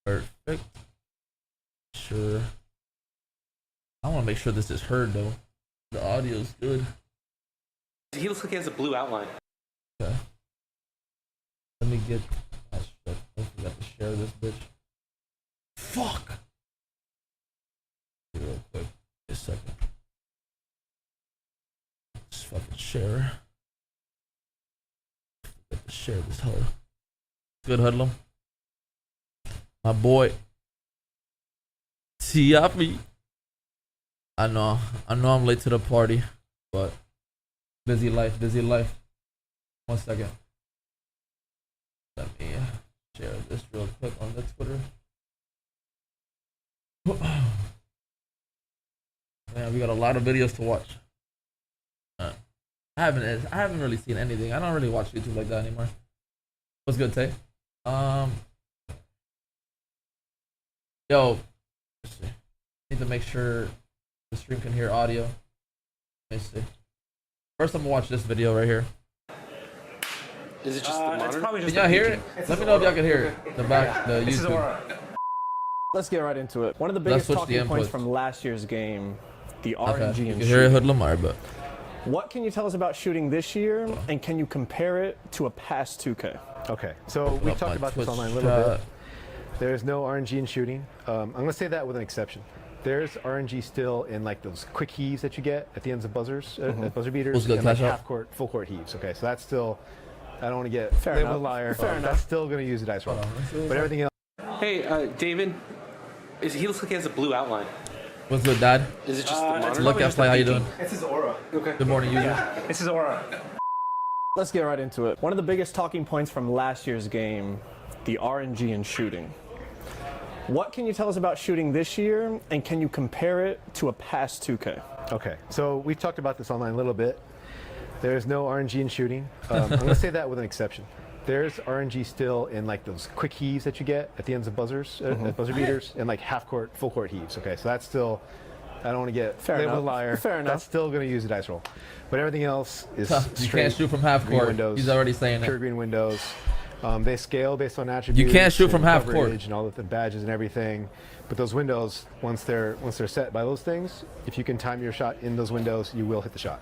Perfect. Sure. I want to make sure this is heard though. The audio's good. He looks like he has a blue outline. Okay. Let me get. Oh shit! I forgot to share this bitch. Fuck. Real quick, just a second. Just fucking share. Forgot to share this hoe. Good Hoodlum. My boy. Tiapi. I know I'm late to the party, but busy life, busy life. 1 second. Let me share this real quick on the Twitter. Man, we got a lot of videos to watch. I haven't really seen anything. I don't really watch YouTube like that anymore. What's good, Tay? Yo, let's see. Need to make sure the stream can hear audio. Let me see. First, I'm gonna watch this video right here. Is it just the monitor? Can y'all hear it? Let me know if y'all can hear it. The back, the YouTube. Let's get right into it. One of the biggest talking points from last year's game, the RNG and shooting. You can hear it, Hoodlum, but what can you tell us about shooting this year, and can you compare it to a past 2K? Okay, so we talked about this online a little bit. There's no RNG in shooting. I'm gonna say that with an exception. There's RNG still in like those quick heaves that you get at the ends of buzzers, buzzer beaters, and like half court, full court heaves. Okay, so that's still. I don't want to get labeled a liar. Fair enough. That's still gonna use a dice roll, but everything else. Hey, David. He looks like he has a blue outline. What's good, Dad? Is it just the monitor? Look, Play, how you doing? It's his aura. Okay. Good morning, user. Yeah, it's his aura. Let's get right into it. One of the biggest talking points from last year's game, the RNG and shooting. What can you tell us about shooting this year, and can you compare it to a past 2K? Okay, so we talked about this online a little bit. There's no RNG in shooting. I'm gonna say that with an exception. There's RNG still in like those quick heaves that you get at the ends of buzzers, buzzer beaters, and like half court, full court heaves. Okay, so that's still. I don't want to get labeled a liar. Fair enough. That's still going to use a dice roll, but everything else is you can't shoot from half court. Windows, He's already saying pure it. green windows. They scale based on attributes. You can't shoot from half court and all of the badges and everything. But those windows, once they're set by those things, if you can time your shot in those windows, you will hit the shot.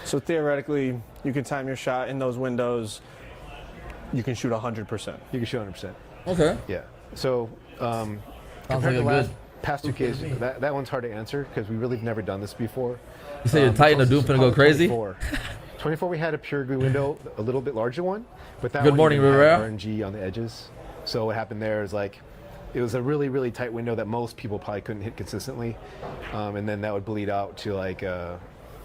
So theoretically, you can time your shot in those windows. You can shoot 100%. You can shoot 100%. Okay. Yeah. So Sounds compared like to a good. past 2Ks, that one's hard to answer because we really have never done this before. You say your Titan of Doom finna go crazy? 24, we had a pure green window, a little bit larger one, but that Good one morning, even had Rivera. RNG on the edges. So what happened there is like, it was a really, really tight window that most people probably couldn't hit consistently, and then that would bleed out to like,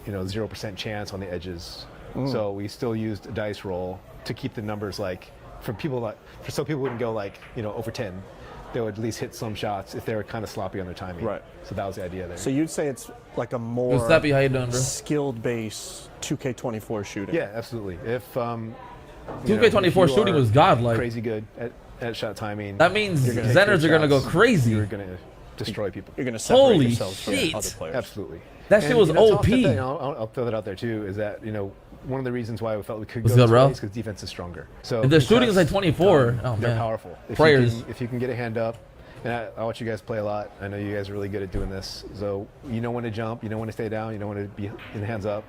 0% chance on the edges. So we still used a dice roll to keep the numbers like, so people wouldn't go like, over 10. They would at least hit some shots if they were kind of sloppy on their timing. Right. So that was the idea there. So you'd say it's like a more How you doing, bro? skilled base 2K24 shooting. Yeah, absolutely. If 2K24 shooting was godlike. Crazy good at shot timing. That means Zenners are gonna go crazy. You're gonna destroy people. You're gonna separate Holy yourselves from shit. other players. Absolutely. That shit was to OP. offset that, I'll throw that out there too. Is that one of the reasons why we felt we could What's go good, this bro? way is because defense is stronger. So If the shooting is like 24, they're powerful. Prayers. If you can get a hand up, and I watch you guys play a lot. I know you guys are really good at doing this. So you know when to jump, you know when to stay down, you know when to be in hands up.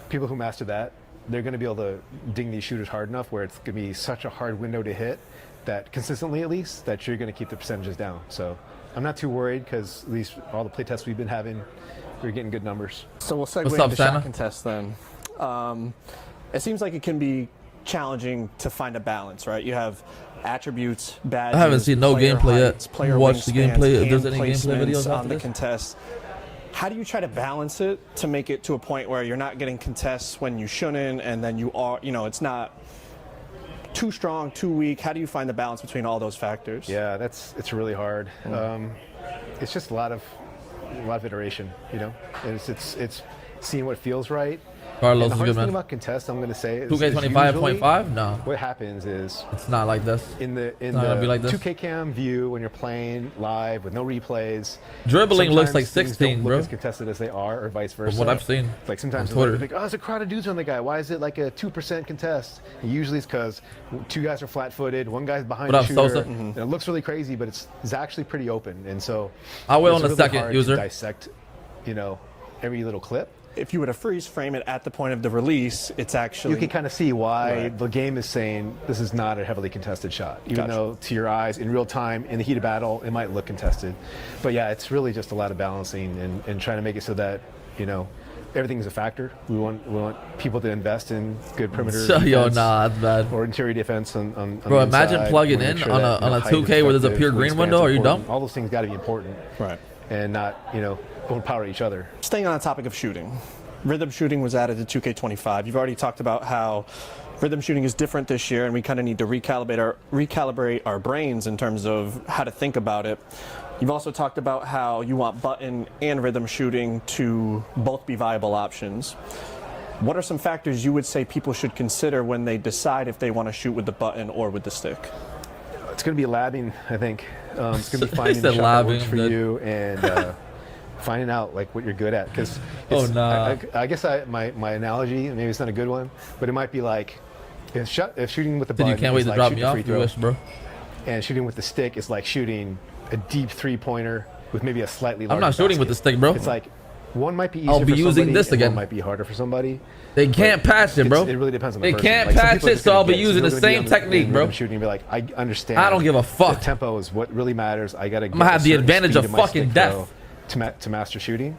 People who master that, they're going to be able to ding these shooters hard enough where it's going to be such a hard window to hit that consistently at least that you're going to keep the percentages down. So I'm not too worried because at least all the play tests we've been having, we're getting good numbers. So we'll segue What's up, into Santa? shot contest then. It seems like it can be challenging to find a balance, right? You have attributes, badges. I haven't seen no player gameplay yet. heights, player Watch the wingspans, gameplay. If there's hand any gameplay placements videos on after the this. contest. How do you try to balance it to make it to a point where you're not getting contests when you shouldn't, and then you are, it's not too strong, too weak? How do you find the balance between all those factors? Yeah, it's really hard. It's just a lot of iteration, and it's seeing what feels right. Carlos And the is hardest good, thing man. about contests, I'm gonna say, is 2K25.5? No, what happens is it's not like this. in the not gonna be like this. 2K cam view when you're playing live with no replays. Dribbling looks sometimes like things 16, don't bro. look as contested as they are, or vice versa. From what I've seen. Like sometimes on Twitter. it's like, oh, there's a crowd of dudes on the guy. Why is it like a 2% contest? And usually it's because two guys are flat-footed, one guy's behind What the up, shooter. Sosa? And it looks really crazy, but it's actually pretty open. And so I will it's on the really second hard to user. dissect, every little clip. If you were to freeze frame it at the point of the release, it's actually You can kind of see why Right. the game is saying this is not a heavily contested shot, even Gotcha. though to your eyes in real time in the heat of battle it might look contested. But yeah, it's really just a lot of balancing and trying to make it so that everything is a factor. We want people to invest in good perimeter So, yo, defense nah, that's bad. or interior defense on Bro, the imagine inside. plugging We in make sure on that, a height is 2K where there's a effective, pure green wingspan's window. Are you important. dumb? All those things got to be important right. and not overpower each other. Staying on the topic of shooting, rhythm shooting was added to 2K25. You've already talked about how rhythm shooting is different this year, and we kind of need to recalibrate our brains in terms of how to think about it. You've also talked about how you want button and rhythm shooting to both be viable options. What are some factors you would say people should consider when they decide if they want to shoot with the button or with the stick? It's going to be labbing, I think. It's going to be He finding said the shot that labbing, works for good. you and finding out like what you're good at. Because Oh, nah. I guess my analogy, maybe it's not a good one, but it might be like if shooting with the Said button you can't wait is to like drop shooting me a off. free You throw, wish, bro. and shooting with the stick is like shooting a deep three-pointer with maybe a slightly larger I'm not shooting with the basket. stick, bro. It's like one might be easier I'll be for using somebody this and again. one might be harder for somebody. They can't patch it, bro. It really depends on the They person. can't Like, some patch people are it, just so gonna I'll be get it. using Some the people are same gonna be technique, in bro. rhythm shooting and be like, I understand. I don't give a fuck. The tempo is what really matters. I gotta. I'm gonna have the advantage of fucking death to master shooting.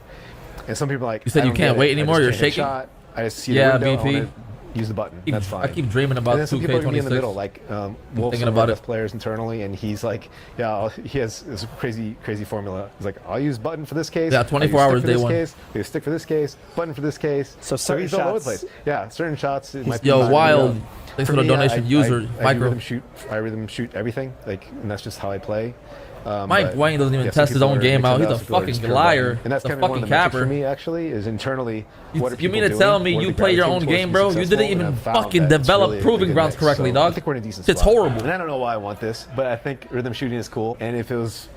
And some people are like, You said I you don't can't get wait it. I anymore, just you're can't hit a shaking? shot. I just see Yeah, the window. I BP. wanna use the button. That's fine. I keep dreaming about And then some people are gonna be in the 2K26. middle, like Wolf's thinking one of about our it. best players internally, and he's like, he has this crazy formula. He's like, I'll use button for this case. Yeah, I'll use 24 stick hours for day this one. case, I'll use stick for this case, button for this case. So certain he's all over the shots- place. Yeah, certain shots. It might be Yo, not, wild. Thanks for the me, donation, user. I Micro. rhythm shoot everything, like, and that's just how I play. Mike But, Wayne doesn't even yeah, some test his people own are game mixing out. it He's up, a some people are fucking just pure liar. button. And that's He's a kind of one fucking of the metrics capper. for me, actually, is internally. What are You mean people to tell doing? me What are you they play your gravitating own towards game, to be bro? You successful? didn't And even I've found fucking that it's develop really a proving good grounds mix. correctly, So dog. I think we're in a decent It's spot. horrible. And I don't know why I want this, but I think rhythm shooting is cool. And if it was,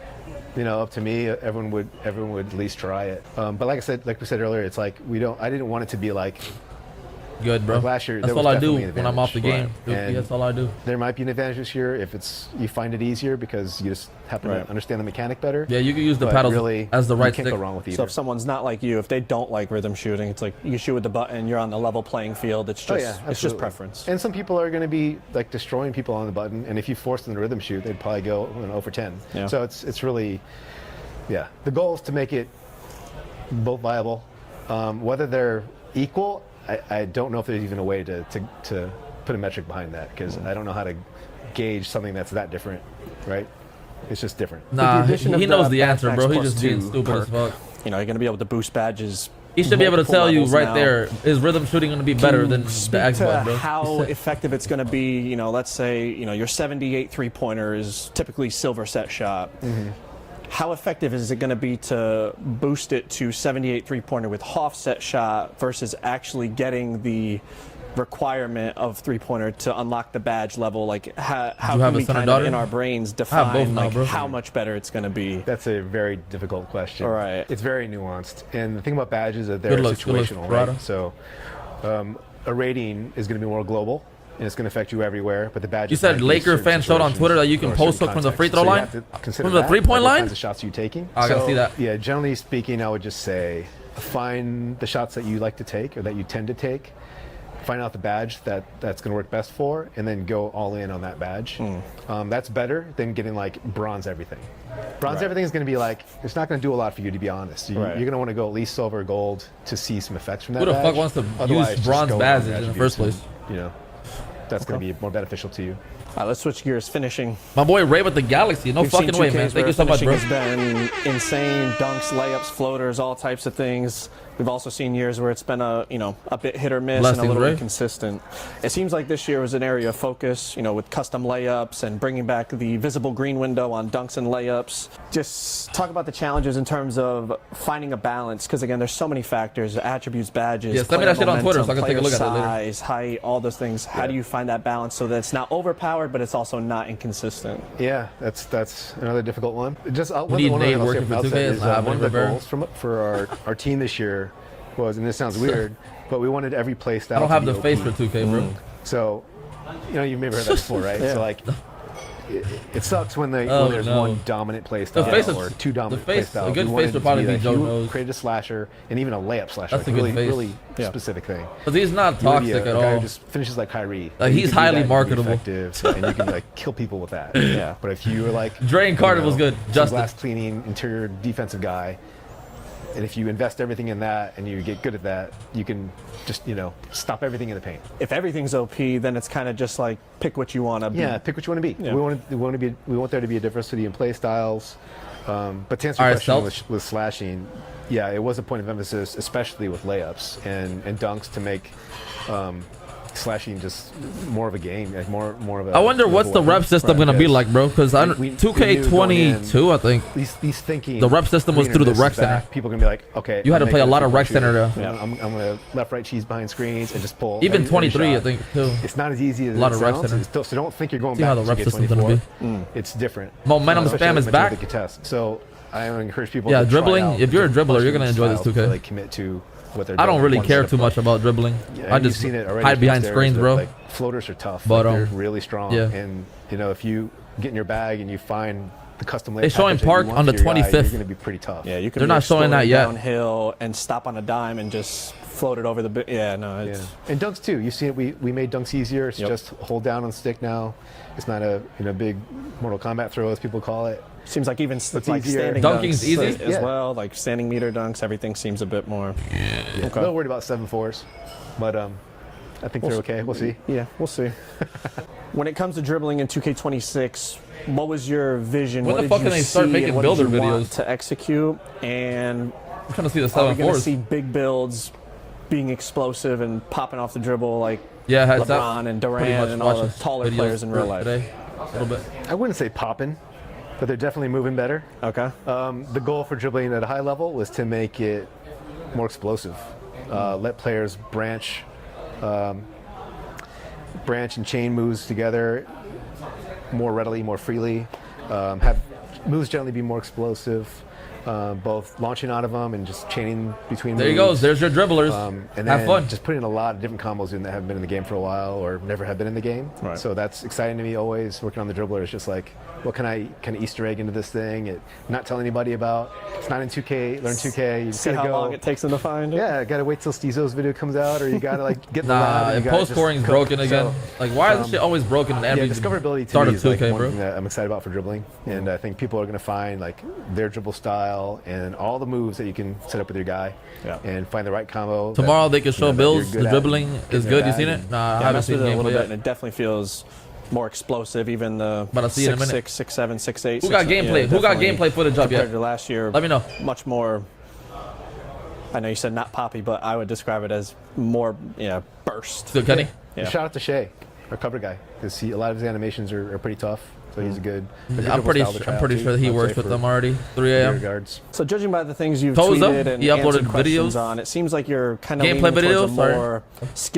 up to me, everyone would at least try it. But like we said earlier, it's like I didn't want it to be like. Good, bro. Like last year, That's there was all I do definitely an when I'm off the advantage. game. Right. Dude, And that's all I do. There might be an advantage this year if you find it easier because you just happen Right. to understand the mechanic better. Yeah, you can use the But paddles really, as the right you can't stick. go wrong with either. So if someone's not like you, if they don't like rhythm shooting, it's like you can shoot with the button, you're on the level playing field. It's just it's just absolutely. preference. And some people are going to be like destroying people on the button, and if you force them to rhythm shoot, they'd probably go 0 for 10. Yeah. So it's really, the goal is to make it both viable. Whether they're equal, I don't know if there's even a way to put a metric behind that because I don't know how to gauge something that's that different, right? It's just different. Nah, addition he of knows the the answer, bro. Badge He's just Plus being 2 stupid as perk. fuck. You're going to be able to boost badges. He should be able to multiple tell you levels right now. there, is rhythm shooting going to be better than the Speak X to button, bro? how effective it's going to be. Let's say your 78 3-pointer is typically silver set shot. How effective is it going to be to boost it to 78 3-pointer with half set shot versus actually getting the requirement of 3-pointer to unlock the badge level? Like how have can a we son or kind of daughter? in our brains both define now, like bro. how much better it's going to be? That's a very difficult question. All right. It's very nuanced. And the thing about badges is that they're Good looks, situational, Prada. right? So a rating is going to be more global, and it's going to affect you everywhere. But the badge. You said Laker fan showed on Twitter that you can post hook from the free throw line? From the 3-point line? What kinds of shots are you taking? I gotta see that. Yeah, generally speaking, I would just say find the shots that you like to take or that you tend to take. Find out the badge that's going to work best for, and then go all in on that badge. That's better than getting like bronze everything. Bronze everything is going to be like, it's not going to do a lot for you, to be honest. You're going to want to go at least silver or gold to see some effects from that. Who the badge. fuck wants to Otherwise, use just bronze go on badges the in the attributes first and, place? That's going to be more beneficial to you. All right, let's switch gears. Finishing. My boy Ray with the Galaxy. No We've fucking seen way, 2Ks man. Thank where you so much, bro. finishing has been insane. Dunks, layups, floaters, all types of things. We've also seen years where it's been a bit hit or miss and a Blessings, little right? inconsistent. It seems like this year was an area of focus, with custom layups and bringing back the visible green window on dunks and layups. Just talk about the challenges in terms of finding a balance, because again, there's so many factors: attributes, badges. Yeah, send me that shit on Twitter so I can take a player look at it later. size, height, all those things. How do you find that balance so that it's not overpowered, but it's also not inconsistent? Yeah, that's another difficult one. Just We need one thing Nate I'll say working from for the 2K. outset It's is, not one of the Rivera. goals for our team this year was, and this sounds weird, but we wanted every play style. I don't to have be the OP. face for 2K, bro. So, you've maybe heard that before, right? Yeah. So like, it sucks when when Oh, there's no. one dominant play style face of- or two dominant the play face- styles. a good We face wanted would it to probably be like Joe you Knows. created a slasher and even a layup slasher. That's like a good really, face. really Yeah. specific thing. But he's not You wanna be toxic a at guy all. who just finishes like Kyrie. Like, You he's can do highly that and be marketable. effective, and you can like kill people with that. Yeah. But if you were like Dre and Carter was good. some Justin. glass cleaning interior defensive guy, and if you invest everything in that and you get good at that, you can just stop everything in the paint. If everything's OP, then it's kind of just like pick what you want to be. Yeah, pick what you want to be. Yeah. We want there to be a diversity in play styles. But to answer All your right, question Self. with slashing, yeah, it was a point of emphasis, especially with layups and dunks, to make slashing just more of a game, like more of a. I wonder what's the rep system gonna be Yes. like, bro? Because I We- 2K22, I think These thinking. The rep system was green through or the this rec is back, center. People are gonna be like, okay. You had to I'm play a making lot of three-point rec center shooter. to- Yeah. I'm gonna left right cheese behind screens and just pull. even every 23, I shot. think too. It's not as easy as A lot it of rep sounds. center. So don't think you're going See back how the to rep system's gonna 24. It's different. Momentum Especially spam is when back. they contest. So I encourage people. Yeah, to try dribbling, out if you're a different dribbler, you're gonna clustering enjoy this styles 2K. to, like, commit to what they're I doing. don't really One care step too up. much about dribbling. Yeah, I and you've just seen it already hide behind downstairs, screens, but, bro. Like, floaters are tough. But, Like, they're really strong. yeah. And if you get in your bag and you find the custom layout They showing package that Park you want on the for your guy, 25th. You're going to be pretty tough. Yeah, you can. They're be not showing that exploding yet. downhill and stop on a dime and just float it over the. Yeah, no, it's. Yeah. And dunks too. You've seen it. We made dunks easier. It's Yep. just hold down on stick now. It's not a big Mortal Kombat throw, as people call it. Seems like even like easier. standing Dunking's dunks easy? as Yeah. well, like standing meter dunks. Everything seems a bit more. Yeah. Okay. A little worried about 7-4s, but I think they're okay. We'll see. Yeah, we'll see. When it comes to dribbling in 2K26, what was your vision? When what the did fuck you can they see start and making what did builder you want videos? to execute? And I'm trying to see the are we going to 7-4s. see big builds being explosive and popping off the dribble like Yeah, has LeBron and pretty Durant much and all the watches taller videos players in real for life? today. A little bit. I wouldn't say popping, but they're definitely moving better. Okay. The goal for dribbling at a high level was to make it more explosive. Let players branch and chain moves together more readily, more freely. Have moves generally be more explosive, both launching out of them and just chaining between There you moves. go. There's your dribblers. And Have then fun. just putting a lot of different combos in that haven't been in the game for a while or never have been in the game. Right. So that's exciting to me always. Working on the dribbler is just like, what can I kind of Easter egg into this thing? Not tell anybody about. It's not in 2K. Learn 2K. You just See gotta how go. long it takes them to find it? Yeah, gotta wait till Steezo's video comes out, or you gotta like get in the lab. Nah, and and you gotta post just scoring's cook. broken again. So, Like, why is this shit always broken in every yeah, discoverability to start me of is like 2K, one bro? thing that I'm excited about for dribbling, and I think people are gonna find like their dribble style and all the moves that you can set up with your guy, Yeah. and find the right combo. Tomorrow they can show that you're builds. good The at dribbling and is get in good. their You seen bag it? and- Nah, I Yeah, I haven't messed seen with it a little gameplay bit, yet. and it definitely feels more explosive. Even the But I'll see you in a minute. 6'6", 6'7", 6'8". Who got gameplay? Who got gameplay footage up compared yet? to last year? Let me know. Much more. I know you said not poppy, but I would describe it as more, burst. Still Kenny? Yeah. Shout out to Shay, our cover guy, because a lot of his animations are pretty tough. So he's a good. I'm pretty sure that he works with them already. 3 a.m. Guards. So judging by the things you've Toes up. tweeted and He uploaded answered questions videos. on, it seems like you're kind of Gameplay leaning towards a videos, sorry. more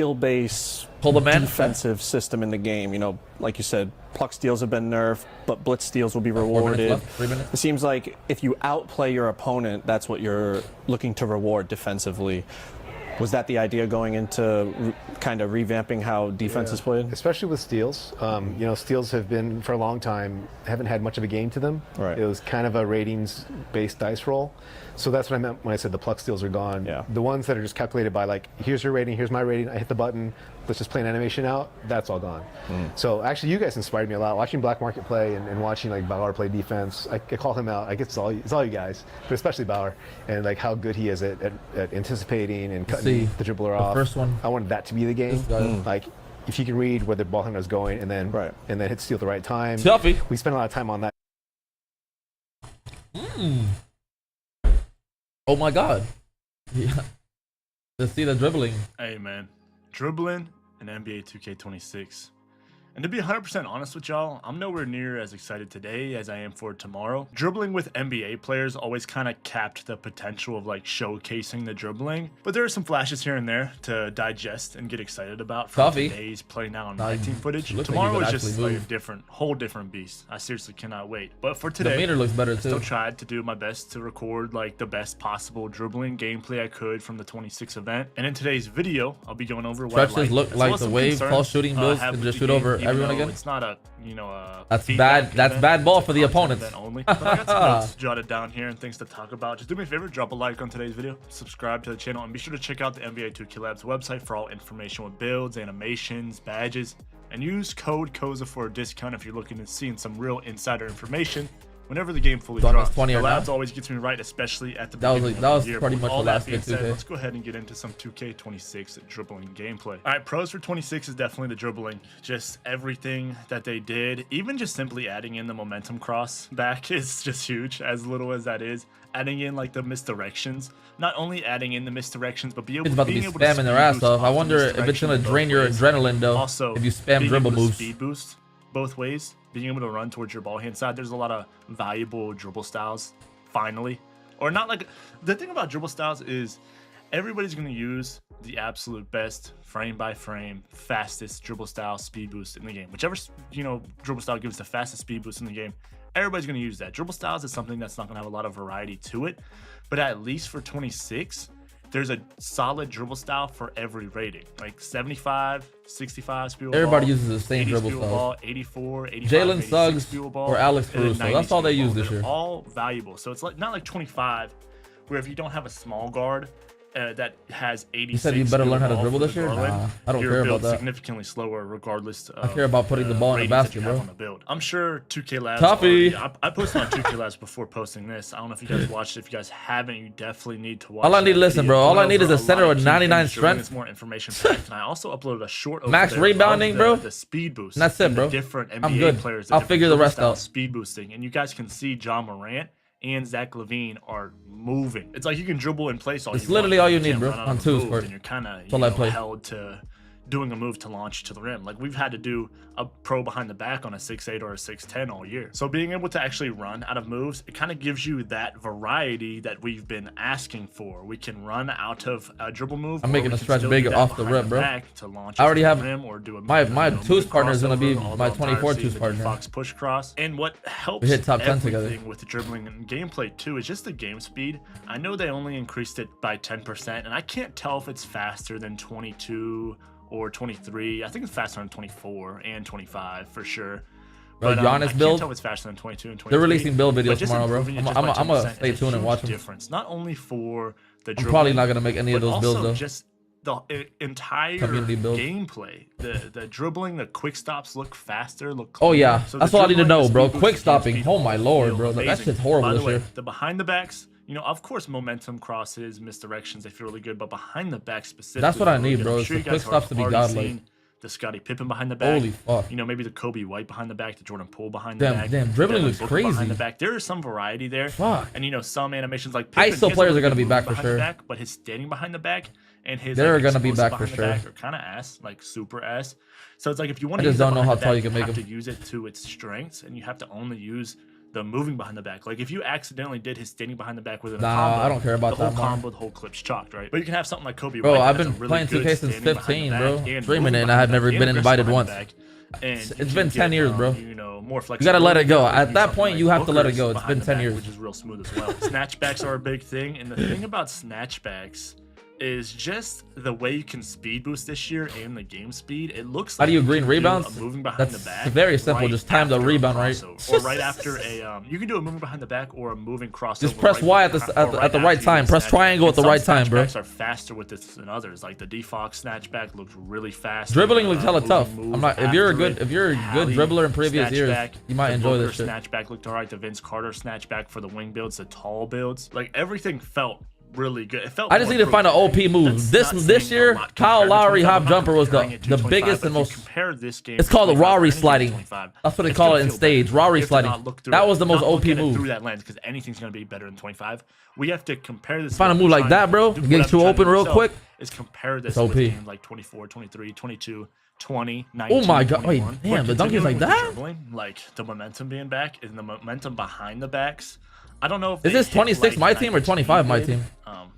skill-based Coletheman. defensive system in the game. Like you said, pluck steals have been nerfed, but blitz steals will be 4 rewarded. minutes left. 3 minutes. It seems like if you outplay your opponent, that's what you're looking to reward defensively. Was that the idea going into kind of revamping how defense is played? Especially with steals. Steals have been, for a long time, haven't had much of a game to them. Right. It was kind of a ratings-based dice roll. So that's what I meant when I said the pluck steals are gone. Yeah. The ones that are just calculated by, like, here's your rating, here's my rating, I hit the button, let's just play an animation out, that's all gone. So actually, you guys inspired me a lot. Watching Black Market play and watching, like, Bauer play defense, I call him out. I guess it's all you guys, but especially Bauer, and, like, how good he is at anticipating and cutting the dribbler off. first one. I wanted that to be the game. This guy. Like, if you can read where the ball handler is going and then Right. hit steal at the right time. Selfie. We spent a lot of time on that. Oh my god. Yeah. Let's see the dribbling. Hey man, dribbling in NBA 2K26. And to be 100% honest with y'all, I'm nowhere near as excited today as I am for tomorrow. Dribbling with NBA players always kind of capped the potential of like showcasing the dribbling, but there are some flashes here and there to digest and get excited about from today's play now on my team footage. Tomorrow is just like a whole different beast. I seriously cannot wait. But for today, the meter looks better I too. still tried to do my best to record like the best possible dribbling gameplay I could from the 26 event. And in today's video, I'll be going over what Stretches look like the wave false shooting builds can just shoot over everyone again. It's not a, you know, that's bad. That's bad ball for the opponents. Only. But I got some notes jotted down here and things to talk about. Just do me a favor, drop a like on today's video, subscribe to the channel, and be sure to check out the NBA 2K Labs website for all information with builds, animations, badges, and use code KOZA for a discount if you're looking to see some real insider information whenever the game fully drops. The labs always gets me right, especially at the beginning of the year. Pretty much all the that last being said, 2K. let's go ahead and get into some 2K26 dribbling gameplay. All right, pros for 26 is definitely the dribbling. Just everything that they did, even just simply adding in the momentum cross back is just huge, as little as that is. Adding in like the misdirections, not only adding in the misdirections, but being able to spamming their ass off. I wonder if it's gonna drain your adrenaline though. Also, if you spam dribble moves, speed boost both ways, being able to run towards your ball hand side. There's a lot of valuable dribble styles finally, or not. Like, the thing about dribble styles is everybody's going to use the absolute best frame by frame fastest dribble style speed boost in the game. Whichever, you know, dribble style gives the fastest speed boost in the game, everybody's going to use that. Dribble styles is something that's not going to have a lot of variety to it, but at least for 26 there's a solid dribble style for every rating, like 75, 65 speed. Everybody uses the same dribble style. 84, 85, Jalen Suggs or Alex Caruso. That's all they use this year. All valuable. So it's like not like 25, where if you don't have a small guard that has 86. You said you better learn how to dribble this year? Nah, I don't care about that. Significantly slower, regardless. I care about putting the ball in the basket, bro. On the build. I'm sure 2K Labs. Toughy. I posted on 2K Labs before posting this. I don't know if you guys watched it. If you guys haven't, you definitely need to watch. All I need, listen, bro. All I need is a center with 99 strength. It's more information packed, and I also uploaded a short max rebounding, bro. The speed boost. And that's it, bro. Different I'm NBA good. Players. I'll figure the rest out. Speed boosting, and you guys can see John Morant and Zach LaVine are moving. It's like you can dribble in place all. It's literally all you need, bro. On twos, and you're kind of held to doing a move to launch to the rim. Like we've had to do a pro behind the back on a 6'8" or a 6'10" all year. So being able to actually run out of moves, it kind of gives you that variety that we've been asking for. We can run out of a dribble move. I'm making a stretch big off the rip, bro. To launch I already have rim or do a my twos partner is gonna be my 24 twos partner. Fox push cross. And what helps we hit top 10 together with the dribbling and gameplay too is just the game speed. I know they only increased it by 10%, and I can't tell if it's faster than 22 or 23. I think it's faster than 24 and 25 for sure. But Giannis I can't build. tell if it's faster than 22 and 23. They're releasing build videos tomorrow, bro. I'm gonna stay tuned and watch them. Difference, not only for the I'm probably not gonna make any of those builds though. Just the entire community build gameplay, the dribbling, the quick stops look faster, look cleaner. Oh yeah, so that's all I need to know, bro. Quick stopping. Oh my lord, bro. That shit's horrible this year. The behind the backs, you know, of course, momentum crosses, misdirections, they feel really good, but behind the back specifically, that's what I need, bro. It's the quick stops to be godlike. The Scottie Pippen behind the back. Holy fuck. You know, maybe the Kobe White behind the back, the Jordan Poole behind the back. Damn, dribbling looks crazy. Behind the back. There is some variety there. Fuck. And you know, some animations like Pippen, ISO players are gonna be back for sure. But his standing behind the back and his they're gonna be back for sure. Are kind of ass, like super ass. So it's like if you want to, I just don't know how tall you can make them. them. You have to use it to its strengths, and you have to only use the moving behind the back. Like if you accidentally did his standing behind the back with a combo, I don't care about the that. The whole combo, the whole clip's chalked, right? But you can have something like Kobe. Bro, White I've been playing 2K since 15, bro. Streaming it, and I have never been invited once. It's been 10 years, bro. You know, more you gotta let it go. At that point, you have to let it go. It's been 10 years. Which is real smooth as well. Snatchbacks are a big thing, and the thing about snatchbacks is just the way you can speed boost this year and the game speed. It looks like how do you green rebounds? Moving behind That's the back very simple. Just time the rebound right. Or right after a you can do a moving behind the back or a moving crossover. Just press Y at the right time. Press triangle at the right time, bro. Snatchbacks are faster with this than others. Like the D-Fox snatchback looks really fast. Dribbling looks hella tough. I'm not. If you're a good dribbler in previous years, you might enjoy this shit. Snatchback looked alright. The Vince Carter snatchback for the wing builds, the tall builds, like everything felt really good. It felt. I just need to find an OP move. This year, Kyle Lowry hop jumper was the biggest and most. It's called the Rory sliding. That's what they call it in stage. Rory sliding. That was the most OP move. Through that lens, because anything's gonna be better than 25. We have to compare this. Find a move like that, bro. Get you open real quick. is compare this It's with OP. games like 24, 23, 22, 20, 19, Oh my god! Wait, 21. damn, the dunk is like that. Dribbling, like the momentum being back and the momentum behind the backs. I don't know if Is this 26 my team or 25 my team?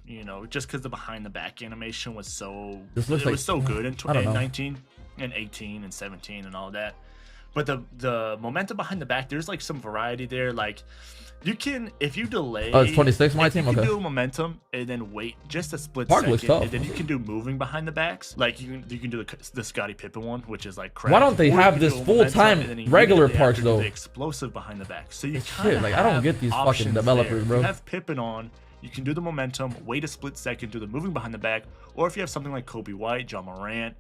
You know, just because the behind the back animation was so This looks like, was so good in I don't know. 19 and 18 and 17 and all that. But the momentum behind the back, there's like some variety there. Like you can, if you delay, Oh, it's 26 my team. you Okay. can do momentum and then wait just a split Park second, looks tough. and then you can do moving behind the backs. Like you can do the Scottie Pippen one, which is like crap. Why don't they Or you have can this do a full-time momentum and then regular immediately parks after do though? The explosive behind the back. So you Shit, kind of like, I don't get these fucking developers, bro. If you have Pippen on, you can do the momentum, wait a split second, do the moving behind the back, or if you have something like Kobe White, John Morant,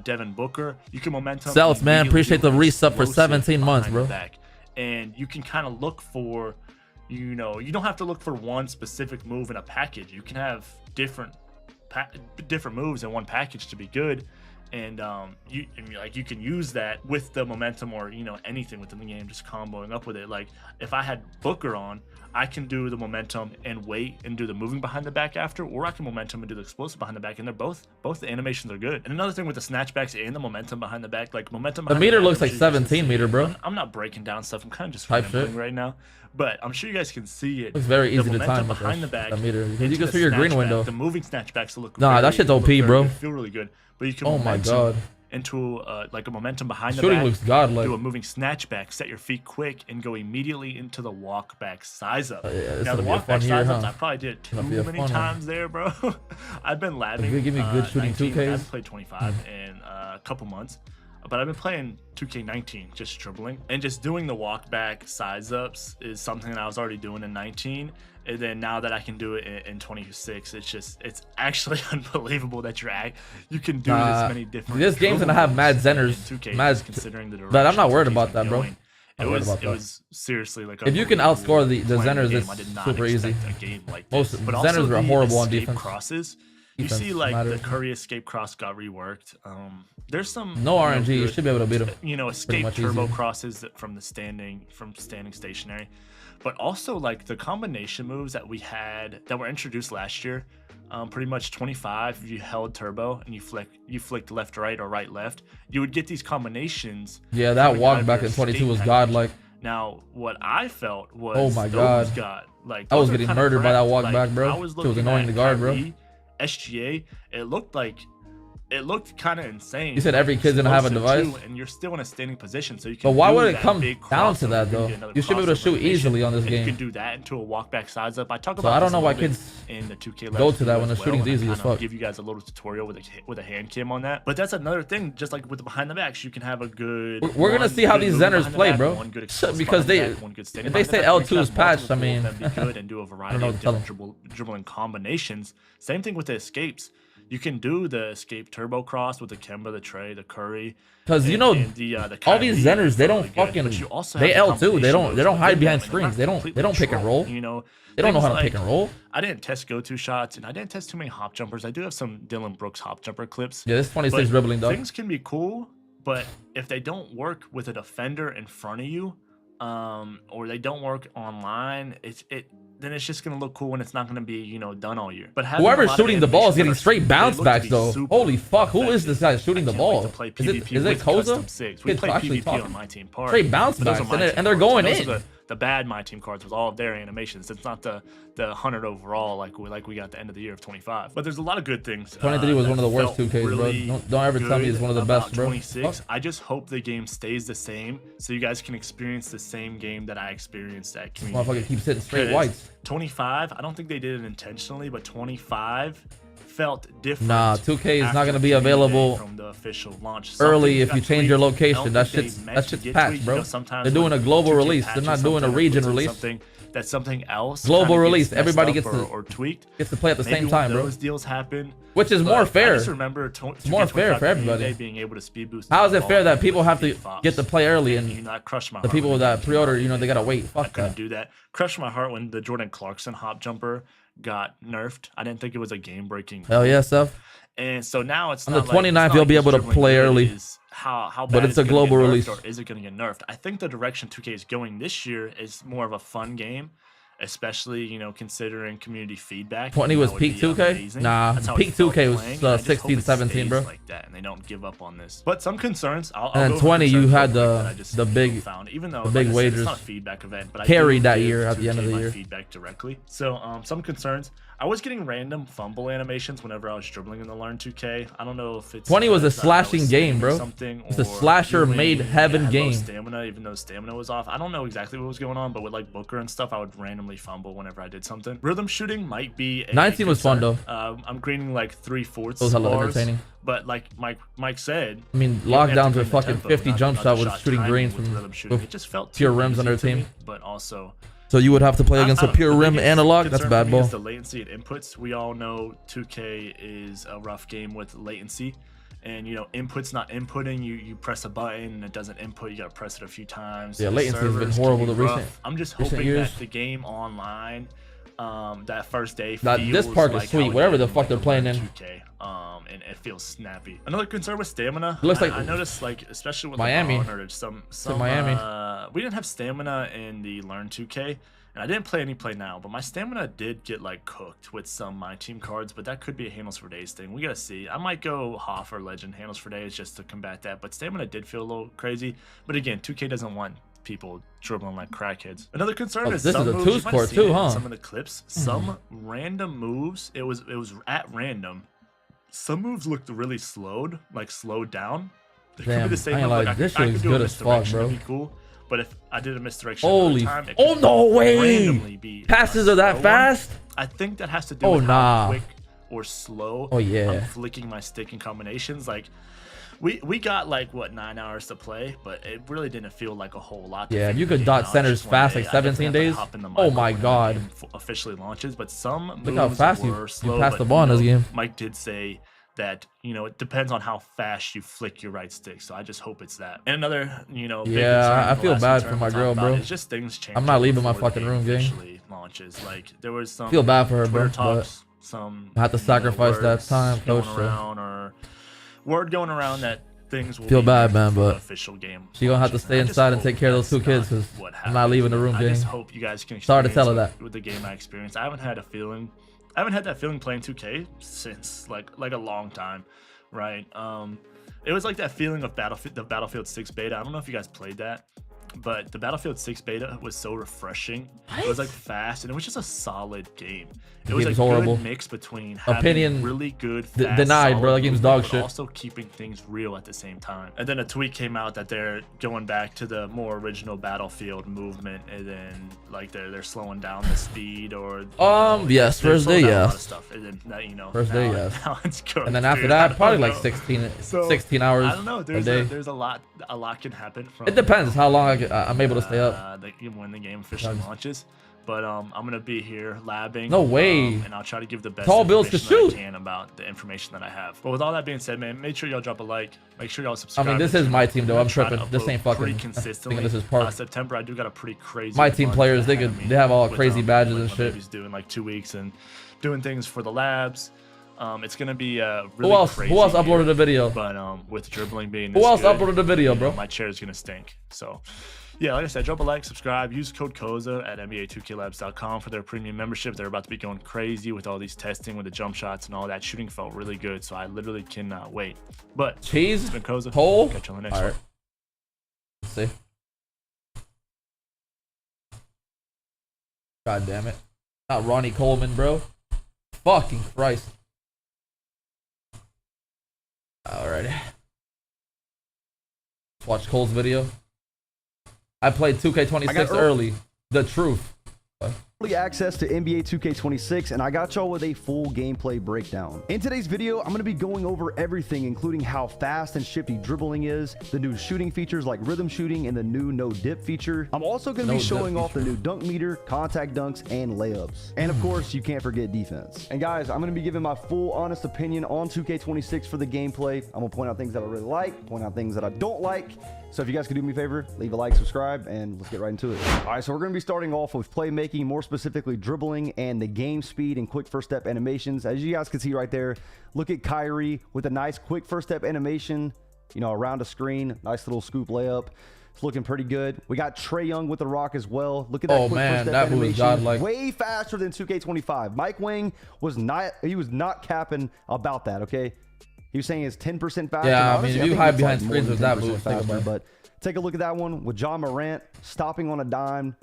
Devin Booker, you can momentum. Celts, man, immediately appreciate do the resub for explosive 17 months, behind the bro. back. And you can kind of look for, you know, you don't have to look for one specific move in a package. You can have different moves in one package to be good. And you can use that with the momentum or, you know, anything within the game, just comboing up with it. Like if I had Booker on, I can do the momentum and wait and do the moving behind the back after, or I can momentum and do the explosive behind the back, and they're both the animations are good. And another thing with the snatchbacks and the momentum behind the back, like momentum The behind meter back, looks I'm like sure you guys can 17 see meter, it. bro. I'm not breaking down stuff. I'm kind of just Type rambling shit. right now, but I'm sure you guys can see it. Looks very The easy to momentum time with behind that, the back. that meter. You into can the see your green snatchback. window. The moving snatchbacks look Nah, that shit's OP, bro. They feel really good, but you can Oh my momentum god. into like a momentum behind the Shooting back, looks godlike. do a moving snatchback, set your feet quick, and go immediately into the walk back size up. Yeah, this Now the will be a walk back fun year, size ups, huh? I probably did it too Gonna be a many fun one. times there, bro. I've been labbing. you give me good shooting 19. 2Ks? I haven't played 25 in a couple months, but I've been playing 2K19, just dribbling and just doing the walk back size ups is something that I was already doing in 19. And then now that I can do it in 26, it's actually unbelievable that you can do this many different. This game's gonna have mad zenners, in 2K, mad, considering the but I'm not direction worried 2K's about that, been bro. going. Not It worried was about that. seriously like If you can unbelievable outscore the playing zenners, game. it's I did not super easy. expect a game like Most this. But also zenners are the horrible on escape defense. crosses. You Defense see, like matters. the Curry escape cross got reworked. There's some No RNG, you good, should be able to beat him. you know, escape much turbo easier. crosses from standing stationary, but also like the combination moves that we had that were introduced last year. Pretty much 25, if you held turbo and you flicked left right or right left, you would get these combinations. Yeah, that coming out walk of back your in 22 escape was package. godlike. Now, what I felt was Oh my those God. got like I was those are getting kinda murdered by that cracked. walk Like, back, bro. I was Shit was looking annoying at to guard, bro. Kyrie, SGA, it looked kind of insane. You said every kid's gonna have a Explosive, device? too, and you're still in a standing position, so you can. But why do would it that come big down to crossover, that, you can though? get another You should be able to crossover shoot animation, easily on this and game. You can do that into a walk back size up. I talk So about. I don't this know a why little bit kids in the 2K go to that when as the shooting's and I easy as kinda fuck. Give you guys a little tutorial with a hand cam on that. But that's another thing. Just like with the behind the backs, you can have a good. We're gonna see how good these movement zenners behind the play, back, bro. one good Shit, explosive because behind the they- back, one good standing if they behind the say back, you L2 can is have multiple patched, I mean, people that be good and do a variety know of what to tell different dribbling combinations. Same thing with the escapes. You can do the escape turbo cross with the Kemba, the Trey, the Curry. Because you know, and the all these Kyrie zenners, they are don't really good, fucking. but you also They have the L2. They combination don't. moves They don't hide within behind them, and they're not screens. They don't. They don't pick and completely roll. You know, They don't know things how to pick like- and roll. I didn't test go-to shots, and I didn't test too many hop jumpers. I do have some Dylan Brooks hop jumper clips. Yeah, this 26 But dribbling dog. Things can be cool, but if they don't work with a defender in front of you, or they don't work online, then it's just gonna look cool and it's not gonna be done all year. But having a Whoever's lot of shooting the ball is animations getting that are- straight they bounce look to backs be though. super Holy fuck, who is effective. this guy shooting the I can't wait ball? to play Is PvP it with Koza? custom sigs. We Kids play actually PvP talking. on my team part. Straight bounce but those backs, are my and team they're cards. going Those in. are the bad my team cards with all of their animations. It's not the 100 overall like we got at the end of the year of 25. But there's a lot of good things. 23 was that one of the worst felt 2Ks, bro. really Don't ever tell me it's good one of the about best, bro. 26. Fuck. I just hope the game stays the same so you guys can experience the same game that I experienced at community. Motherfucker keeps hitting straight 'Cause whites. 25, I don't think they did it intentionally, but 25 felt different. Nah, 2K is not after gonna be Community Day available from the official launch. early Something if you got change your tweaked. I location. don't That think they shit's meant to get patched, tweaked. bro. Sometimes They're doing when a global 2K release. They're patches not doing a something or region puts in release. something that's something else. Global kinda release. gets messed Everybody up gets to- or tweaked. Gets to play at the Maybe same when time, bro. those deals happen, Which is but more I fair. just remember more fair for everybody. Being able to speed boost. How is the it ball fair that with people have to Fox. get to play early and I crushed my the heart people when that they pre-order, came out. they gotta wait? I Fuck couldn't that. do that. Crushed my heart when the Jordan Clarkson hop jumper got nerfed. I didn't think it was a game-breaking. Hell yeah, Seth. And so now it's On not the like, 29th, it's not you'll like be it's able to dribbling play good, early. is how But bad it's a gonna global get nerfed, release. or is it going to get nerfed? I think the direction 2K is going this year is more of a fun game, especially, you know, considering community feedback. 20 was peak 2K? Nah, peak 2K was 16, 17, bro. Like that, and they don't give up on this. But some concerns. And then 20, you had the big, even though the big wagers. It's not a feedback event, but carried that year at the end of the year. Feedback directly. So some concerns. I was getting random fumble animations whenever I was dribbling in the Learn 2K. I don't know if it's 20 was a slashing game, bro. It's a slasher made heaven game. Stamina, even though stamina was off. I don't know exactly what was going on, but with like Booker and stuff, I would randomly fumble whenever I did something. Rhythm shooting might be. 19 was fun though. I'm greening like 3/4. It was hella entertaining. But like Mike said, I mean, lockdowns are fucking 50 jump shot with shooting greens from it just felt pure rims on their team. But also. So you would have to play against a pure rim analog. That's a bad ball. The latency and inputs. We all know 2K is a rough game with latency, and you know inputs not inputting. You press a button and it doesn't input. You gotta press it a few times. Yeah, latency has been horrible the recent. I'm just hoping that the game online, that first day. This park is sweet. Whatever the fuck they're playing in. 2K, and it feels snappy. Another concern with stamina. It looks like I noticed, like especially with Miami. or some Miami. We didn't have stamina in the Learn 2K, and I didn't play any play now, but my stamina did get like cooked with some my team cards, but that could be a handles for days thing. We gotta see. I might go Hoff or Legend handles for days just to combat that, but stamina did feel a little crazy. But again, 2K doesn't want people dribbling like crackheads. Another concern is this some is a moves, two score too, huh? Some of the clips, some random moves. It was at random. Some moves looked really slowed down. They could be the same move. Like, this I shit could is do good a as fuck, misdirection, bro. it'd be cool. But if I did a misdirection, Holy, time, oh no way! Passes are that fast? I think that has to do with how quick or slow I'm flicking my stick in combinations. Like we got like what 9 hours to play, but it really didn't feel like a whole lot. Yeah, if you could dot centers fast like 17 days. Oh my god! Officially launches, but some look how fast you passed the ball in this game. Mike did say that, you know, it depends on how fast you flick your right stick, so I just hope it's that. And another, you know, yeah, I feel bad for my girl, bro. It's just things change. I'm not leaving my fucking room, gang. Launches. Like there was some. Feel bad for her, bro. Talks, some. I had to sacrifice that time, coach. Or word going around that things will feel bad, man, but official game. She gonna have to stay inside and take care of those 2 kids, because I'm not leaving the room, gang. I just hope you guys can. Sorry to tell her that. With the game I experienced, I haven't had that feeling playing 2K since like a long time, right? It was like that feeling of the Battlefield 6 beta. I don't know if you guys played that, but the Battlefield 6 beta was so refreshing. It was like fast, and it was just a solid game. It was a good mix between having really good, fast, denied, bro. That game's dog shit. Also keeping things real at the same time. And then a tweet came out that they're going back to the more original Battlefield movement, and then like they're slowing down the speed or. Yes, first day, yes. Stuff. And then that, you know, first day, yes. Now it's good. And then after that, probably like 16 hours. I don't know. There's a lot can happen. It depends how long I'm able to stay up. When the game officially launches. But I'm gonna be here labbing. No way. And I'll try to give the best tall builds to shoot. I can about the information that I have. But with all that being said, man, make sure y'all drop a like. Make sure y'all subscribe. I mean, this is my team though. I'm tripping. This ain't fucking. Consistently. This is park. September, I do got a pretty crazy. My team players, they have all crazy badges and shit. He's doing like 2 weeks and doing things for the labs. It's gonna be really crazy. Who else uploaded a video? But with dribbling being who else uploaded a video, bro? My chair is gonna stink. So yeah, like I said, drop a like, subscribe, use code COZA at NBA2KLabs.com for their premium membership. They're about to be going crazy with all these testing with the jump shots and all that. Shooting felt really good, so I literally cannot wait. But Cheese, it's been COZA. Cole, catch you on the next one. Let's see. God damn it. Not Ronnie Coleman, bro. Fucking Christ. Alrighty. Let's watch Cole's video. I played 2K26 early. The truth. Early access to NBA 2K26, and I got y'all with a full gameplay breakdown. In today's video, I'm going to be going over everything, including how fast and shifty dribbling is, the new shooting features like rhythm shooting, and the new no dip feature. I'm also going to be showing off the new dunk meter, contact dunks, and layups. And of course, you can't forget defense. And guys, I'm going to be giving my full honest opinion on 2K26 for the gameplay. I'm going to point out things that I really like, point out things that I don't like. So if you guys could do me a favor, leave a like, subscribe, and let's get right into it. All right, so we're going to be starting off with playmaking, more specifically dribbling and the game speed and quick first step animations. As you guys can see right there, look at Kyrie with a nice quick first step animation, you know, around a screen, nice little scoop layup. It's looking pretty good. We got Trae Young with the rock as well. Look at that. Oh man, that move is godlike. Way faster than 2K25. MygM was not capping about that. Okay, he was saying it's 10% faster. Yeah, honestly, I mean, if you hide behind more screens than with that 10% move, faster, but take a look at that one with John Morant stopping on a dime,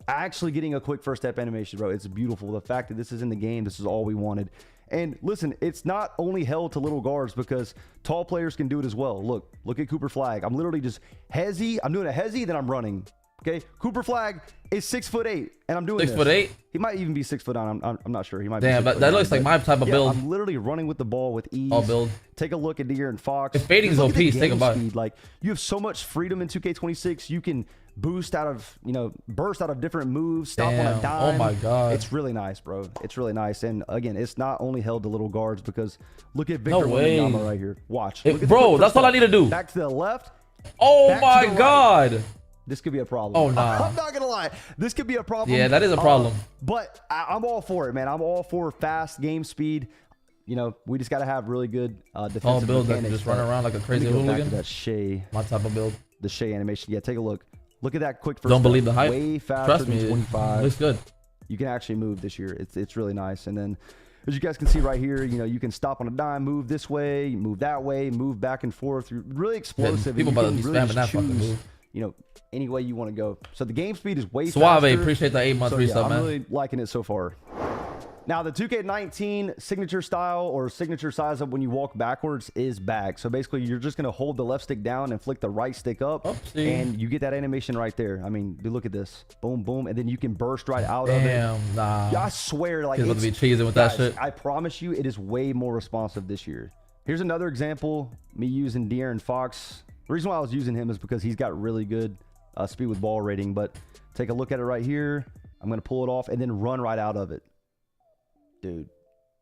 actually getting a quick first step animation, bro. It's beautiful. The fact that this is in the game, this is all we wanted. And listen, it's not only held to little guards because tall players can do it as well. Look at Cooper Flag. I'm literally just hezzy. I'm doing a hezzy, then I'm running. Okay, Cooper Flag is 6'8", and I'm doing 6'8". He might even be 6'9". I'm not sure. He might. Damn, be that looks like my type of build. I'm literally running with the ball with ease. All build. Take a look at De'Aaron Fox. If fading's OP, think about it. Like, you have so much freedom in 2K26. You can boost out of, burst out of different moves, stop on a dime. Oh my god, it's really nice, bro. It's really nice. And again, it's not only held to little guards because look at Victor Wembanyama right here. Watch, bro. That's all I need to do. Back to the left. Oh my god. Right. This could be a problem. Oh, nah. I'm not gonna lie. This could be a problem. Yeah, that is a problem. But I'm all for it, man. I'm all for fast game speed. We just got to have really good defensive build that mechanics. can just run around like a crazy hooligan. That Shea, my type of build. The Shea animation. Yeah, take a look. Look at that quick first. Don't believe the hype. Way faster Trust me, than 25. Looks good. You can actually move this year. It's really nice. And then, as you guys can see right here, you can stop on a dime, move this way, move that way, move back and forth. You're really explosive. People about to be spamming that fucking move. Any way you want to go. So the game speed is way Suave, faster. appreciate the 8-month resub, man. I'm really liking it so far. Now, the 2K19 signature style or signature size up when you walk backwards is back. So basically, you're just going to hold the left stick down and flick the right stick up. Oopsie. And you get that animation right there. I mean, look at this. Boom, boom. And then you can burst right out of it. Damn, nah. I swear, like, it's about to be cheesing with that shit. I promise you, it is way more responsive this year. Here's another example. Me using De'Aaron Fox. The reason why I was using him is because he's got really good speed with ball rating. But take a look at it right here. I'm going to pull it off and then run right out of it. Dude,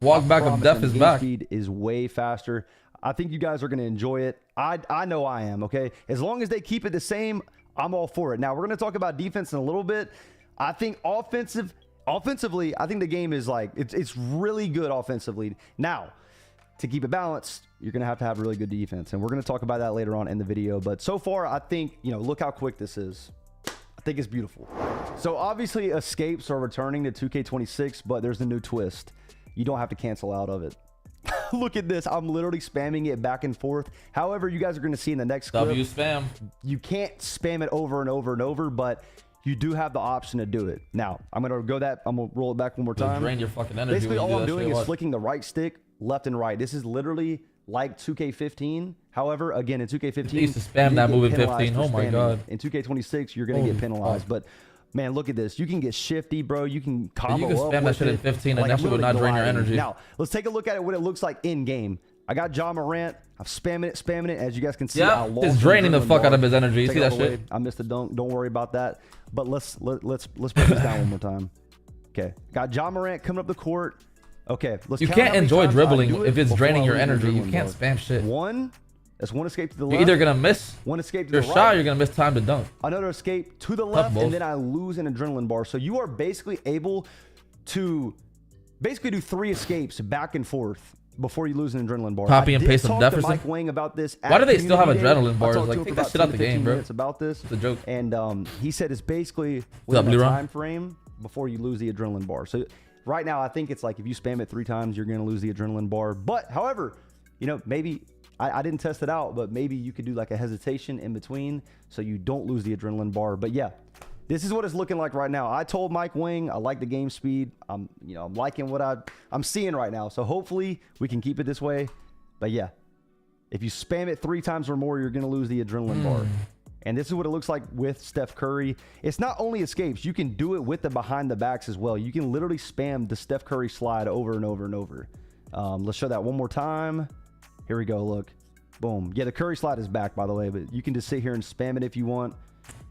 walk back of death is back. Speed is way faster. I think you guys are going to enjoy it. I know I am. Okay, as long as they keep it the same, I'm all for it. Now we're going to talk about defense in a little bit. I think offensively, I think the game is like it's really good offensively. Now, to keep it balanced, you're going to have really good defense, and we're going to talk about that later on in the video. But so far, I think look how quick this is. I think it's beautiful. So obviously escapes are returning to 2K26, but there's a new twist. You don't have to cancel out of it. Look at this. I'm literally spamming it back and forth. However, you guys are going to see in the next clip. W spam. You can't spam it over and over and over, but you do have the option to do it. Now, I'm going to roll it back one more time. Drain your fucking energy. Basically, all I'm doing is flicking the right stick left and right. This is literally like 2K15. However, again, in 2K15, you used to spam that move in 15. Oh my god. In 2K26, you're gonna get penalized. But man, look at this. You can get shifty, bro. You can combo. You can spam that shit in 15, and that shit would not drain your energy. Now, let's take a look at it. What it looks like in game. I got John Morant. I'm spamming it. As you guys can see, yeah, it's draining the fuck out of his energy. You see that shit? I missed the dunk. Don't worry about that. But let's break this down one more time. Okay, got John Morant coming up the court. Okay, let's. You can't enjoy dribbling if it's draining your energy. You can't spam shit. That's one escape to the left. You're either gonna miss one escape to the right. Your shot, you're gonna miss time to dunk. Another escape to the left, and then I lose an adrenaline bar. So you are basically able to do 3 escapes back and forth before you lose an adrenaline bar. Copy and paste some deficit. Mike Wang about this. Why do they still have adrenaline bars? Like, take that shit out the game, bro. It's about this. It's a joke. And he said it's basically within a time frame before you lose the adrenaline bar. So right now, I think it's like if you spam it 3 times, you're going to lose the adrenaline bar. But however, maybe I didn't test it out, but maybe you could do like a hesitation in between so you don't lose the adrenaline bar. But yeah, this is what it's looking like right now. I told Mike Wang I like the game speed. I'm liking what I'm seeing right now. So hopefully we can keep it this way. But yeah, if you spam it 3 times or more, you're going to lose the adrenaline bar. And this is what it looks like with Steph Curry. It's not only escapes. You can do it with the behind the backs as well. You can literally spam the Steph Curry slide over and over and over. Let's show that one more time. Here we go. Look. Boom. Yeah, the Curry slide is back, by the way. But you can just sit here and spam it if you want.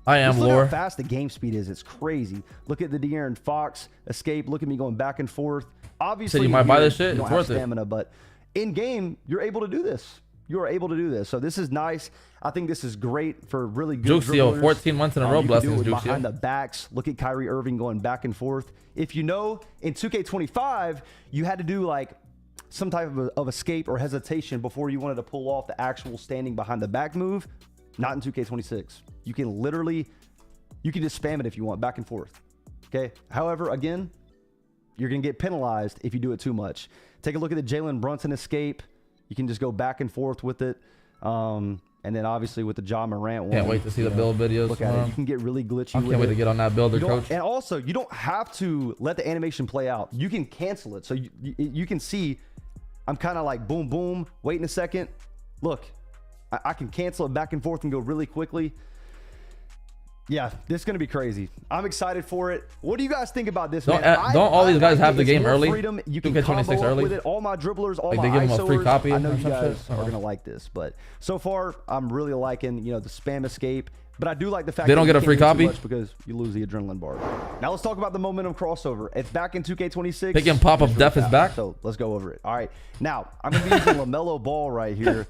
I am look lore. How fast the game speed is. It's crazy. Look at the De'Aaron Fox escape. Look at me going back and forth. Obviously, you might buy this shit. It's worth stamina, but in game, you're able to do this. You are able to do this. So this is nice. I think this is great for really good dribblers. 14 months in a row blessings, Juxio. Behind the backs. Look at Kyrie Irving going back and forth. If in 2K25, you had to do like some type of escape or hesitation before you wanted to pull off the actual standing behind the back move. Not in 2K26. You can literally, you can just spam it if you want, back and forth. Okay. However, again, you're going to get penalized if you do it too much. Take a look at the Jalen Brunson escape. You can just go back and forth with it. And then obviously with the Ja Morant one. Can't wait to see the build videos. Look at it. You can get really glitchy. I can't wait to get on that builder, coach. And also, you don't have to let the animation play out. You can cancel it. So you can see, I'm kind of like boom, boom, waiting a second. Look, I can cancel it back and forth and go really quickly. Yeah, this is going to be crazy. I'm excited for it. What do you guys think about this, don't, man? Don't all these guys have the game early? Freedom. You can combo up with it. All my dribblers, all like my they give them a free copy. I know you guys are going to like this, but so far, I'm really liking, you know, the spam escape. But I do like the fact they don't get a free copy because you lose the adrenaline bar. Now let's talk about the momentum crossover. It's back in 2K26. Picking pop-up def is back. So let's go over it. All right. Now I'm going to be using LaMelo Ball right here.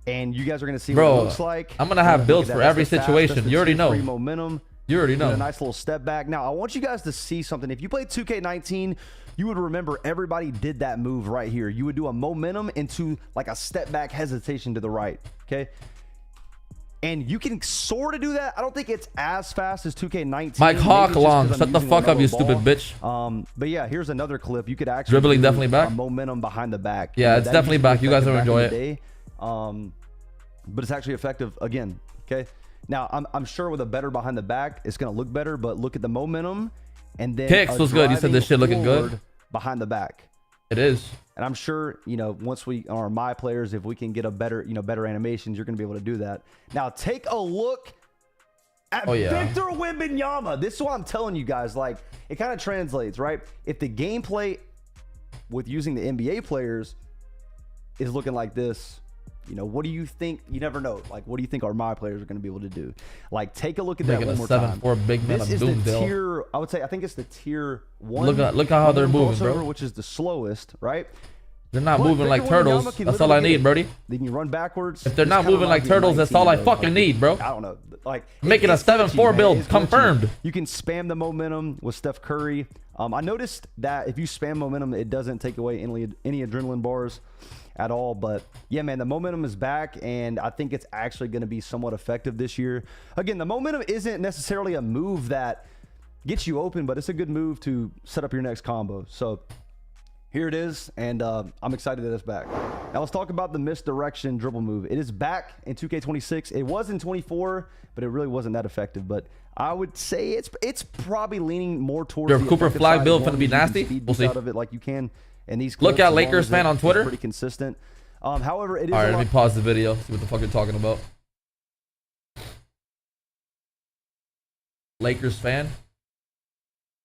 And you guys are going to see what it looks like. I'm going to have builds for every situation. You already know. Momentum. You already know. A nice little step back. Now, I want you guys to see something. If you played 2K19, you would remember everybody did that move right here. You would do a momentum into like a step back hesitation to the right. Okay. And you can sort of do that. I don't think it's as fast as 2K19. Mike Hawk long. Shut the fuck up, you stupid bitch. But yeah, here's another clip. You could actually dribbling definitely back. Momentum behind the back. Yeah, it's definitely back. You guys will enjoy it. But it's actually effective again. Okay. Now I'm sure with a better behind the back, it's gonna look better. But look at the momentum, and then kicks was good. You said this shit looking good behind the back. It is. And I'm sure, you know, once we are my players, if we can get a better, you know, better animations, you're gonna be able to do that. Now take a look at Victor Wembanyama. This is what I'm telling you guys. Like, it kind of translates, right? If the gameplay with using the NBA players is looking like this, you know, what do you think? You never know. Like, what do you think our my players are going to be able to do? Like, take a look at that one more time. 7-4 big man. This is the tier. I would say. I think it's the tier 1. Look at how they're moving, bro. Which is the slowest, right? They're not moving like turtles. That's all I need, Brody. They can run backwards. If they're not moving like turtles, that's all I fucking need, bro. I don't know. Like, making a 7-4 build confirmed. You can spam the momentum with Steph Curry. I noticed that if you spam momentum, it doesn't take away any adrenaline bars at all. But yeah, man, the momentum is back, and I think it's actually going to be somewhat effective this year. Again, the momentum isn't necessarily a move that gets you open, but it's a good move to set up your next combo. So here it is, and I'm excited that it's back. Now let's talk about the misdirection dribble move. It is back in 2K26. It was in 24, but it really wasn't that effective. But I would say it's probably leaning more towards your Cooper flag build going to be nasty. We'll see. Out of it like you can. And these look at Lakers fan on Twitter. Pretty consistent. However, it is. All right, let me pause the video. See what the fuck you're talking about. Lakers fan.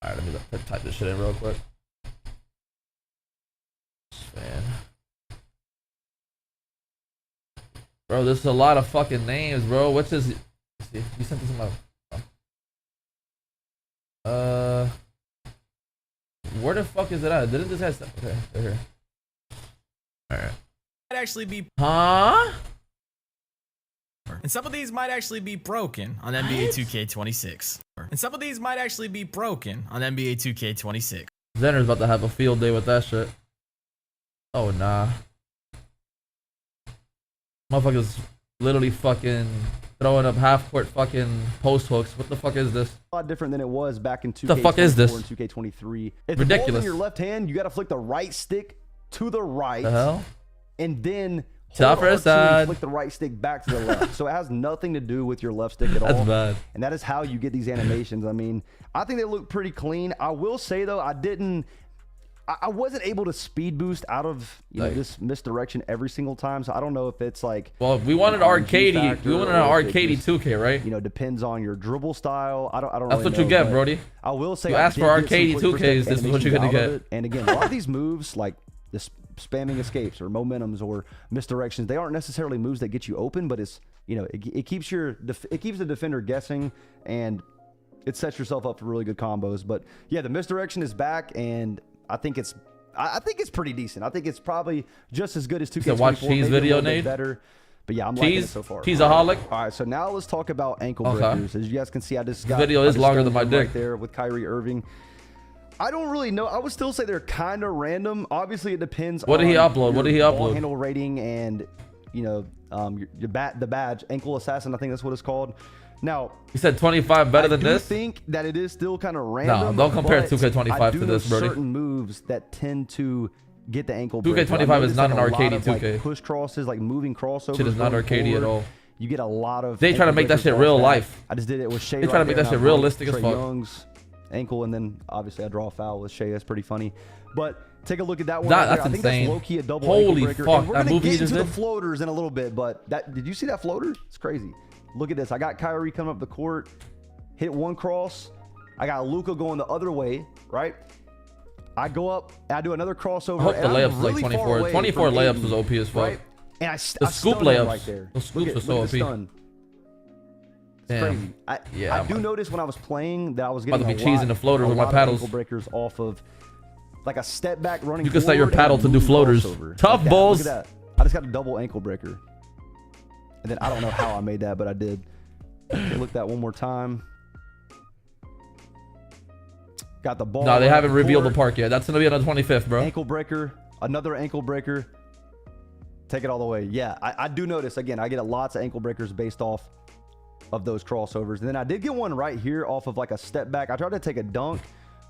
All right, let me type this shit in real quick. Fan. Bro, there's a lot of fucking names, bro. What's this? See, you sent this in my. Where the fuck is it at? Didn't this have stuff? Okay, they're here. Alright. Might actually be. Huh? And some of these might actually be broken on NBA 2K26. And some of these might actually be broken on NBA 2K26. Zenner's about to have a field day with that shit. Oh, nah. Motherfuckers literally fucking throwing up half-court fucking post hooks. What the fuck is this? A lot different than it was back in 2K24 the fuck is this? and 2K23. If ridiculous. The ball's in your left hand, you got to flick the right stick to the right. The hell? And then top hold first side. flick the right stick back to the left. So it has nothing to do with your left stick at all. That's bad. And that is how you get these animations. I mean, I think they look pretty clean. I will say though, I wasn't able to speed boost out of this misdirection every single time, so I don't know if it's like. Well, we wanted arcadey. We wanted an arcadey 2K, right? You know, depends on your dribble style. I don't. That's really what you get, Brody. I will say, you ask for arcadey 2Ks. This is what you're gonna get. And again, a lot of these moves, like this spamming escapes or momentums or misdirections, they aren't necessarily moves that get you open, but it's it keeps the defender guessing, and it sets yourself up for really good combos. But yeah, the misdirection is back, and I think it's pretty decent. I think it's probably just as good as 2K24. Watch Cheese video, Nate. Better. But yeah, I'm liking it so far. Cheesaholic. All right, so now let's talk about ankle breakers. As you guys can see, I just got video is longer than my dick right there with Kyrie Irving. I don't really know. I would still say they're kind of random. Obviously, it depends. What did he upload? Ball handle rating and you know, the badge, ankle assassin, I think that's what it's called. Now, you said 25 better than this? I think that it is still kind of random. No, don't compare 2K25 to this, Brody. Certain moves that tend to get the ankle. 2K25 is not an arcadey 2K. Like push crosses, like moving crossovers. Shit is not arcadey at all. You get a lot of. They try to make that shit real life. I just did it with Shea. They try to make that shit realistic as fuck. Young's ankle, and then obviously I draw a foul with Shea. That's pretty funny. But take a look at that one. That's I think insane. that's low-key a double Holy ankle breaker. fuck! And we're that gonna movie get just into did. the floaters in a little bit, but did you see that floater? It's crazy. Look at this. I got Kyrie coming up the court, hit one cross. I got Luka going the other way, right? I go up, I do another crossover. I hope the layups really like 24. 24 layups was OP as fuck. Right? And I the scoop layups right there. The scoops are so OP. It's crazy. I do notice when I was playing that I was getting about to be cheesing the floater with my paddles. Ankle breakers off of like a step back running. You can set your paddle to do floaters. Tough like balls. Look at that. I just got a double ankle breaker. And then I don't know how I made that, but I did. Okay, look that one more time. Got the ball. No, they haven't revealed the park yet. That's gonna be on the 25th, bro. Ankle breaker, another ankle breaker. Take it all the way. Yeah, I do notice again. I get lots of ankle breakers based off of those crossovers. And then I did get one right here off of like a step back. I tried to take a dunk,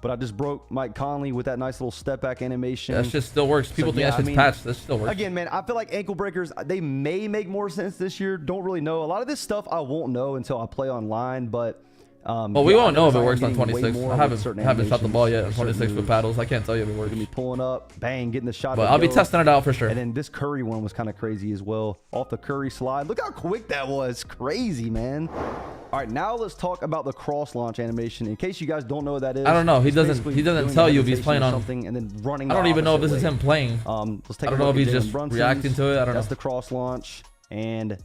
but I just broke Mike Conley with that nice little step back animation. That shit still works. People think that shit's patched. That still works. Again, man, I feel like ankle breakers, they may make more sense this year. Don't really know. A lot of this stuff I won't know until I play online, but well, we won't know if it works on 26. I haven't shot the ball yet on 26 with paddles. I can't tell you if it works. Gonna be pulling up, bang, getting the shot. But I'll be testing it out for sure. And then this Curry one was kind of crazy as well. Off the Curry slide. Look how quick that was. Crazy, man. All right, now let's talk about the cross launch animation. In case you guys don't know what that is. I don't know. He doesn't tell you if he's playing on something and then running. I don't even know if this is him playing. Let's take I don't know if he's just reacting to it. I don't know. That's the cross launch, and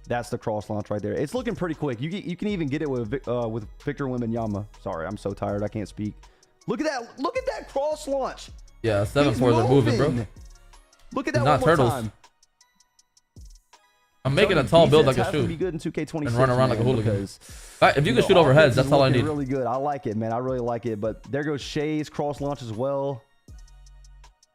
that's the cross launch right there. It's looking pretty quick. You can even get it with Victor Wembanyama. Sorry, I'm so tired. I can't speak. Look at that. Look at that cross launch. Yeah, 7-4. They're moving, bro. Look at that not one more turtles. time. I'm making a tall build like a shoot. Be good in 2K26 and run around like a hooligan. If you can shoot over heads, that's all I need. Really good. I like it, man. I really like it. But there goes Shea's cross launch as well.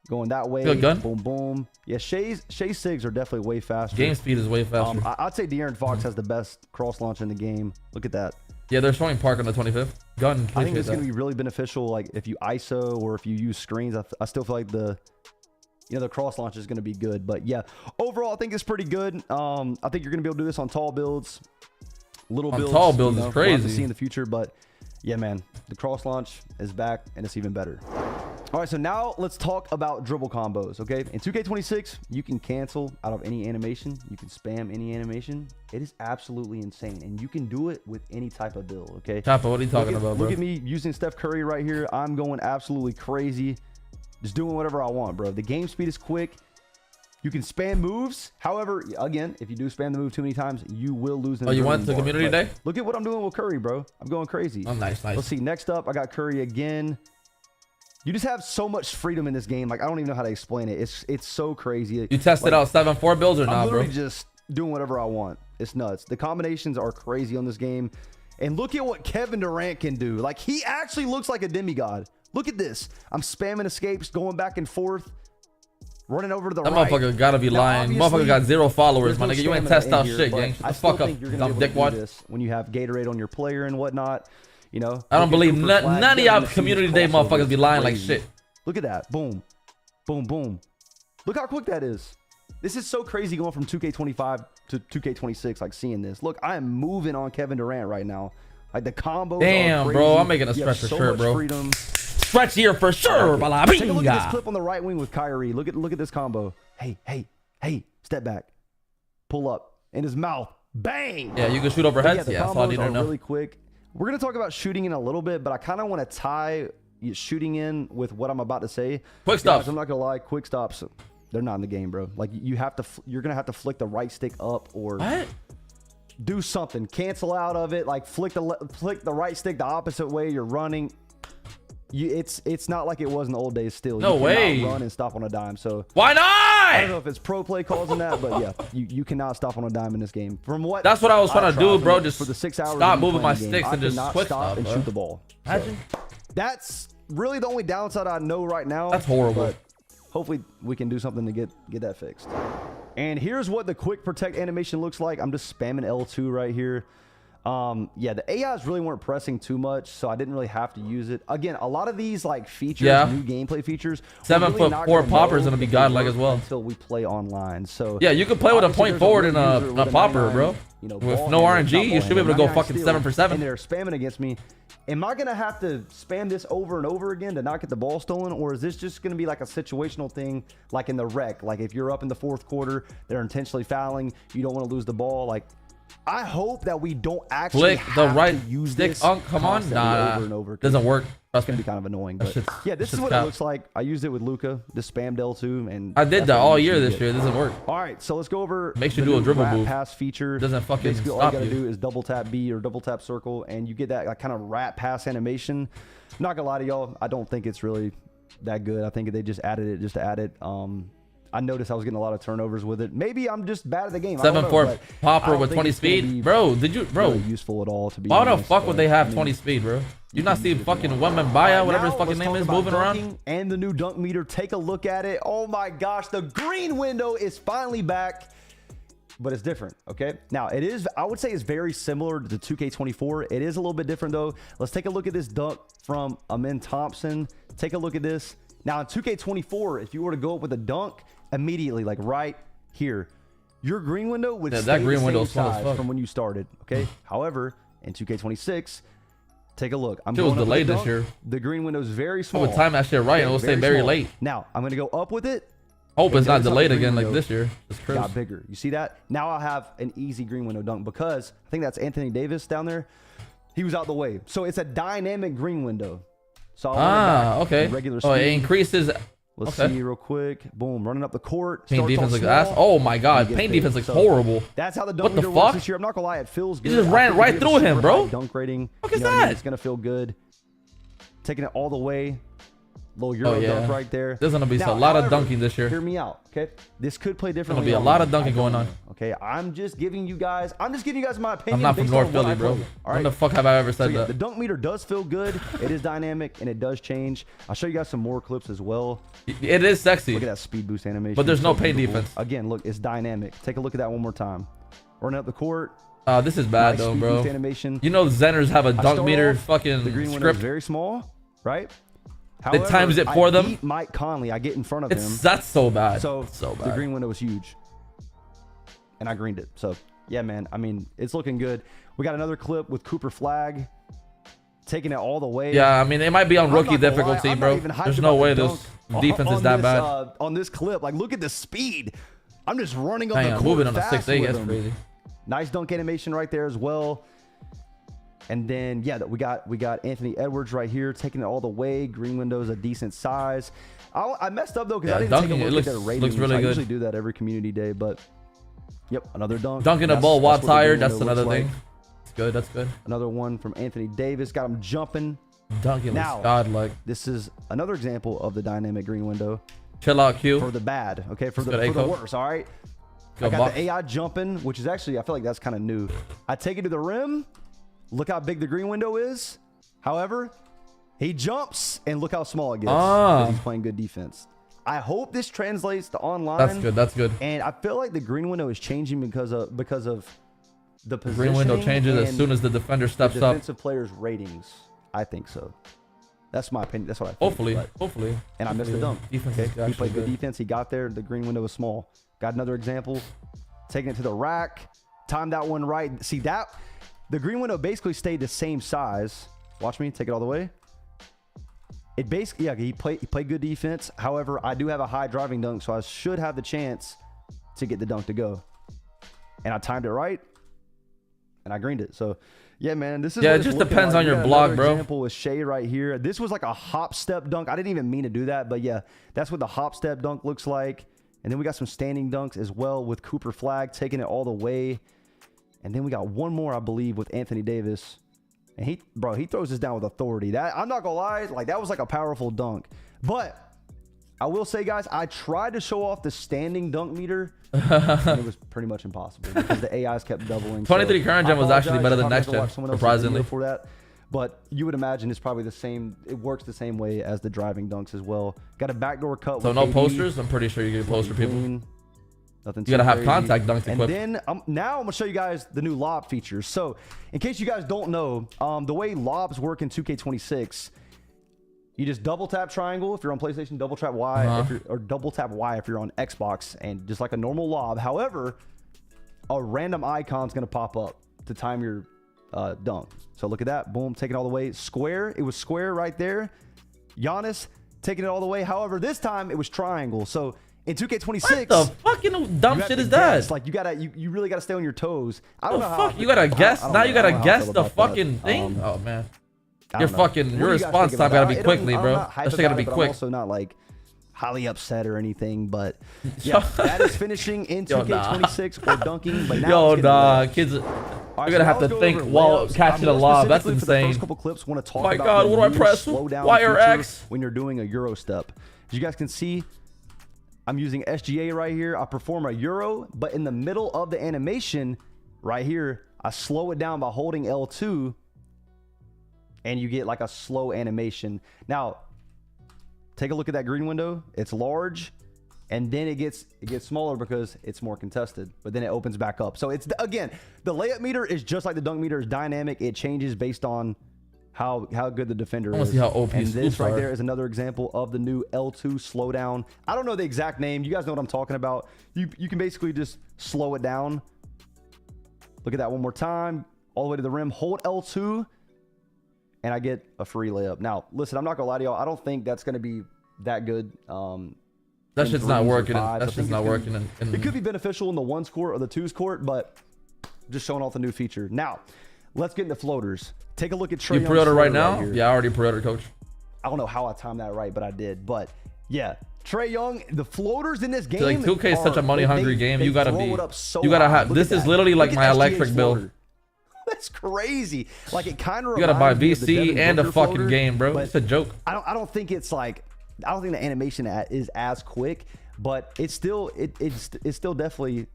Going that way. Good gun. Boom, boom. Yeah, Shea's sigs are definitely way faster. Game speed is way faster. I'd say De'Aaron Fox has the best cross launch in the game. Look at that. Yeah, they're showing Park on the 25th. Gun. I think it's going to be really beneficial, like if you ISO or if you use screens. I still feel like the cross launch is going to be good. But yeah, overall, I think it's pretty good. I think you're going to be able to do this on tall builds, little builds. Tall builds is crazy. We'll have to see in the future, but yeah, man, the cross launch is back and it's even better. All right, so now let's talk about dribble combos, okay? In 2K26, you can cancel out of any animation. You can spam any animation. It is absolutely insane, and you can do it with any type of build, okay? Choppa, what are you talking about, bro? Look at me using Steph Curry right here. I'm going absolutely crazy. Just doing whatever I want, bro. The game speed is quick. You can spam moves. However, again, if you do spam the move too many times, you will lose. Oh, you went to community day? Look at what I'm doing with Curry, bro. I'm going crazy. Oh, nice. Let's see. Next up, I got Curry again. You just have so much freedom in this game. Like, I don't even know how to explain it. It's so crazy. You tested out 7-4 builds or not, bro? I'm just doing whatever I want. It's nuts. The combinations are crazy on this game. And look at what Kevin Durant can do. Like, he actually looks like a demigod. Look at this. I'm spamming escapes, going back and forth, running over to the right. That motherfucker gotta be lying. Motherfucker got 0 followers, my nigga. You ain't test out shit, gang. I Fuck up, dumb dickwad. This when you have Gatorade on your player and whatnot. You know, I don't believe none of y'all community day motherfuckers be lying like shit. Look at that. Boom. Boom, boom. Look how quick that is. This is so crazy going from 2K25 to 2K26, like seeing this. Look, I am moving on Kevin Durant right now. Like the combos. Damn, bro. I'm making a stretch for sure, bro. Freedom. Stretch here for sure. Take a look at this clip on the right wing with Kyrie. Look at this combo. Hey, step back. Pull up. In his mouth. Bang. Yeah, you can shoot over heads. Yeah, that's all I need to know. Really quick. We're going to talk about shooting in a little bit, but I kind of want to tie shooting in with what I'm about to say. Quick stops. I'm not going to lie. Quick stops. They're not in the game, bro. Like you're going to have to flick the right stick up or what? Do something. Cancel out of it. Like flick the right stick the opposite way you're running. It's not like it was in the old days still. No way. Run and stop on a dime. So why not? I don't know if it's pro play causing that, but yeah, you cannot stop on a dime in this game. From what that's what I was trying to do, bro. Just for the 6 hours. Stop moving my sticks and just quick stop and bro. shoot the ball. Imagine. So, that's really the only downside I know right now. That's horrible. But hopefully we can do something to get that fixed. And here's what the quick protect animation looks like. I'm just spamming L2 right here. Yeah, the AIs really weren't pressing too much, so I didn't really have to use it. Again, a lot of these like features, new gameplay features, 7'4" popper is gonna be godlike as well until we play online. So yeah, you can play with a point forward and a popper, bro. You know, with no RNG, you should be able to go fucking 7 for 7. And they're spamming against me. Am I gonna have to spam this over and over again to not get the ball stolen, or is this just gonna be like a situational thing, like in the rec? Like if you're up in the 4th quarter, they're intentionally fouling, you don't want to lose the ball. Like, I hope that we don't actually flick the right use stick. this Come on, nah, over and over. Doesn't work. That's gonna be kind of annoying. But yeah, this is what it looks like. I used it with Luca. Just spammed L2, and I did that all year this year. It doesn't work. All right, so let's go over. Makes you do a dribble move. Pass feature Doesn't fucking basically stop all you gotta you. do is double tap B or double tap circle, and you get that like kind of rat pass animation. Not gonna lie to y'all, I don't think it's really that good. I think they just added it just to add it. I noticed I was getting a lot of turnovers with it. Maybe I'm just bad at the game. 7'4" popper with 20 speed, bro. Did you, bro? Really useful at all to be. Why the honest, fuck would they have 20 speed, bro? You not see fucking Myba, whatever his fucking name is, moving around? And the new dunk meter. Take a look at it. Oh my gosh, the green window is finally back, but it's different. Okay, now it is. I would say it's very similar to 2K24. It is a little bit different though. Let's take a look at this dunk from Amin Thompson. Take a look at this. Now in 2K24, if you were to go up with a dunk immediately, like right here, your green window would stay that green the window same is size from when you started. Okay. However, in 2K26, take a look. I'm It was going up delayed with a this year. The green window is very small. I would time that shit right, and it will say very small. late. Now I'm gonna go up with it. Hope it's not notice how delayed the green again like window this year. It's crazy. got bigger. You see that? Now I have an easy green window dunk because I think that's Anthony Davis down there. He was out the way, so it's a dynamic green window. So okay. Regular Oh, it speed. increases. Let's Okay. see real quick. Boom, running up the court. Paint Starts defense off looks ass. small, Oh my god, gets paint big. defense looks So, horrible. That's how the What dunk the meter works fuck? this year. I'm not gonna lie, it feels good. just I ran think right if you through have a him, super bro. high Dunk rating. What is you know what I mean? that? It's gonna feel good. Taking it all the way. Little Euro dunk right there. There's gonna be Now, a lot of however, dunking this year. Hear me out, okay? This could play There's differently. gonna be a lot of online. dunking going on. Okay, I'm just giving you guys my opinion. I'm not from based North on what Philly, I bro. play. All When right. the fuck have I ever So said yeah, that? the dunk meter does feel good. It is dynamic and it does change. I'll show you guys some more clips as well. It is sexy. Look at that speed boost animation. But there's no So paint beautiful. defense. Again, look, it's dynamic. Take a look at that one more time. Running up the court. This is bad Nice though, speed bro. boost animation. You know Zenners have a I dunk start meter off, fucking the green window is script. very small, right? They times it for I them. beat Mike Conley. I get in front of him. That's so bad. So, so the bad. green window was huge. And I greened it. So, yeah, man. I mean, it's looking good. We got another clip with Cooper Flag taking it all the way. Yeah, I mean, it might be on I'm rookie not gonna lie, difficulty, I'm not bro. even hyped There's no about way the this dunk defense is on that this, bad. on this clip, like, look at the speed. I'm just running up Dang, the I'm court moving on a fast 6'8". with That's him. crazy. Nice dunk animation right there as well. And then, yeah, we got Anthony Edwards right here taking it all the way. Green window's a decent size. I messed up though because Yeah, I didn't dunking, take a it look looks- at their ratings. looks really I good. usually do that every community day, but yep, another dunk. Dunking a That's- ball while that's what the tired. green That's window another looks thing. like. That's good. That's good. Another one from Anthony Davis. Got him jumping. Dunking Now, looks godlike. This is another example of the dynamic green window Chill out, Q. for the bad. Okay, for Let's the go, A-Code. worse. All right. Go I got Bucks. the AI jumping, which is actually, I feel like that's kind of new. I take it to the rim. Look how big the green window is. However, he jumps and look how small it gets because he's playing good defense. I hope this translates to online. That's good. That's good. And I feel like the green window is changing because of the position. Green window changes as soon as the defender steps the up. defensive players' ratings. I think so. That's my opinion. That's what I think. Hopefully. But- Hopefully. and I missed the dunk. Defense Okay? is He actually played good good. defense. He got there. The green window was small. Got another example. Taking it to the rack. Timed that one right. See that? The green window basically stayed the same size. Watch me take it all the way. It basically, yeah, he played good defense. However, I do have a high driving dunk, so I should have the chance to get the dunk to go. And I timed it right, and I greened it. So, yeah, man, this is Yeah, what it it's just looking depends like. on We your got block, another bro. Example with Shea right here. This was like a hop step dunk. I didn't even mean to do that, but yeah, that's what the hop step dunk looks like. And then we got some standing dunks as well with Cooper Flag taking it all the way. And then we got one more, I believe, with Anthony Davis. And he throws this down with authority. That, I'm not gonna lie, like that was like a powerful dunk. But I will say, guys, I tried to show off the standing dunk meter, and it was pretty much impossible because the AIs kept doubling. 23 current gen I was actually apologize. better than I'll have to NextGen, watch someone else's surprisingly. video for that. But you would imagine it's probably the same. It works the same way as the driving dunks as well. Got a backdoor cut. So with no KD. posters? I'm pretty sure you get poster people. Clean. Nothing You gotta too have crazy. contact dunks And equipped. then now I'm gonna show you guys the new lob features. So in case you guys don't know, the way lobs work in 2K26, you just double tap triangle if you're on PlayStation, double tap Y, or double tap Y if you're on Xbox, and just like a normal lob. However, a random icon's gonna pop up to time your dunk. So look at that, boom, taking it all the way. Square, it was square right there. Giannis taking it all the way. However, this time it was triangle. So in 2K26, What the fucking dumb shit is that? Like you really gotta stay on your toes. I don't know fuck? how. You gotta guess? Now you gotta guess the about that. fucking thing? Oh man. I Your don't know. fucking What your do you guys response think time about gotta it? be quickly, I'm bro. not hyped That shit gotta about be it, but quick. I'm also not like highly upset or anything, but yeah, that is finishing in 2K26 or dunking. But now Yo, it's getting nah, red. kids. You're All right, gonna so have now to let's go think over while layups. catching a I'm lob. That's specifically for the insane. first couple clips, want to talk My about God, the what do I new press? slow down Y or feature X? when you're doing a Euro step. As you guys can see, I'm using SGA right here. I perform a Euro, but in the middle of the animation right here, I slow it down by holding L2, and you get like a slow animation. Now, take a look at that green window. It's large, and then it gets smaller because it's more contested, but then it opens back up. So it's, again, the layup meter is just like the dunk meter, is dynamic. It changes based on how good the defender I wanna is. see how OP and this scoops right are. there is another example of the new L2 slowdown. I don't know the exact name. You guys know what I'm talking about. You can basically just slow it down. Look at that one more time, all the way to the rim. Hold L2, and I get a free layup. Now, listen, I'm not gonna lie to y'all. I don't think that's gonna be that good. That shit's not working. That That shit's not working. It could be beneficial in the ones court or the twos court, but just showing off the new feature. Now, let's get into floaters. Take a look at Trae You Young's pre-order right floater now? here. Yeah, I already pre-ordered, coach. I don't know how I timed that right, but I did. But yeah, Trae Young, the floaters in this game. Like 2K is such a money-hungry game. You gotta be. You You gotta have. Look This at is that. literally like Look at my SGA's electric build. floater. That's crazy. Like, it kind of You gotta buy reminds me of the VC Devin and a Booker fucking floater, game, bro. but It's a joke. I don't think it's like, I don't think the animation is as quick, but it's still it still definitely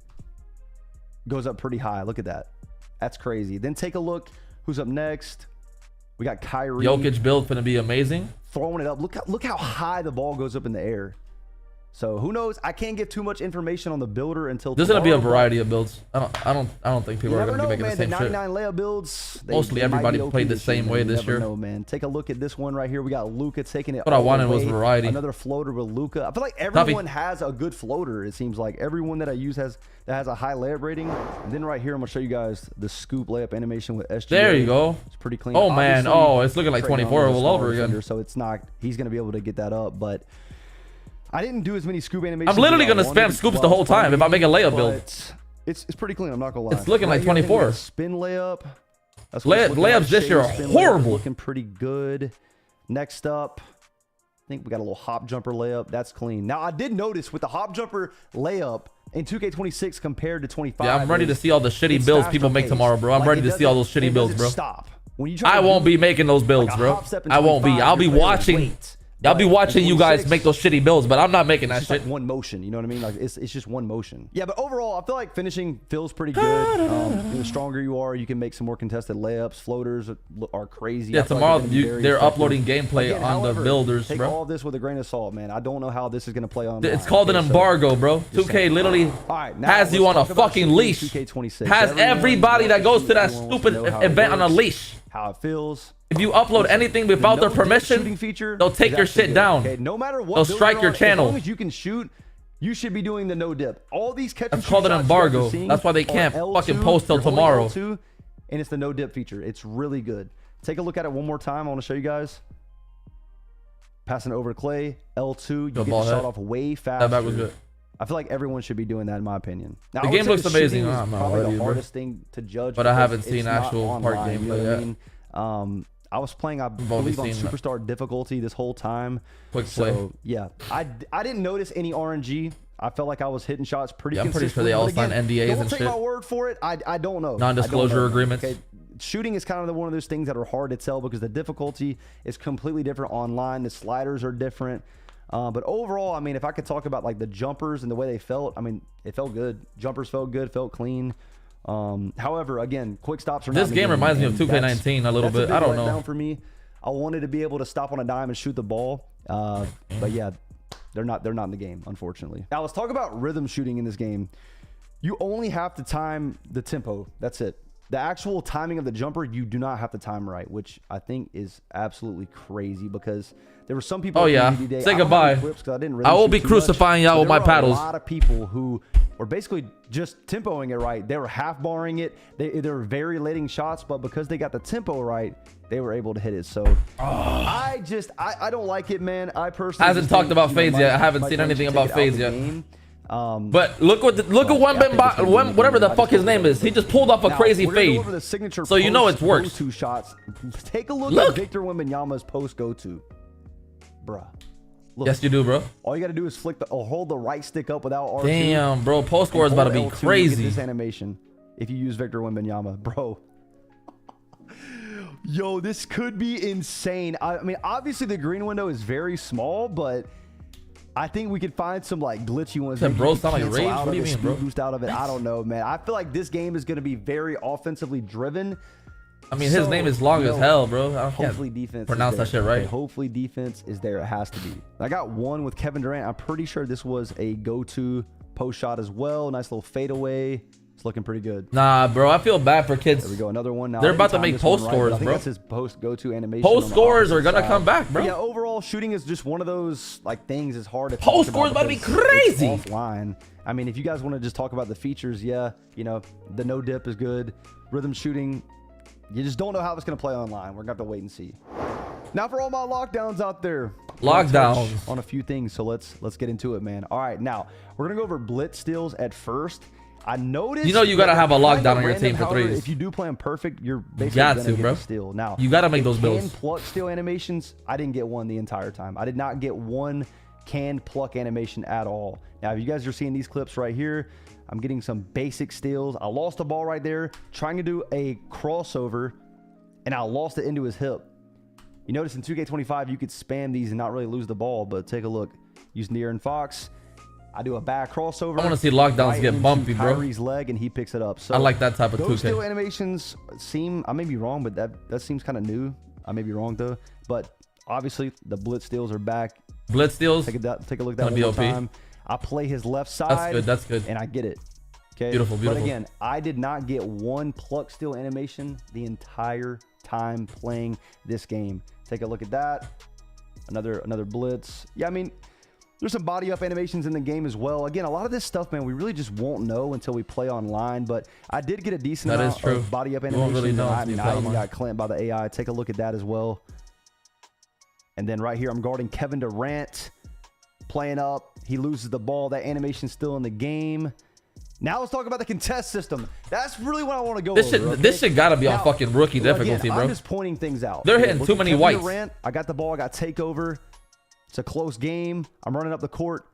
goes up pretty high. Look at that. That's crazy. Then take a look who's up next. We got Kyrie. Jokic build finna be amazing. Throwing it up. Look how high the ball goes up in the air. So who knows? I can't give too much information on the builder until There's gonna be a tomorrow, variety of builds. I don't think people you are never gonna be know, making man. the same The shit. 99 layup builds. Mostly they might everybody be OP played the this same year, way man. You this never year. know, man. Take a look at this one right here. We got Luka taking it. What I all the wanted was way. variety. Another floater with Luka. I feel like everyone has a good floater. It seems like everyone that I use that has a high layup rating. And then right here, I'm gonna show you guys the scoop layup animation with SGA. There you go. It's pretty clean. Oh man. Obviously, Oh, it's looking like Trae Young 24 is a all over smaller again. defender, so it's not. He's gonna be able to get that up, but. I didn't do as many scoop animations. I'm literally as I gonna spam wanted. scoops the whole time if I make a layup build. But it's pretty clean. I'm not gonna lie. It's looking like Right here, I think we 24. got a spin layup. That's what it's looking Layups like. this year are Spin layup horrible. Looking pretty good. Next up, I think we got a little hop jumper layup. That's clean. Now I did notice with the hop jumper layup in 2K26 compared to 25. Yeah, I'm ready to see all the shitty it's builds faster people make paced. tomorrow, bro. I'm Like, ready it to see all those doesn't- shitty it builds, doesn't bro. Stop. When you try I to won't do be making those builds, like a bro. hop step in I won't be. 25, I'll be your player watching. waits. I'll be But watching in you guys 26, make those shitty builds, but I'm not making that it's shit. just like one motion, you know what I mean? Like it's just one motion. Yeah, but overall, I feel like finishing feels pretty good. The stronger you are, you can make some more contested layups. Floaters are crazy. Yeah, I feel like tomorrow they're gonna be very they're effective. uploading gameplay Again, on the however, builders, take bro. all this with a grain of salt, man. I don't know how this is gonna play on. It's called an embargo, bro. 2K literally All right, now has you let's on a talk about fucking shooting leash. 2K26. Has everybody that goes to that Everyone wants stupid to know how it event on a works, leash. how it feels. If you upload anything without their no dip shooting permission, feature they'll take is your actually shit good, down. okay? No matter what, They'll build strike you're your on, channel. As long as you can shoot, you should be doing the no dip. All these catch and That's shoot called an shots you guys are embargo. seeing That's why they are can't L2, fucking post till you're holding tomorrow. L2, and it's the no dip feature. It's really good. Take a look at it one more time. I want to show you guys. Passing it over to Clay. L2. You get the ball shot head. off way faster. That back was good. I feel like everyone should be doing that, in my opinion. Now, The I would game say looks the amazing. shooting is I'm not probably ready, the bro. hardest thing to judge. But I because haven't it's seen not actual part online, you know gameplay what I yet. mean? I was playing, I only believe, on seen that. Superstar difficulty this whole time. Quick play. So, yeah. I didn't notice any RNG. I felt like I was hitting shots pretty Yeah, I'm pretty sure consistently. they all But signed again, NDAs don't and take shit. my word for it. I don't know. Non-disclosure I don't know. agreements. Okay. Shooting is kind of one of those things that are hard to tell because the difficulty is completely different online. The sliders are different. But overall, I mean, if I could talk about like the jumpers and the way they felt, I mean, it felt good. Jumpers felt good, felt clean. However, again, quick stops are not This game reminds me of 2K19 a little bit. I don't know. For me, I wanted to be able to stop on a dime and shoot the ball. But yeah, They're not in the game, unfortunately. Now let's talk about rhythm shooting in this game. You only have to time the tempo. That's it. The actual timing of the jumper, you do not have to time right, which I think is absolutely crazy because there were some people. Oh yeah, say goodbye. I will be crucifying y'all with my paddles. A lot of people who were basically just tempoing it right. They were half barring it. They were very letting shots, but because they got the tempo right, they were able to hit it. So I don't like it, man. I personally hasn't talked about fades yet. I haven't seen anything about fades yet. But look at whatever the fuck his name is. He just pulled off a crazy fade. So you know it's works. Two shots. Take a look at Victor Wembanyama's post go to, bruh. Look. Yes, you do, bro. All you got to do is flick or hold the right stick up without R2. Damn, bro. Post score is about to be crazy. This animation, if you use Victor Wembanyama, bro. Yo, this could be insane. I mean, obviously the green window is very small, but I think we could find some like glitchy ones. That bro sound like rage. What do you mean, bro? Boost out of it. I don't know, man. I feel like this game is going to be very offensively driven. I mean, his name is long as hell, bro. I hopefully defense pronounce that shit right. Okay, hopefully defense is there. It has to be. I got one with Kevin Durant. I'm pretty sure this was a go-to post shot as well. Nice little fadeaway. It's looking pretty good. Nah, bro. I feel bad for kids. There we go. Another one now. They're about to make post scores, I think bro. that's his post go-to animation. Post scores are gonna come back, bro. But yeah, overall shooting is just one of those like things. It's hard to post scores about to be crazy offline. I mean, if you guys want to just talk about the features, yeah, you know, the no dip is good. Rhythm shooting, you just don't know how it's gonna play online. We're gonna have to wait and see. Now for all my lockdowns out there. Lockdowns on a few things, so let's get into it, man. All right, now we're gonna go over blitz steals at first. I noticed. You know you gotta have a lockdown on your team for threes. If you do play them perfect, you're basically gonna get bro. a steal. Now you gotta make those builds. Can pluck steal animations? I didn't get one the entire time. I did not get one can pluck animation at all. Now, if you guys are seeing these clips right here, I'm getting some basic steals. I lost the ball right there, trying to do a crossover, and I lost it into his hip. You notice in 2K25 you could spam these and not really lose the ball, but take a look. Using De'Aaron Fox. I do a bad crossover. I want to see lockdowns get bumpy, bro. Kyrie's leg, and he picks it up. So I like that type of 2K. Those steal animations seem, I may be wrong, but that seems kind of new. I may be wrong though. But obviously the blitz steals are back. Blitz steals. Take a look at that one more time. I play his left side. That's good. That's good. And I get it. Okay. Beautiful. Beautiful. But again, I did not get one pluck steal animation the entire time playing this game. Take a look at that. Another blitz. Yeah, I mean, there's some body up animations in the game as well. Again, a lot of this stuff, man, we really just won't know until we play online. But I did get a decent amount of body up animations. Really know I mean, I even got clamped by the AI. Take a look at that as well. And then right here, I'm guarding Kevin Durant, playing up. He loses the ball. That animation's still in the game. Now let's talk about the contest system. That's really what I want to go over. This shit gotta be on fucking rookie difficulty, bro. I'm just pointing things out. They're hitting too many whites. Durant, I got the ball. I got takeover. It's a close game. I'm running up the court.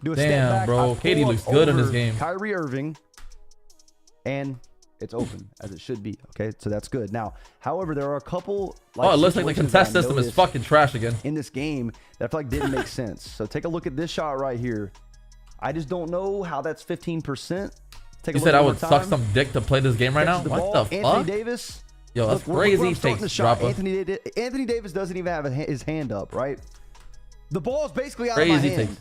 Do a step back. Bro. KD looks good in this game. Kyrie Irving. And it's open, as it should be. Okay, so that's good. Now, however, there are a couple. Like, it looks like the contest system is fucking trash again. In this game that I feel like didn't make sense. So take a look at this shot right here. I just don't know how that's 15%. You said I would suck some dick to play this game right now? What the fuck? Anthony Davis. Yo, that's crazy. Anthony Davis doesn't even have his hand up, right? The ball is basically out of my hand.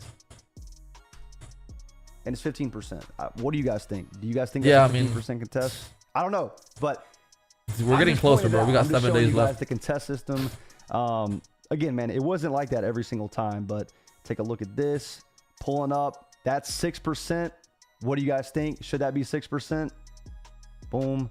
And it's 15%. What do you guys think? Do you guys think that's 15% contest? I don't know, but we're getting closer, bro. We got 7 days left. The contest system. Again, man, it wasn't like that every single time, but take a look at this. Pulling up. That's 6%. What do you guys think? Should that be 6%? Boom.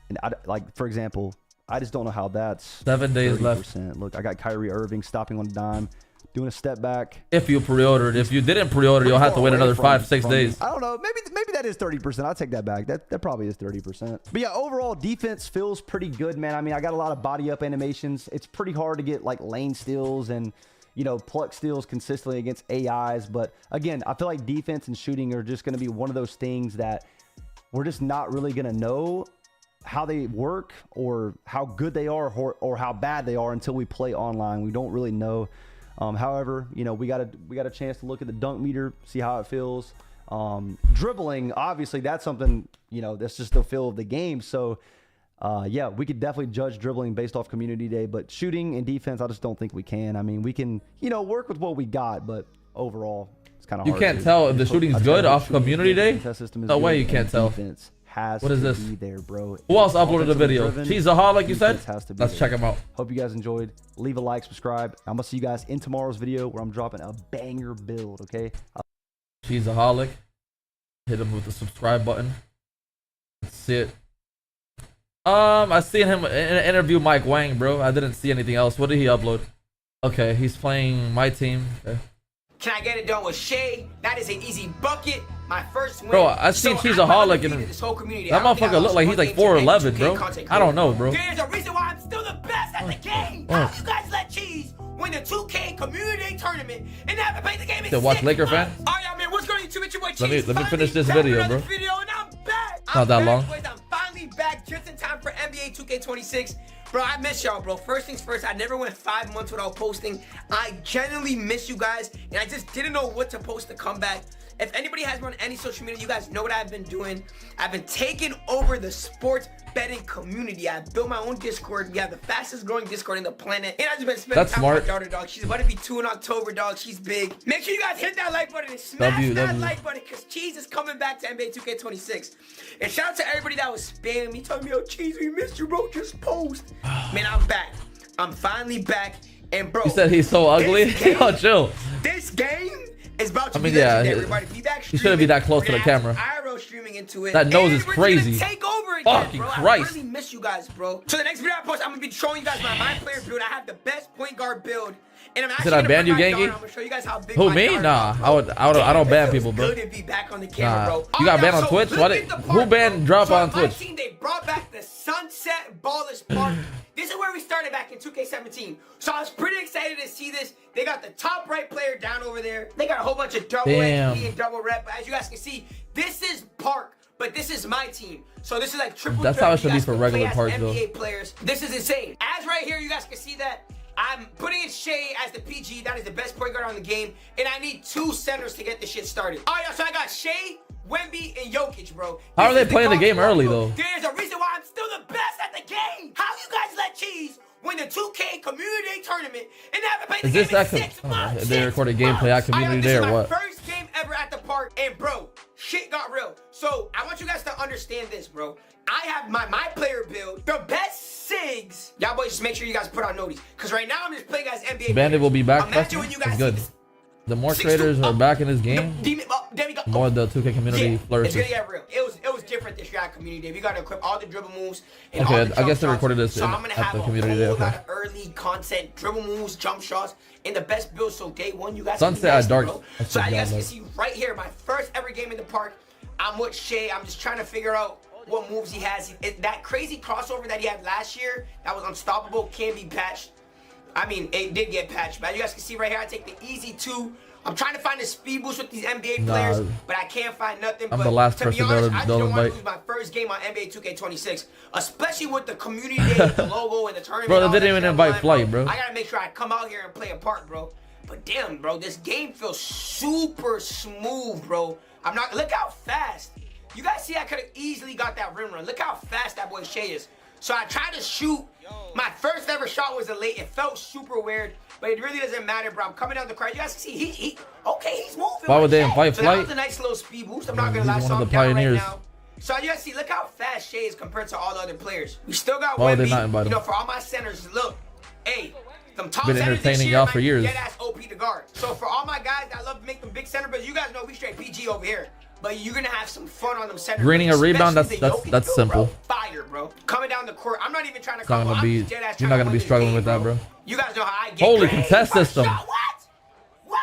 And like, for example, I just don't know how that's 7 days 30%. left. Look, I got Kyrie Irving stopping on a dime, doing a step back. If you pre-ordered, if you didn't pre-order, you'll have to wait another 5-6 days. I don't know. Maybe that is 30%. I'll take that back. That probably is 30%. But yeah, overall defense feels pretty good, man. I mean, I got a lot of body up animations. It's pretty hard to get like lane steals and, you know, pluck steals consistently against AIs. But again, I feel like defense and shooting are just going to be one of those things that we're just not really going to know how they work or how good they are or how bad they are until we play online. We don't really know. However, you know, we got a chance to look at the dunk meter, see how it feels. Dribbling, obviously, that's something, you know, that's just the feel of the game. So Yeah, we could definitely judge dribbling based off community day, but shooting and defense, I just don't think we can. I mean, we can, you know, work with what we got, but overall, it's kind of hard. You can't tell if the shooting's good off community day? No way you can't tell. What is this? There, bro. Who else uploaded a video? Cheesaholic, you said? Let's check him out. Hope you guys enjoyed. Leave a like, subscribe. I'm gonna see you guys in tomorrow's video where I'm dropping a banger build, okay? Cheesaholic. Hit him with the subscribe button. Let's see it. I seen him interview Mike Wang, bro. I didn't see anything else. What did he upload? Okay, he's playing my team. Okay. Can I get it done with Shay? That is an easy bucket. My first win. Bro, I seen Cheesaholic and that motherfucker look like he's like 4'11", bro. I don't know, bro. There's a reason why I'm still the best at the game. How you guys let Cheese win the 2K community tournament and never play the game in 6 watch Laker fan? All right, man. What's going on YouTube? It's your boy Cheese. Let me finish this video, bro. And I'm back. Not that long. I'm finally back just in time for NBA 2K26. Bro, I miss y'all, bro. First things first, I never went 5 months without posting. I genuinely miss you guys, and I just didn't know what to post to come back. If anybody has me on any social media, you guys know what I've been doing. I've been taking over the sports betting community. I built my own Discord. We have the fastest growing Discord in the planet. And I've just been spending time with my daughter, dog. She's about to be 2 in October, dog. She's big. Make sure you guys hit that like button and smash that like button because Cheese is coming back to NBA 2K26. And shout out to everybody that was spamming me, telling me, "Oh, Cheese, we missed you, bro. Just post." Man, I'm back. I'm finally back. And bro, you said he's so ugly? Yo, chill. This game is about to be legendary. Everybody be back You shouldn't be that close to the camera. IRL streaming into it. That nose is crazy. Take over again, Fucking bro. Christ. I really miss you guys, bro. So the next video I post, I'm gonna be showing you guys my myplayer build. I have the best point guard build. And I'm actually gonna ban you, Gangy? I'm gonna show you guys how big who, me? Nah, I don't ban people, bro. Good to be back on the camera, bro. You got banned on Twitch? Who banned Drop on Twitch? My team, they brought back the Sunset Ballers Park. This is where we started back in 2K17. So I was pretty excited to see this. They got the top right player down over there. They got a whole bunch of double XP and double rep. But as you guys can see, this is Park, but this is my team. So this is like triple. That's how it should be for regular Park, though. NBA players. This is insane. As right here, you guys can see that I'm putting in Shay as the PG. That is the best point guard on the game. And I need 2 centers to get this shit started. All right, so I got Shay, Wemby, and Jokic, bro. How are they playing the game early, though? There's a reason why I'm still the best at the game. How you guys let Cheese win the 2K community tournament and never play the game in 6 months? They recorded gameplay at community day or what? This is my first game ever at the park, and bro, shit got real. So I want you guys to understand this, bro. I have my player build, the best sigs. Y'all boys just make sure you guys put on notice, because right now I'm just playing guys NBA. Bandit will be back. Imagine when you guys good. The more traders are back in this game, the more the 2K community flourishes. It's gonna get real. It was different this year at community day. We gotta equip all the dribble moves. And okay, all the I guess they shots. recorded this so I'm gonna have at the community day. Okay. A lot of early content, dribble moves, jump shots, and the best build. So day one, you guys. Sunset at dark. So you guys can see right here, my first ever game in the park. I'm with Shay. I'm just trying to figure out what moves he has. That crazy crossover that he had last year, that was unstoppable, can be patched. I mean, it did get patched, but you guys can see right here, I take the easy 2. I'm trying to find a speed boost with these NBA players, but I can't find nothing. I'm the last person to be honest, they'll I just don't want invite. to lose my first game on NBA 2K26, especially with the community day, the logo, and the tournament. Bro, they didn't even invite Flight, bro. I gotta make sure I come out here and play a part, bro. But damn, bro, this game feels super smooth, bro. I'm not. Look how fast. You guys see I could have easily got that rim run. Look how fast that boy Shay is. So I tried to shoot. My first ever shot was a late. It felt super weird, but it really doesn't matter, bro. I'm coming down the court. You guys can see he's moving. Why would they invite So Flight? that was a nice little speed boost. I'm not gonna lie. He's So one I'm of the down right pioneers. now. So you guys see, look how fast Shay is compared to all the other players. We still got Why would Wemby. they not invite him? You know, for all my centers, look, hey, them top Been centers this entertaining year y'all for might be years. dead-ass OP to guard. So for all my guys that love to make them big center, but you guys know we straight PG over here. But you're gonna have some fun on them centers. Greening a rebound, that's Jokic simple. Bro. Fire, bro. Coming down the court, I'm not even trying to It's not come. gonna be. You're not gonna be struggling with that, bro. You guys know how I get. Holy crazy. contest system. What?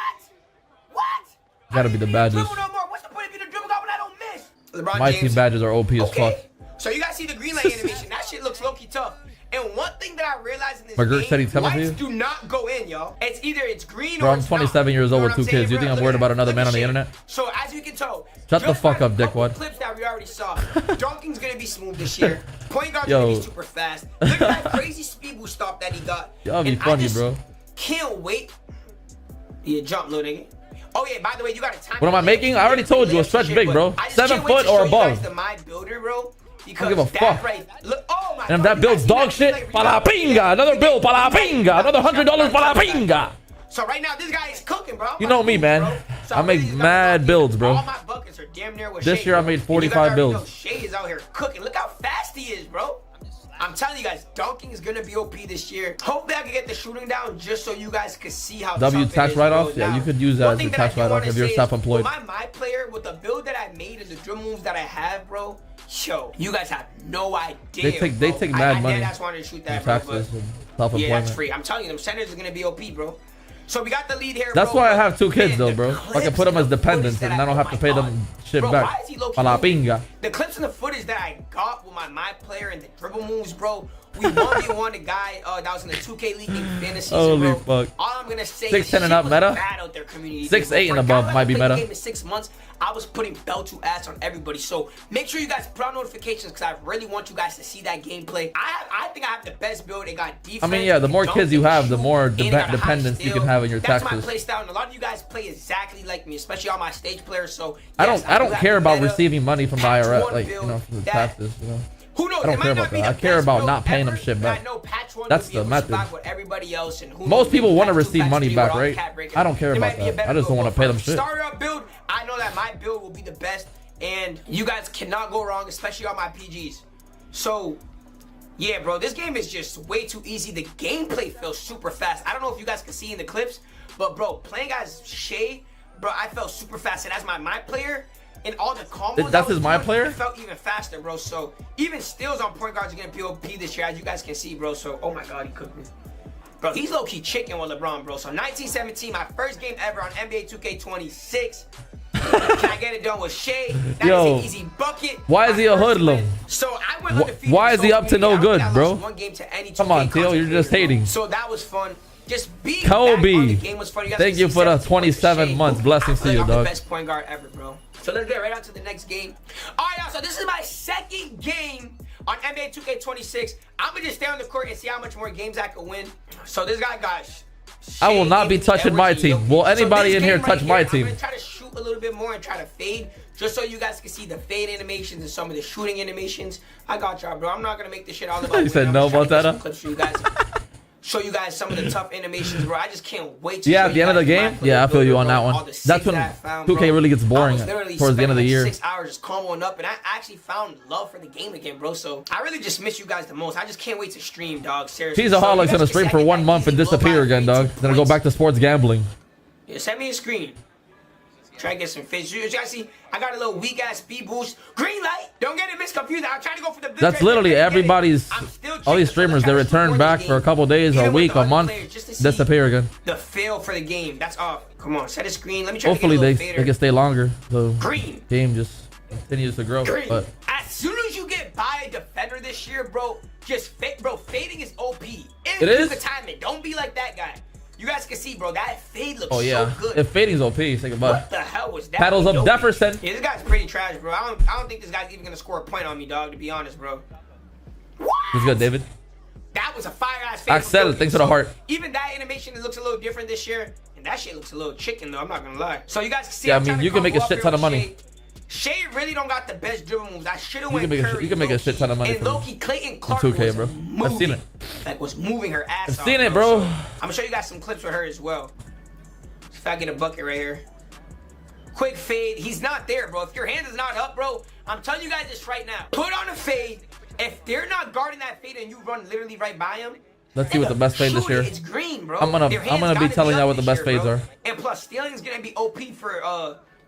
Gotta be the badges. Dribble no more. What's the point if you the dribble when I don't miss? LeBron My James. team badges are OP as fuck. So you guys see the green light animation. That shit looks low-key tough. And one thing that I realized in this McGirt game, said he's coming for lights you? do not go in, y'all. It's either it's green Bro, or I'm it's 27 not. years old You know with what 2 I'm kids. You saying, think I'm bro? worried about another Look man at on the shit. internet? So as you can tell, Shut the just fuck by up, a couple dickwad. clips that we already saw. Dunking's gonna be smooth this year. Point guard's Yo. gonna be super fast. Look at that crazy speed boost stop that he got. Y'all be And I funny, just bro. Can't wait. Yeah, jump, little nigga. Oh yeah, by the way, you gotta time. What am I making? I already told you, a stretch big, bro. 7 foot or above. The my builder, bro. Because give a that fuck. Right, look, oh my And if God, that you build's guys see dog that? shit, Like, pa la pinga. Another build, pa la pinga. Another $100, pa la pinga. So right now, this guy is cooking, bro. You know me, man. So I make really just mad got builds, bro. All my buckets are damn near with This Shay, year I bro. made And you 45 guys already builds. know Shay is out here cooking. Look how fast he is, bro. I'm telling you guys, dunking is gonna be OP this year. Hopefully I can get the shooting down just so you guys can see how W tough it tax is, write-off? bro. Yeah, Now, you could use that one as a thing that I tax do write-off wanna if you're say is, self-employed. with my player, with the build that I made and the dribble moves that I have, bro, yo, you guys have no idea. They take mad money. I just wanted to shoot that, in bro, taxes but and yeah, self-employment. that's free. I'm telling you, them centers are gonna be OP, bro. So we got the lead here. That's bro, why I but, have 2 kids man, though, the bro. I can clips put them and as the dependents footage and I don't that have to pay them shit bro, back. why is he low-key Pa la moving? pinga. The clips and the footage that I got with my player and the dribble moves, bro. We 1v1 the guy that was in the 2K League in fantasy. Holy bro. fuck. All I'm gonna say 6'10" is and shit up was meta? bad out there, community. 6'8" and For a above guy might be that played meta. the game in 6 months, I was putting belt to ass on everybody. So make sure you guys put on notifications because I really want you guys to see that gameplay. I think I have the best build. It got defense. I mean, yeah, the more kids you have, the more dependence you can have in your That's taxes. my play style, and a lot of you guys play exactly like me, especially all my stage players. So I yes, don't do care have about meta, receiving money from the patch IRS, one like, you build know, for the that- taxes, you know. Who knows? I don't It might care not about be that. the I care best about build not paying them ever, shit but back. I know patch one That's will be the able to method. survive with everybody else, and who Most knows, people maybe want to patch two, receive patch money three, back, we're all right? cat breakers. I don't care It about might be a that. better I just don't build, want to but pay them for shit. Starter up build, I know that my build will be the best, and you guys cannot go wrong, especially on my PGs. So, yeah, bro, this game is just way too easy. The gameplay feels super fast. I don't know if you guys can see in the clips, but bro, playing as Shay, bro, I felt super fast, and as my player. And all the combos That's I was his my doing, player? it felt even faster, bro. So even steals on point guards are gonna be OP this year, as you guys can see, bro. So oh my God, he cooked me, bro. He's low key chicken with LeBron, bro. So 1917, my first game ever on NBA 2K26. Can I get it done with Shay? That Yo, is an easy bucket. why is he a My first hoodlum? win. So I went undefeated. Why is he So up to no I don't good, think I bro? lost one game to any Come 2K on, Theo, you're just content creator, bro. hating. So that was fun. Just being Kobe, back on the game was fun. You guys thank can you see for the 17 points 27 Shay. months. Blessings I to feel you, like I'm dog. the best point guard ever, bro. So let's get right on to the next game. All right, y'all. So this is my second game on NBA 2K26. I'm gonna just stay on the court and see how much more games I can win. So this guy got. I will not be touching my team. Will anybody in here touch my team? I'm gonna try to shoot a little bit more and try to fade, just so you guys can see the fade animations and some of the shooting animations. I got y'all, bro. I'm not gonna make this shit all about. You said winning. no I'm just trying about to that, get some clips for you guys. Show you guys some of the tough animations, bro. I just can't wait to Yeah, show at the you end of the guys my game, player yeah, I feel you builder, on that bro. one. All the That's sigs when that I found, 2K bro. really gets boring I was literally towards the end of the spending year. like 6 hours just comboing up, and I actually found love for the game again, bro. So I really just miss you guys the most. I just can't wait to stream, dog. Seriously. Cheesaholics So you gonna guys stream can for see I 1 get month that and easy disappear blow again, by dog. 32 Then I go points. back to sports gambling. Yeah, send me a screen. Try to get some fish. You guys see, I got a little weak ass speed boost. Green light. Don't get it misconfused. I'm trying to go for the. That's literally everybody's. All these streamers, they return back for a couple days, or a week, a month, disappear again. The fail for the game. That's off. Come on, set a screen. Let me try Hopefully to get a they little fader. can stay longer. The Green. game just continues to grow. Green. But As soon as you get by a defender this year, bro, just fading is OP. If It you is? can time it, don't be like that guy. You guys can see, bro, that fade looks oh yeah, so good. if fading's OP, say goodbye. What the hell was that? Paddles up Yo, Jefferson. Yeah, this guy's pretty trash, bro. I don't think this guy's even gonna score a point on me, dog. To be honest, bro. What? What's good, David? That was a fire ass fade. Axel, thanks for the heart. Even that animation, it looks a little different this year, and that shit looks a little chicken though. I'm not gonna lie. So you guys can see. Yeah, I'm I mean, trying to you can make a combo up shit here ton of with money. Shay really don't got the best dribble moves. I should have You went can make a Curry. you can make a shit ton of money And from Loki Clayton Clark 2K, was bro. moving, I've seen it. Like was moving her ass I've off, seen it, bro. So, I'm gonna show you guys some clips with her as well. If I get a bucket right here. Quick fade. He's not there, bro. If your hand is not up, bro, I'm telling you guys this right now. Put on a fade. If they're not guarding that fade and you run literally right by him, Let's see what the best fade this year. it's green, bro. I'm gonna Their be hands gotta telling up y'all what the this best year, fades bro. are. And plus, stealing is gonna be OP for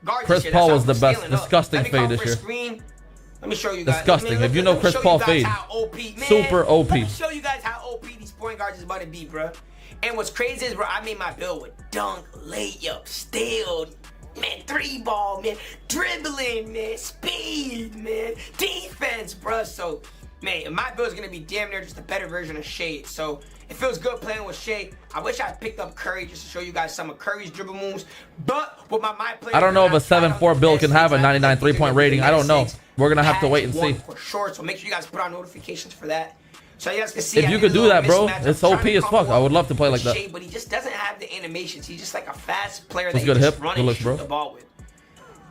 guards. Chris this year. Paul That's was how the we're best. stealing up. Disgusting Let me fade call this for a year. screen. Let me show you guys. Disgusting. If you know let me Chris show Paul you guys fade, how OP, man. super OP. Let me show you guys how OP these point guards is about to be, bro. And what's crazy is, bro, I made my build with dunk, layup, steal, man, 3-ball, man, dribbling, man, speed, man, defense, bro. So, man, my build is gonna be damn near just a better version of Shay. So it feels good playing with Shay. I wish I picked up Curry just to show you guys some of Curry's dribble moves. But with my player, I don't know if a 7-4 build can have a 99 3-point rating. I don't know. We're gonna have to wait and see. For sure. So make sure you guys put on notifications for that. So you guys can see. If you could do that, bro, it's OP as fuck. I would love to play like that. But he just doesn't have the animations. He's just like a fast player What's that you good, just hip? run Good and looks, shoot bro. the ball with.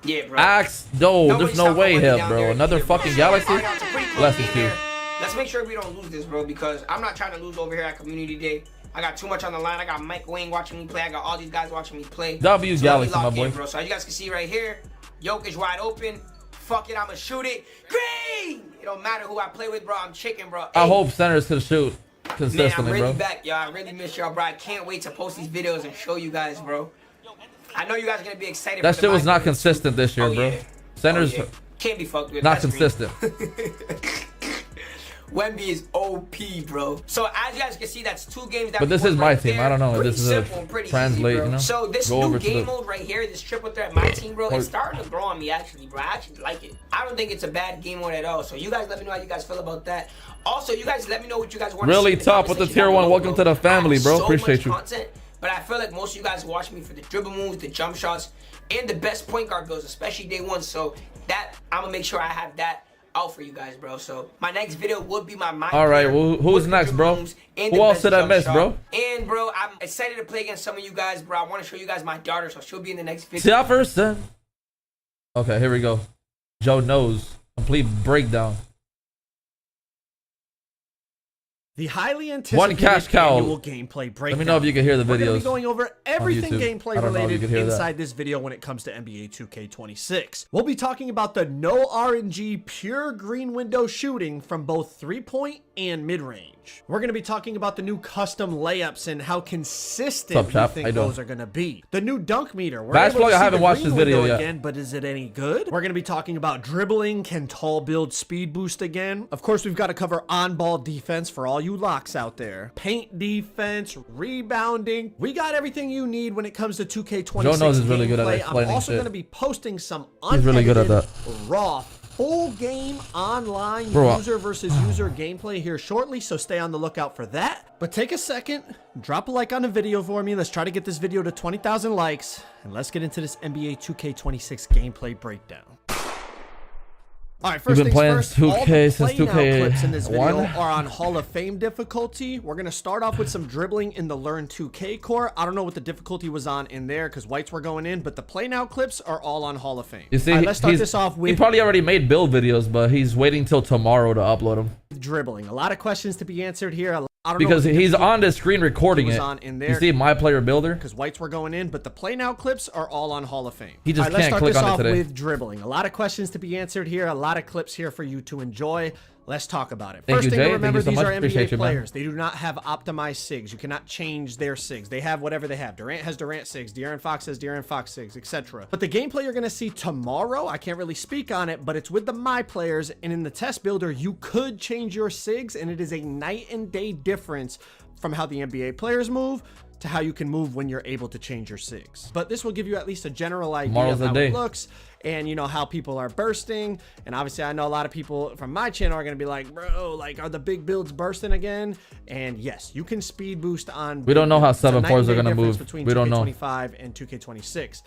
Yeah, bro. Axe, no, Nobody there's no stop way nobody here, down bro. there Another either, bro. fucking So, galaxy. it's a pretty close Blessings game to you. here. Let's make sure we don't lose this, bro, because I'm not trying to lose over here at Community Day. I got too much on the line. I got Mike Wayne watching me play. I got all these guys watching me play. W So Galaxy, let me lock my boy. in, bro. So as you guys can see right here, Jokic wide open. Fuck it, I'ma shoot it. Green! It don't matter who I play with, bro. I'm chicken, bro. I Hey, hope centers can shoot man, I'm consistently, really bro. back, y'all. I really miss y'all, bro. I can't wait to post these videos and show you guys, bro. I know you guys are gonna be excited. That for shit the was not Mycreer consistent too. this year, Oh, bro. yeah. Centers Oh, yeah. Can't be fucked with. not That's green. consistent. Wemby is OP, bro. So as you guys can see, that's 2 games that But this we is won my right team. there. I don't know. Pretty This is simple a and pretty translate, easy, bro. you know? So this Go new over to game the- mode right here, this triple threat my team, bro, it's starting to grow on me actually, bro. I actually like it. I don't think it's a bad game mode at all. So you guys let me know how you guys feel about that. Also, you guys let me know what you guys want Really to see in the tough with the comment tier section 1. down Welcome below, to the family, I have bro. so Appreciate much you. content, but I feel like most of you guys watch me for the dribble moves, the jump shots, and the best point guard builds, especially day 1. So that I'm gonna make sure I have that out for you guys, bro. So my next video would be my mind. All right, well, who's next, bro? Who else did I miss, bro? And bro, I'm excited to play against some of you guys, bro. I want to show you guys my daughter, so she'll be in the next video. Jefferson. Okay, here we go. Joe knows. Complete breakdown. The highly One anticipated cash cow. annual gameplay breakdown. Let me know if you can hear the We're going to videos be going over everything YouTube. gameplay I don't know if you related can hear that. inside this video when it comes to NBA 2K26. We'll be talking about the no RNG pure green window shooting from both 3-point and mid-range. We're going to be talking about the new custom layups and how consistent What's up, we chap? How think you doing? those are going to be. The new dunk meter. We're Batch able to Plug, I see haven't the watched green this video window yet. again, but is it any good? We're going to be talking about dribbling. Can tall build speed boost again? Of course, we've got to cover on-ball defense for all you locks out there. Paint defense, rebounding. We got everything you need when it comes to 2K26 Joe knows he's really good at gameplay. explaining I'm also shit. going to be posting some He's really good at unedited, that. raw, full game online Bro, user versus user gameplay here shortly, so stay on the lookout for that. But take a second, drop a like on the video for me. Let's try to get this video to 20,000 likes, and let's get into this NBA 2K26 gameplay breakdown. All right, first We've been things playing first, all 2K the since play now 2K1. clips in this video are on Hall of Fame difficulty. We're going to start off with some dribbling in the Learn 2K core. I don't know what the difficulty was on in there because whites were going in, but the play now clips are all on Hall of Fame. You see, All right, let's start this off he with probably already made build videos, but he's waiting till tomorrow to upload them. dribbling. A lot of questions to be answered here. I don't Because know what the he's on the screen recording was it. on in You there. see my player builder? because whites were going in, but the play now clips are all on Hall of Fame. He just All right, let's can't start click this on it off today. with dribbling. A lot of questions to be answered here. A lot of clips here for you to enjoy. Let's talk about it. Thank First you, thing Jay. to Thank remember, you so these much. are Appreciate NBA you, man. players. They do not have optimized SIGs. You cannot change their SIGs. They have whatever they have. Durant has Durant SIGs. De'Aaron Fox has De'Aaron Fox SIGs, etc. But the gameplay you're going to see tomorrow, I can't really speak on it, but it's with the My players, and in the test builder, you could change your SIGs, and it is a night and day difference from how the NBA players move to how you can move when you're able to change your SIGs. But this will give you at least a general idea Tomorrow's of the how day. it looks and, you know, how people are bursting. And obviously, I know a lot of people from my channel are going to be like, bro, like, are the big builds bursting again? And yes, you can speed boost on. We don't know how It's a 7.4s night are and day gonna difference move. between We don't know. 2K25 and 2K26.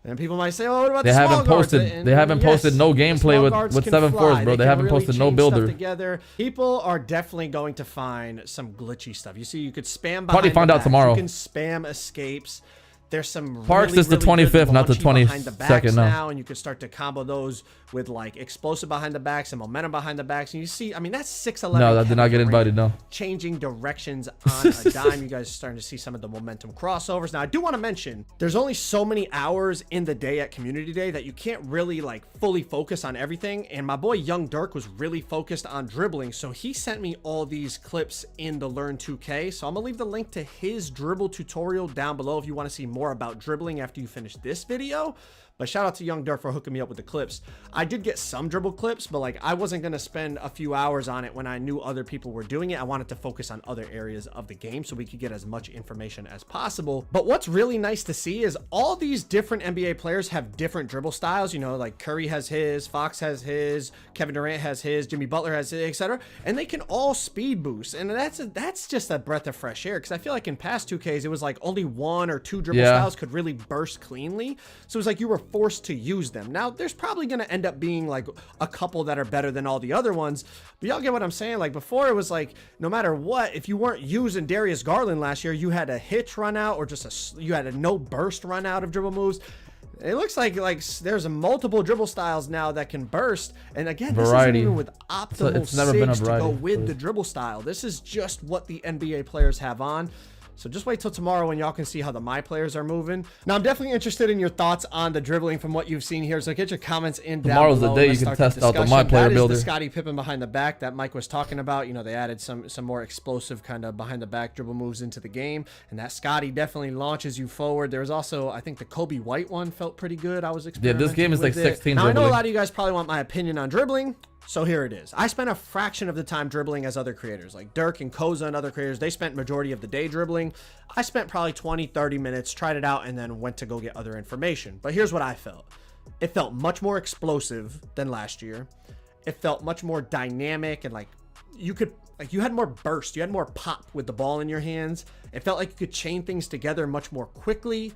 And people might say, "Oh, what about They the small haven't guards?" posted- And they haven't posted no the gameplay small with guards can 7.4s, fly. bro. They can haven't really posted no change stuff builder. together. People are definitely going to find some glitchy stuff. You see, you could spam. Probably behind find the out backs. tomorrow. You can spam escapes. There's some Parks really, is the really good 25th, not the launchy behind the backs 22nd now. now, and you can start to combo those with like explosive behind the backs and momentum behind the backs. And you see, I mean, that's 6'11". No, that did not get invited, no. Changing directions on a dime. You guys are starting to see some of the momentum crossovers. Now, I do want to mention, there's only so many hours in the day at Community Day that you can't really like fully focus on everything. And my boy Young Dirk was really focused on dribbling, so he sent me all these clips in the Learn 2K. So I'm gonna leave the link to his dribble tutorial down below if you want to see more about dribbling after you finish this video. But shout out to Young Dirk for hooking me up with the clips. I did get some dribble clips, but like I wasn't going to spend a few hours on it when I knew other people were doing it. I wanted to focus on other areas of the game so we could get as much information as possible. But what's really nice to see is all these different NBA players have different dribble styles. You know, like Curry has his, Fox has his, Kevin Durant has his, Jimmy Butler has his, etc. And they can all speed boost. And that's just a breath of fresh air, because I feel like in past 2Ks, it was like only 1 or 2 dribble styles could really burst cleanly. So it was like you were forced to use them. Now there's probably going to end up being like a couple that are better than all the other ones, but y'all get what I'm saying. Like before, it was like no matter what, if you weren't using Darius Garland last year, you had a hitch run out or just you had a no burst run out of dribble moves. It looks like there's multiple dribble styles now that can burst. And again, this Variety. isn't even with optimal It's never been a sigs to go variety. with the dribble style. This is just what the NBA players have on. So just wait till tomorrow when y'all can see how the my players are moving. Now, I'm definitely interested in your thoughts on the dribbling from what you've seen here. So get your comments in down Tomorrow's below. the day Let's you can start test out the discussion. my player That is builder. the Scottie Pippen behind the back that Mike was talking about. You know, they added some more explosive kind of behind the back dribble moves into the game. And that Scottie definitely launches you forward. There was also, I think the Kobe White one felt pretty good. I was experimenting this game is like with it. 16 Now, I know a dribbling. lot of you guys probably want my opinion on dribbling. So here it is. I spent a fraction of the time dribbling as other creators like Dirk and Koza and other creators. They spent majority of the day dribbling. I spent probably 20-30 minutes, tried it out, and then went to go get other information. But here's what I felt. It felt much more explosive than last year. It felt much more dynamic, and you had more burst. You had more pop with the ball in your hands. It felt like you could chain things together much more quickly.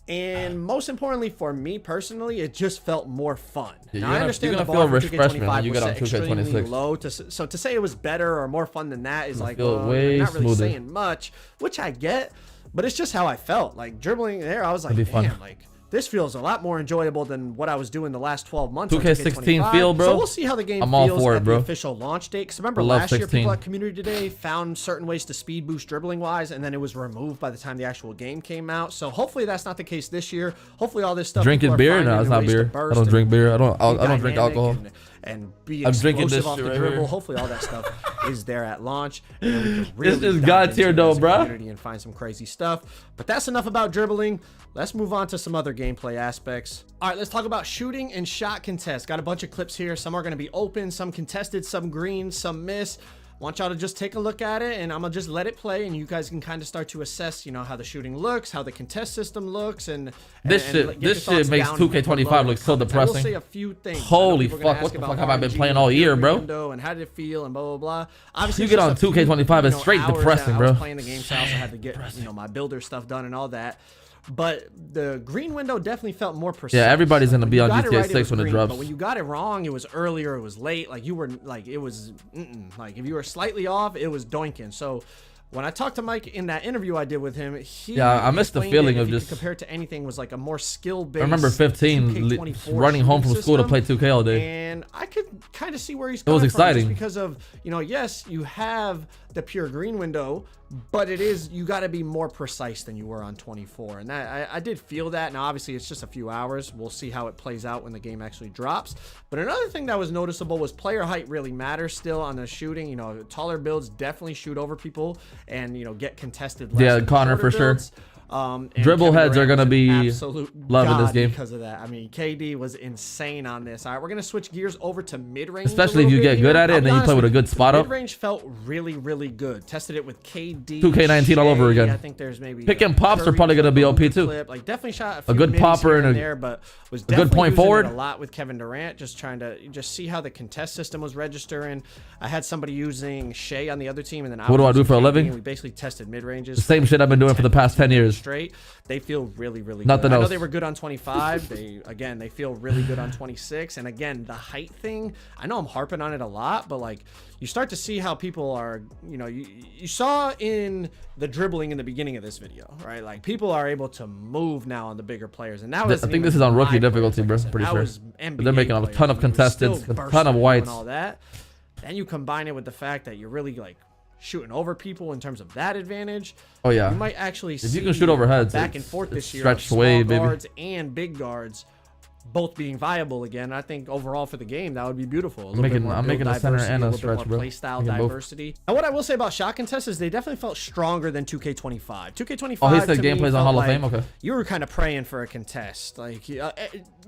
And most importantly for me personally, it just felt more fun. Yeah, now, I understand you're the gonna bar feel for refreshment 2K25 when you was get on set extremely 2K26. low. So to say it was better or more fun than that is like, feel well, way you're not really smoother. saying much, which I get, but it's just how I felt. Like dribbling there, I was like, It'd be fun. damn, like this feels a lot more enjoyable than what I was doing the last 12 months. on 2K16 2K25. feel, bro. So we'll see how the game I'm all feels for it, at bro. the official launch date. Because remember I love last year, 16. people at Community Day found certain ways to speed boost dribbling wise, and then it was removed by the time the actual game came out. So hopefully that's not the case this year. Hopefully all this stuff. Drinking people are beer? finding No, it's new not ways to beer. burst I don't and drink beer. I don't be drink dynamic alcohol. and be I'm drinking explosive this off shit the right dribble. here. Hopefully all that stuff is there at launch. And then we can really just dive God into tier it though, as a bruh. community and find some crazy stuff. But that's enough about dribbling. Let's move on to some other gameplay aspects. All right, let's talk about shooting and shot contests. Got a bunch of clips here. Some are going to be open, some contested, some green, some miss. Want y'all to just take a look at it, and I'm gonna just let it play, and you guys can kind of start to assess, you know, how the shooting looks, how the contest system looks, and This and shit- get this your shit thoughts makes down 2K25 below in look the so comments. I will depressing. say a few things. Holy I know people are gonna fuck, what ask the about fuck have I been RNG, playing all year, bro? window, and how did it feel, and blah blah blah. Obviously, You it's get just on a few, 2K25, it's straight hours depressing, that I bro. was playing the game, so I also had to get my builder stuff done and all that. But the green window definitely felt more precise. Yeah, everybody's gonna When be you on got it GTA right, it 6 was when it green, drops. But when you got it wrong, it was earlier, it was late. Like you were like it was like if you were slightly off, it was doinking. So when I talked to Mike in that interview I did with him, I missed the explained feeling it, of if you just- could compare it to anything, was like a more skill-based. I remember 15 2K24 running home from shooting school to system. play 2K all day. And I could kind of see where he's It was coming from, exciting. just because of, you know, yes, you have the pure green window, but it is, you got to be more precise than you were on 24. And that I did feel that. Now, obviously, it's just a few hours. We'll see how it plays out when the game actually drops. But another thing that was noticeable was player height really matters still on the shooting. You know, taller builds definitely shoot over people and, you know, get contested less. Yeah, than Connor shorter for sure. builds. And Dribble Kevin heads Durant are gonna was an be absolute loving this god game. because of that. I mean, KD was insane on this. All right, we're gonna switch gears over to mid-range, Especially if you get good at it and then you play with a good spot up. Mid-range felt really, really good. Tested it with KD, 2K19 all over Shea. again. I think there's maybe Pick and pops are Curry probably gonna be clip, OP too. Like definitely shot a, few good middies popper here and a- there, but was good definitely point using it forward. a lot with Kevin Durant, just trying to see how the contest system was registering. I had somebody using Shea on the other team, and then What do I do using for a KD, living? and we basically tested mid-ranges. Same shit I've been doing for the past 10 years. Straight. They feel really, really Nothing good. I know else. they were good on 25. They feel really good on 26. And again, the height thing, I know I'm harping on it a lot, but like you start to see how people are, you know, you saw in the dribbling in the beginning of this video, right? Like people are able to move now on the bigger players. And that was, I think this is on rookie difficulty, bro. Said, Pretty that sure. was NBA They're making a players, ton of and they were contestants, still a ton bursting of and whites. all that. Then you combine it with the fact that you're really like shooting over people in terms of that advantage. Oh yeah. You might actually see you can shoot over heads, back and it's- forth it's this year of stretched small away, baby. guards and big guards both being viable again. I think overall for the game that would be beautiful. A little bit more I'm build making a center diversity, and a little bit stretch, more bro. play style Making both. diversity. And what I will say about shot contests is they definitely felt stronger than 2K25. 2K25. Oh, he said to me gameplay's on felt Hall of like Fame? Okay. You were kind of praying for a contest. Like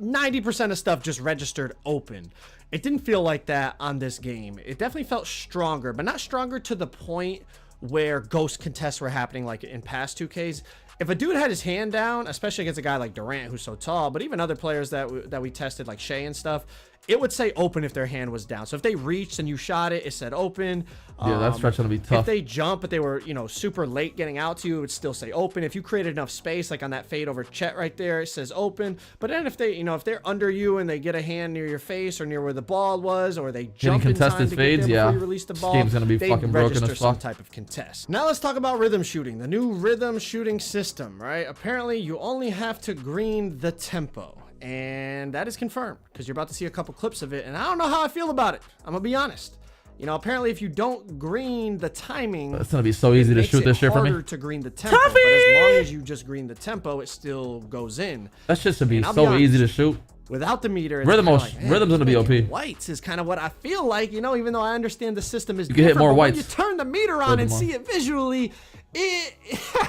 90% of stuff just registered open. It didn't feel like that on this game. It definitely felt stronger, but not stronger to the point where ghost contests were happening like in past 2Ks. If a dude had his hand down, especially against a guy like Durant who's so tall, but even other players that we tested like Shea and stuff, it would say open if their hand was down. So if they reached and you shot it, it said open. Yeah, that stretch gonna be tough. If they jump, but they were, you know, super late getting out to you, it would still say open. If you created enough space, like on that fade over Chet right there, it says open. But then if they, you know, if they're under you and they get a hand near your face or near where the ball was, or they jump in time to get there before you release the ball, this game's gonna be they fucking broken register as some fuck. type of contest. Now let's talk about rhythm shooting, the new rhythm shooting system, right? Apparently you only have to green the tempo. And that is confirmed because you're about to see a couple clips of it, and I don't know how I feel about it. I'm gonna be honest. You know, apparently if you don't green the timing, it's gonna be so easy to shoot this shit for me. harder to green the tempo, but as long as you just green the tempo, it still goes in. That shit should be so easy to shoot. Without the meter, it's rhythm's gonna be OP. Whites is kind of what I feel like, you know, even though I understand the system is you can hit more whites. When you turn the meter on and see it visually,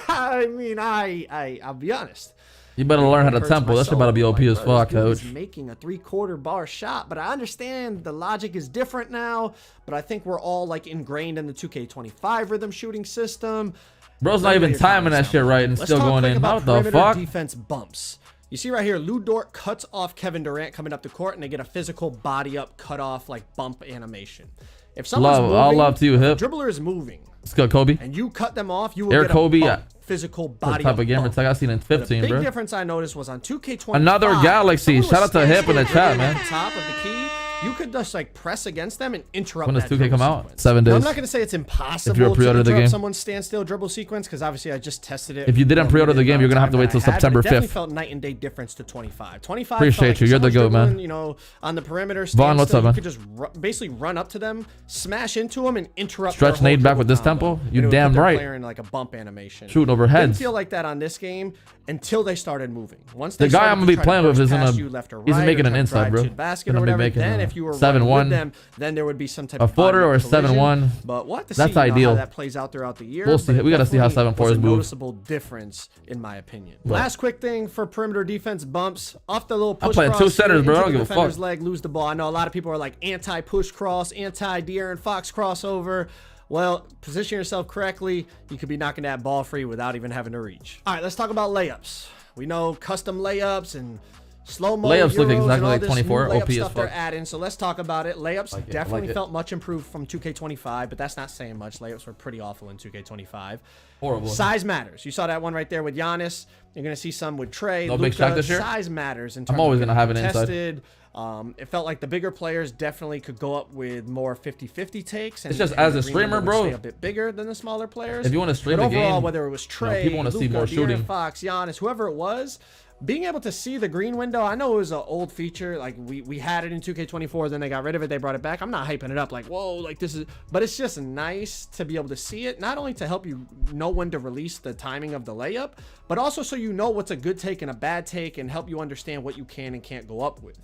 I mean, I'll be honest. You better learn how to tempo. That shit about to be OP as fuck, coach. Making a 3/4 bar shot, but I understand the logic is different now. But I think we're all like ingrained in the 2K25 rhythm shooting system. Bro's not even timing that shit right and still going in. What the fuck? Defense bumps. You see right here, Lou Dort cuts off Kevin Durant coming up the court, and they get a physical body up, cut off like bump animation. If someone's moving, all love to you, Hip. dribbler is moving. Let's go, Kobe. And you cut them off, you will Eric get a Kobe, bump, physical body type of gamer bump. tag I seen in 15, the bro. big difference I noticed was on 2K25. Another Galaxy. Shout out to Hip in the chat, man. Top of the key, you could just like press against them and interrupt. When does that 2K come dribble out? sequence. 7 days. Now, I'm not gonna say it's impossible if you're pre-order to the interrupt game. someone's standstill dribble sequence, because obviously I just tested it. If you didn't pre-order the game, you're gonna have to wait till September 5th. Definitely felt night and day difference to 25. 25. Appreciate you. You're the goat, man. You know, on the perimeter. Vaughn, what's up, man? You could just basically run up to them, smash into them, and interrupt. Stretch nade back with this tempo. You damn right. Player in like a bump animation. Shooting over heads. Didn't feel like that on this game until they started moving. Once the guy I'm gonna be playing with is he's making an inside, bro. Basket or whatever. Then if you were 7-1, them, then there would be some type a of footer or collision. 7-1. But we'll have to That's see, ideal. How that plays out throughout the year. We'll see. We gotta see how 7-4 is moved. Noticeable difference in my opinion. Last quick thing for perimeter defense bumps off the little push. I'm playing cross 2 centers, bro. I don't give a defender's fuck. leg, lose the ball. I know a lot of people are like anti-push cross, anti-De'Aaron Fox crossover. Well, position yourself correctly, you could be knocking that ball free without even having to reach. All right, let's talk about layups. We know custom layups and slow-mo layups look Euros exactly and all like this 24 new layup OP as stuff they're fuck. adding, so let's talk about it. Layups definitely it. felt much improved from 2K25, but that's not saying much. Layups were pretty awful in 2K25. Horrible. Size matters. You saw that one right there with Giannis. You're going to see some with Trey. No big shot this year? Size matters in terms I'm always of going to have an contested. inside. It felt like the bigger players definitely could go up with more 50-50 takes. And, It's just and as the a green streamer, would bro. Stay a bit bigger than the smaller players. If you want to stream but the overall, game, whether it was Trey, people want to see Luka, more De'Aaron shooting. Fox, Giannis, whoever it was, being able to see the green window. I know it was an old feature. Like we had it in 2K24, then they got rid of it. They brought it back. I'm not hyping it up like, whoa, like this is, but it's just nice to be able to see it. Not only to help you know when to release the timing of the layup, but also so you know what's a good take and a bad take and help you understand what you can and can't go up with.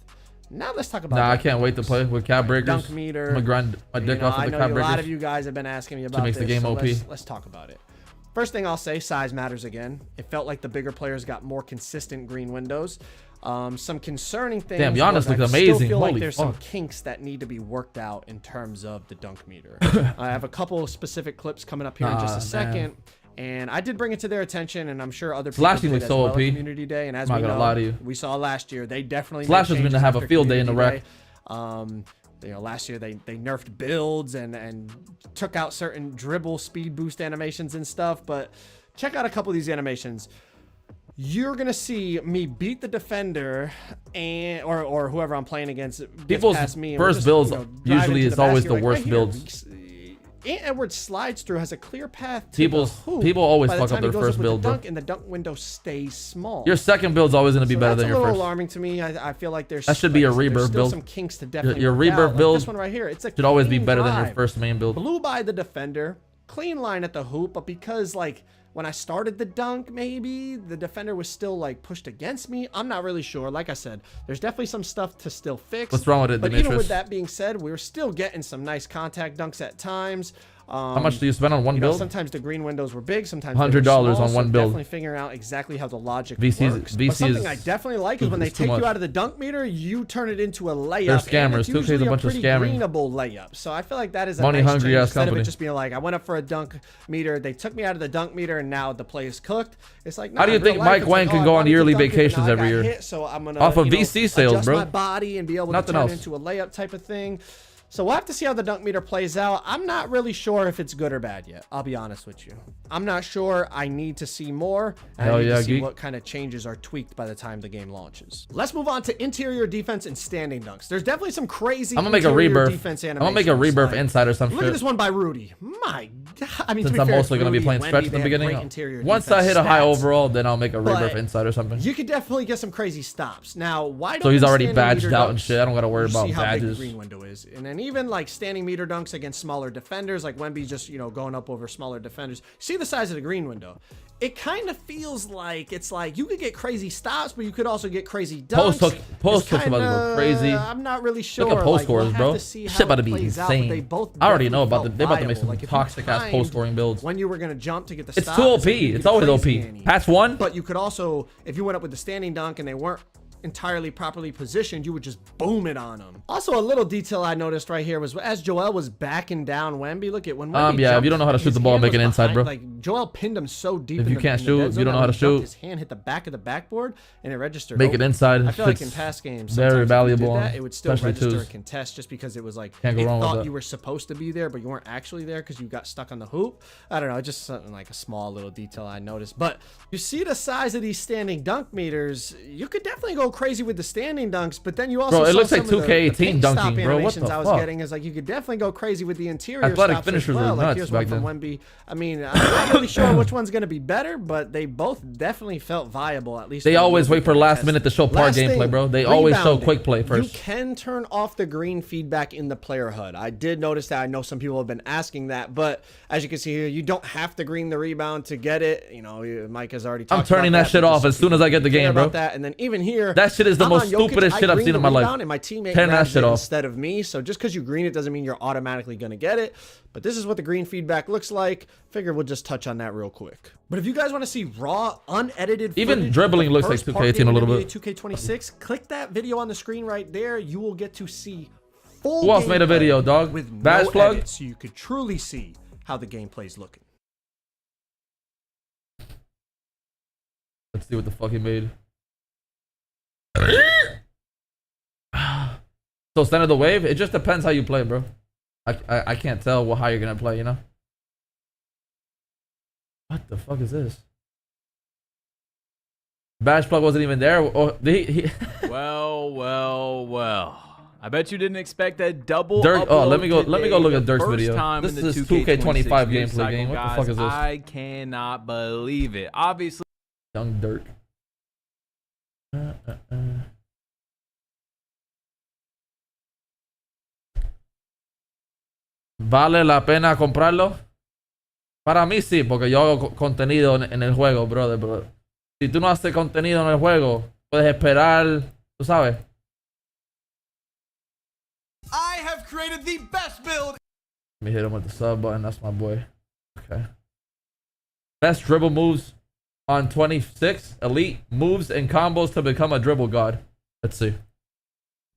Now let's talk about. Nah, I can't wait to play with cap breakers. Dunk meter. I'm gonna grind my dick off I with the know cap a breakers. lot of you guys have been asking me about makes this. the game so OP. Let's talk about it. First thing I'll say, size matters again. It felt like the bigger players got more consistent green windows. Some concerning things. Damn, Giannis was looked I amazing. Still feel like Holy there's fuck. some kinks that need to be worked out in terms of the dunk meter. I have a couple of specific clips coming up here in just a second. And I did bring it to their attention, and I'm sure other people Flashing did looks as so well OP. at Community Day. And as I'm we not know, gonna lie to you. we saw last year, they definitely Flash made has been to changes have a after field day in the Community rec. Day. You know, last year they nerfed builds and took out certain dribble speed boost animations and stuff. But check out a couple of these animations. You're gonna see me beat the defender and or whoever I'm playing against gets People's past me. And first just, builds you know, drive usually into is always basket, the like, worst right here, builds. Ant Edwards slides through, has a clear path to People always by the fuck time up he their goes first with build, the bro. dunk, and the dunk window stays small. Your second build's always gonna be So better that's than your a little first. alarming to me. I feel like there's That should be a there's rebirth still build. some kinks to definitely Your work rebirth out. Like build this one right here, it's a should always be clean better than your drive. first main build. Blew by the defender, clean line at the hoop, but because like when I started the dunk, maybe the defender was still like pushed against me. I'm not really sure. Like I said, there's definitely some stuff to still fix. What's wrong with it, But Demetrius? even with that being said, we're still getting some nice contact dunks at times. How much do you spend on one You know, build? sometimes the green windows were big, sometimes $100 they were small, on one so build. Definitely figuring out exactly how the logic VCs works. But something is I definitely like is when they it's too take much. you out of the dunk meter, you turn it into a layup. They're scammers. And it's 2K is a usually bunch of pretty scamming. greenable layup. So I feel like that is a Money nice hungry change. ass Instead of company. it just being like, I went up for a dunk meter, they took me out of the dunk meter, and now the play is cooked. It's like, How do you in real think life, Mike it's Wang like, can I go on wanted to yearly dunk it, but vacations now I every got year? hit, so I'm gonna, Off of you know, VC sales, adjust bro. my body and be able Nothing to turn else. into a layup type of thing. So we'll have to see how the dunk meter plays out. I'm not really sure if it's good or bad yet. I'll be honest with you. I'm not sure. I need to see more. And Hell I need yeah, to see geek. what kind of changes are tweaked by the time the game launches. Let's move on to interior defense and standing dunks. There's definitely some crazy I'm gonna make a interior rebirth. defense I'm gonna make a animations. rebirth Like, inside or some Look shit. at this one by Rudy. My God. I mean, Since to be I'm fair, mostly gonna be Rudy playing and stretch Wemby, in the they have great beginning. interior Once I defense hit a high stats. overall, then I'll make a rebirth But inside or something. You could definitely get some crazy stops. Now, why don't So he's them already standing badged meter out and dunks? shit. I don't gotta worry You about see how big badges. the green window is. And then even like standing meter dunks against smaller defenders, like Wemby just, you know, going up over smaller defenders. See the size of the green window. It kind of feels like it's like you could get crazy stops, but you could also get crazy dunks. Post hook's about to go crazy. I'm not really sure. Look at post scores, we'll have bro. to see Shit how about to it be plays out, but insane. they both I already know definitely about they about to make felt some viable. Like, if you toxic ass timed post scoring builds. when you were gonna jump to get the It's stop, too like, OP. you could It's get always OP. crazy Annie. Patch 1. But you could also, if you went up with the standing dunk and they weren't entirely properly positioned, you would just boom it on them. Also, a little detail I noticed right here was as Joel was backing down Wemby, look at when Wemby Yeah, if jumped, you don't know how to shoot his the ball, hand make was it inside, bro. Like Joel pinned him so deep. If in you the, can't in the shoot, dead if zone you don't know that how to when he jumped, shoot. his hand hit the back of the backboard and it registered. Make it open. inside. I feel like in It's past games, very sometimes if you valuable, did that, it would still especially register twos. a contest just because it was like Can't go it wrong with thought that. you were supposed to be there, but you weren't actually there because you got stuck on the hoop. I don't know, just something like a small little detail I noticed. But you see the size of these standing dunk meters, you could definitely go crazy with the standing dunks, but then you also Bro, it saw looks like some of the 2K18 paint dunking, stop bro. What animations the I was fuck? getting is like you could definitely go crazy with the interior Athletic stops as finishers were well. Like nuts here's one back from then. Wemby. I mean, I'm not really sure which one's gonna be better, but they both definitely felt viable. At least They when always we wait for were last testing. minute to show par Last gameplay, thing, bro. They always show rebounding. quick play You first. can turn off the green feedback in the player HUD. I did notice that. I know some people have been asking that, but as you can see here, you don't have to green the rebound to get it. You know, Mike has already talked I'm turning about that shit because off as soon as I get the care game, bro. about that. And then even here, That shit is the I'm most on Jokic, stupidest I shit I've green seen the in my life. rebound And my teammate Turn that grabs shit it off. instead of me. So just because you green it doesn't mean you're automatically going to get it. But this is what the green feedback looks like. Figure we'll just touch on that real quick. But if you guys want to see raw, unedited Even footage of dribbling the looks like first part 2K18 game a in little NBA bit. 2K26, click that video on the screen right there. You will get to see full Who else made a gameplay video, dog? with Badge no plug? edits, so you could truly see how the gameplay's looking. Let's see what the fuck he made. So center the wave. It just depends how you play, bro. I can't tell how you're gonna play. You know. What the fuck is this? Badge plug wasn't even there. Oh, Well. I bet you didn't expect that double. Dirk. Oh, let me go. upload Let me go today, look at the Dirk's first video. time This in the is 2K25 gameplay news cycle, game. What the guys. fuck is this? I cannot believe it. Obviously. Young Dirk. ¿Vale la pena comprarlo? Para mí sí, porque yo hago contenido en el juego, brother. Pero si tú no haces contenido en el juego, puedes esperar, tú sabes. I have created the best build. Let me hit him with the sub button. That's my boy. Okay. Best dribble moves on 26. Elite moves and combos to become a dribble god. Let's see.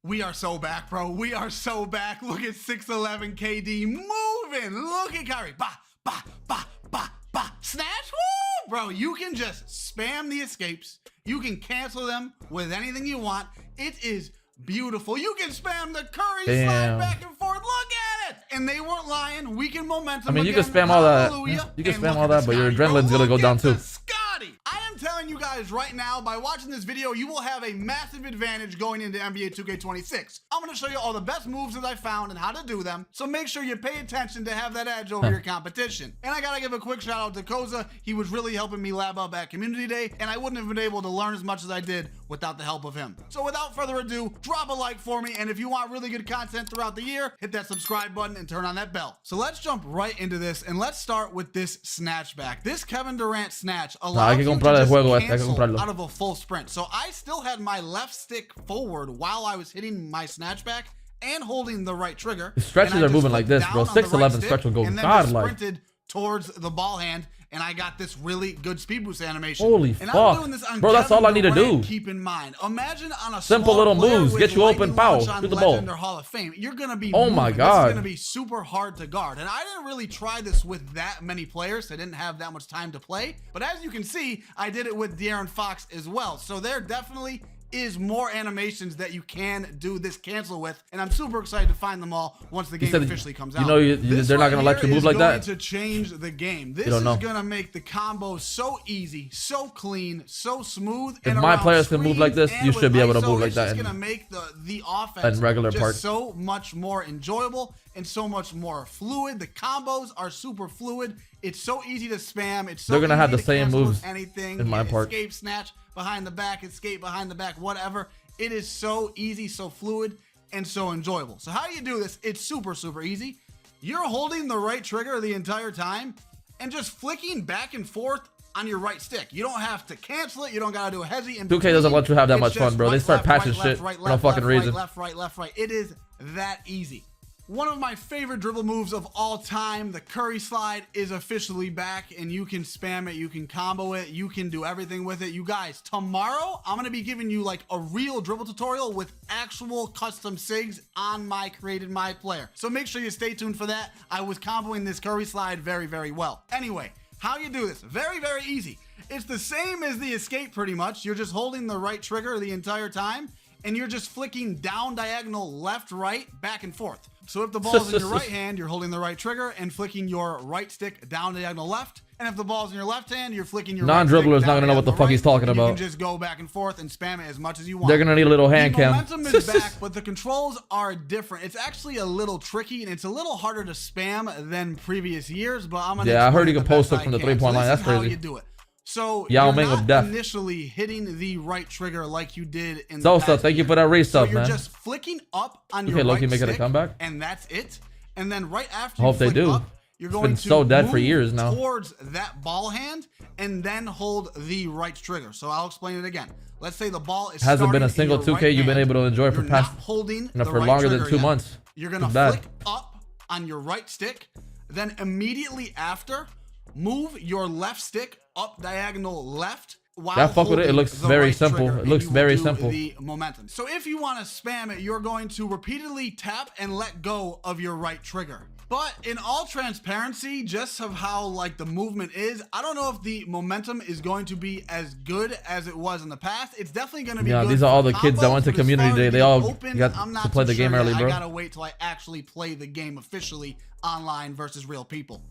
We are so back, bro. We are so back. Look at 6'11 KD moving. Look at Kyrie. Bah, bah, bah, bah, bah. Snatch. Woo! Bro, you can just spam the escapes. You can cancel them with anything you want. It is beautiful. You can spam the Curry slide back and forth. Look at it. And they weren't lying. Weakened momentum. I mean, you again. can spam all that. Hallelujah. You can And spam look all at that, the but your Scotty, bro. adrenaline's gonna go Look down at the too. Scotty. I am telling you guys right now, by watching this video, you will have a massive advantage going into NBA 2K26. I'm going to show you all the best moves that I found and how to do them, so make sure you pay attention to have that edge over your competition. And I got to give a quick shout out to Koza. He was really helping me lab up at Community Day, and I wouldn't have been able to learn as much as I did without the help of him. So without further ado, drop a like for me, and if you want really good content throughout the year, hit that subscribe button and turn on that bell. So let's jump right into this, and let's start with this snatchback. This Kevin Durant snatch allows hay que you to comprar el just juego este, hay que cancel comprarlo. out of a full sprint. So I still had my left stick forward while I was hitting my snatchback, and holding the right trigger. The stretches And I are just moving like flicked this, bro. down on the 6'11" right stick stretch will go and then just godlike. sprinted towards the ball hand, and I got this really good speed boost animation. Holy and fuck. I'm doing this on Bro, that's all I need to Durant, do. Keep in mind, imagine on a Simple small little player moves, with get you open, lightning pow, launch on shoot the ball. Legend or Hall of Fame. You're gonna be Oh my moving. God. This is gonna be super hard to guard, and I didn't really try this with that many players. I didn't have that much time to play, but as you can see, I did it with De'Aaron Fox as well. So there definitely is more animations that you can do this cancel with, and I'm super excited to find them all once the game officially comes out. You know, This they're not right gonna let you here move is like going that. to change the game. This don't is know. gonna make the combo so easy, so clean, so smooth. If and my around players can move like this, screens you and should be with able to ISO, move like it's that just in- gonna make the offense in regular just parts. so much more enjoyable and so much more fluid. The combos are super fluid. It's so easy to spam. It's so They're gonna have easy the to same cancel with moves anything. in my part. Escape, snatch behind the back, escape behind the back, whatever. It is so easy, so fluid, and so enjoyable. So how do you do this? It's super, super easy. You're holding the right trigger the entire time and just flicking back and forth on your right stick. You don't have to cancel it. You don't gotta do a hezzy. 2K doesn't let you have that It's much fun, just bro. They right, start left, patching right, shit left, right, for no left, fucking left, reason. Left, right, left, right. It is that easy. One of my favorite dribble moves of all time, the Curry slide, is officially back, and you can spam it, you can combo it, you can do everything with it. You guys, tomorrow, I'm gonna be giving you like a real dribble tutorial with actual custom sigs on my created myplayer. So make sure you stay tuned for that. I was comboing this Curry slide very, very well. Anyway, how you do this? Very, very easy. It's the same as the escape pretty much. You're just holding the right trigger the entire time, and you're just flicking down diagonal left, right, back and forth. So if the ball's in your right hand, you're holding the right trigger and flicking your right stick down diagonal left. And if the ball's in your left hand, you're flicking your Non-dribbler's right not gonna know what the fuck he's talking about. You can just go back and forth and spam it as much as you want. They're gonna need a little hand The cam. momentum is back, but the controls are different. It's actually a little tricky, and it's a little harder to spam than previous years, but I'm gonna Yeah, I heard explain you it can the post best it from I the can. 3-point line. So That's this is how crazy. you do it. So Yao you're Ming of not death. initially hitting the right trigger like you did in the Sosa, past thank you year. for that resub, So you're man. just flicking up on Okay, your Loki right making a stick, comeback? and that's it. And then right after I you hope they flick do. up, you're It's going been to so dead for move years now. towards that ball hand and then hold the right trigger. So I'll explain it again. Let's say the ball is Hasn't been a starting in single your 2K right you've been hand. able to enjoy for You're past, not holding you know, the for right longer than trigger 2 yet. months. You're gonna Too bad. flick up on your right stick, then immediately after, move your left stick up diagonal left. While Yeah, fuck with it. It holding looks the very right simple. trigger, It and looks you will very do simple. The momentum. So if you want to spam it, you're going to repeatedly tap and let go of your right trigger. But in all transparency, just of how like the movement is, I don't know if the momentum is going to be as good as it was in the past. It's definitely going to be Yeah, good these are all for the kids that combos, went to but as community far day. as They being all open, got I'm not to play too the game sure early, yet. bro. I gotta wait till I actually play the game officially online versus real people.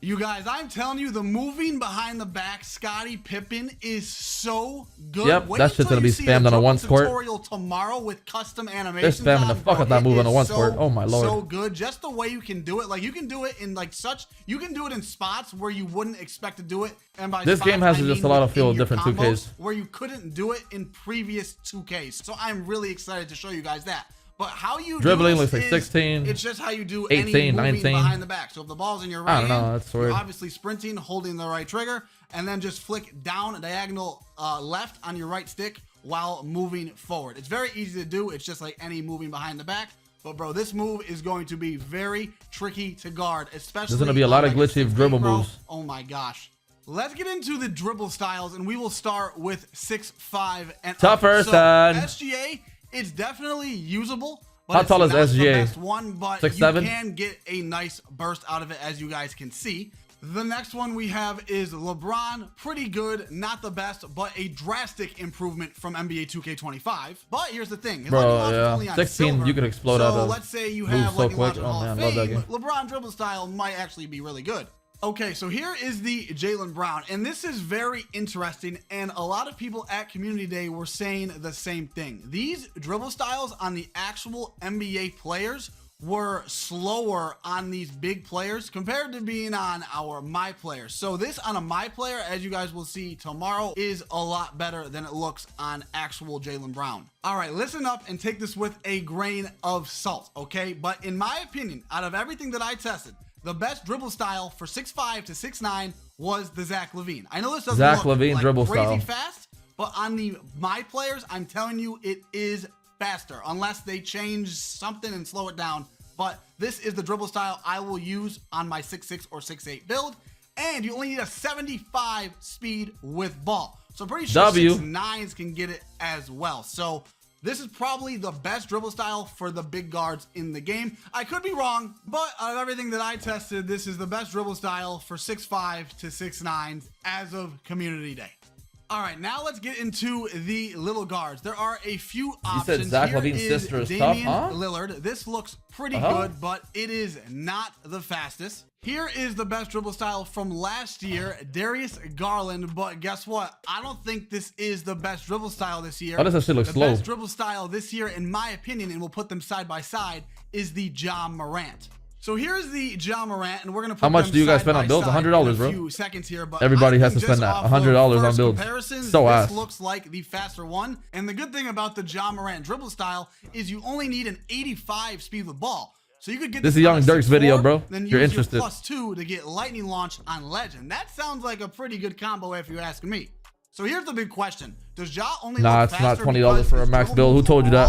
You guys, I'm telling you, the moving behind the back Scottie Pippen is so good. Yep, Wait that shit's until gonna be you see spammed the on a dribble one squirt. tutorial tomorrow with custom animations. spamming the on, fuck bro. out that It move on a is one so, squirt. Oh my lord. So good. Just the way you can do it. Like you can do it in like such, you can do it in spots where you wouldn't expect to do it. And by This spots, game has I just mean a lot of feel within of your different combos 2Ks. where you couldn't do it in previous 2Ks. So I'm really excited to show you guys that. But how you Dribbling do this looks like is, 16, it's just how you do 18, any moving 19. behind the back. So if the ball's in your right I don't know, hand, that's weird. you're obviously sprinting, holding the right trigger, and then just flick down a diagonal left on your right stick while moving forward. It's very easy to do. It's just like any moving behind the back. But bro, this move is going to be very tricky to guard, especially. There's gonna be a lot of on, like, glitchy 6'8", dribble bro. moves. Oh my gosh. Let's get into the dribble styles, and we will start with 6'5" and Tougher, up. So, son. SGA, it's definitely usable. But How it's tall is not SGA? The best one, but 6'7"? you can get a nice burst out of it, as you guys can see. The next one we have is LeBron. Pretty good, not the best, but a drastic improvement from NBA 2K25. But here's the thing. His Bro, lightning launch is yeah. only on 16, silver. you could explode so out of let's say you moves have so lightning launch quick. in Oh, Hall man, of love that Fame. game. LeBron dribble style might actually be really good. Okay, so here is the Jaylen Brown, and this is very interesting, and a lot of people at Community Day were saying the same thing. These dribble styles on the actual NBA players were slower on these big players compared to being on our myplayer. So this on a myplayer, as you guys will see tomorrow, is a lot better than it looks on actual Jaylen Brown. All right, listen up and take this with a grain of salt, okay? But in my opinion, out of everything that I tested, the best dribble style for 6'5" to 6'9" was the Zach LaVine. I know this doesn't Zach look LaVine like dribble crazy style. fast, but on the my players, I'm telling you, it is faster unless they change something and slow it down. But this is the dribble style I will use on my 6'6 or 6'8 build. And you only need a 75 speed with ball. So I'm pretty sure 6'9s can get it as well. So this is probably the best dribble style for the big guards in the game. I could be wrong, but out of everything that I tested, this is the best dribble style for 6'5 to 6'9s as of Community Day. All right, now let's get into the little guards. There are a few options. You said Zach Here LaVine's is sister is tough, Damian huh? Lillard. This looks pretty good, but it is not the fastest. Here is the best dribble style from last year, Darius Garland. But guess what? I don't think this is the best dribble style this year. Why does that shit look slow? The best dribble style this year, in my opinion, and we'll put them side by side, is the Ja Morant. So here's the Ja Morant, and we're gonna put how much do you guys spend on builds? $100, bro. Few seconds here, but everybody has to spend that $100 on builds. So this looks like the faster one. And the good thing about the Ja Morant dribble style is you only need an 85 speed with ball. So you could get this is Young Dirk's video, bro. Then you're use interested. Your +2 to get lightning launch on legend. That sounds like a pretty good combo if you ask me. So here's the big question: does Ja only? Nah, look it's not faster $20 for a max build. Who told you that?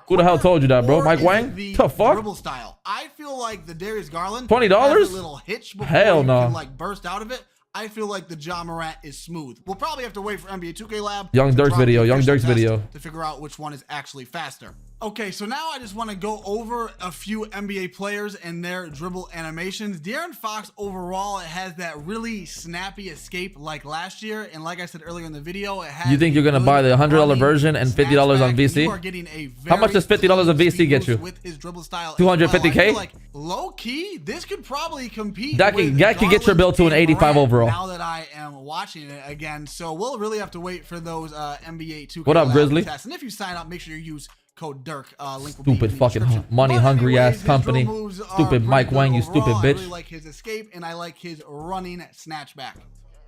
Who the hell told you that, bro? Mike Wang? The fuck? Dribble style. I feel like the Darius Garland $20? has a little hitch before Hell you no. can like burst out of it. I feel like the Ja Morant is smooth. We'll probably have to wait for NBA 2K Lab. Young Dirk's video. Young Dirk's video. To figure out which one is actually faster. Okay, so now I just want to go over a few NBA players and their dribble animations. De'Aaron Fox overall, it has that really snappy escape like last year, and like I said earlier in the video, it has. You think you're gonna buy the $100 version and $50 on VC? You are getting a how much does $50 on VC get you? With his dribble style, 250K. Like low key, this could probably compete. That could get your build to an 85 overall. Now that I am watching it again, so we'll really have to wait for those NBA 2K. What up, Grizzly? Tests. And if you sign up, make sure you use code Dirk. Link will stupid be fucking money hungry ass company. Stupid Mike Wang, you stupid bitch. I really like his escape and I like his running snatchback.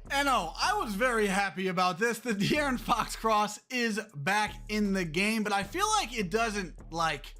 And oh, I was very happy about this. The De'Aaron Fox cross is back in the game, but I feel like it doesn't like.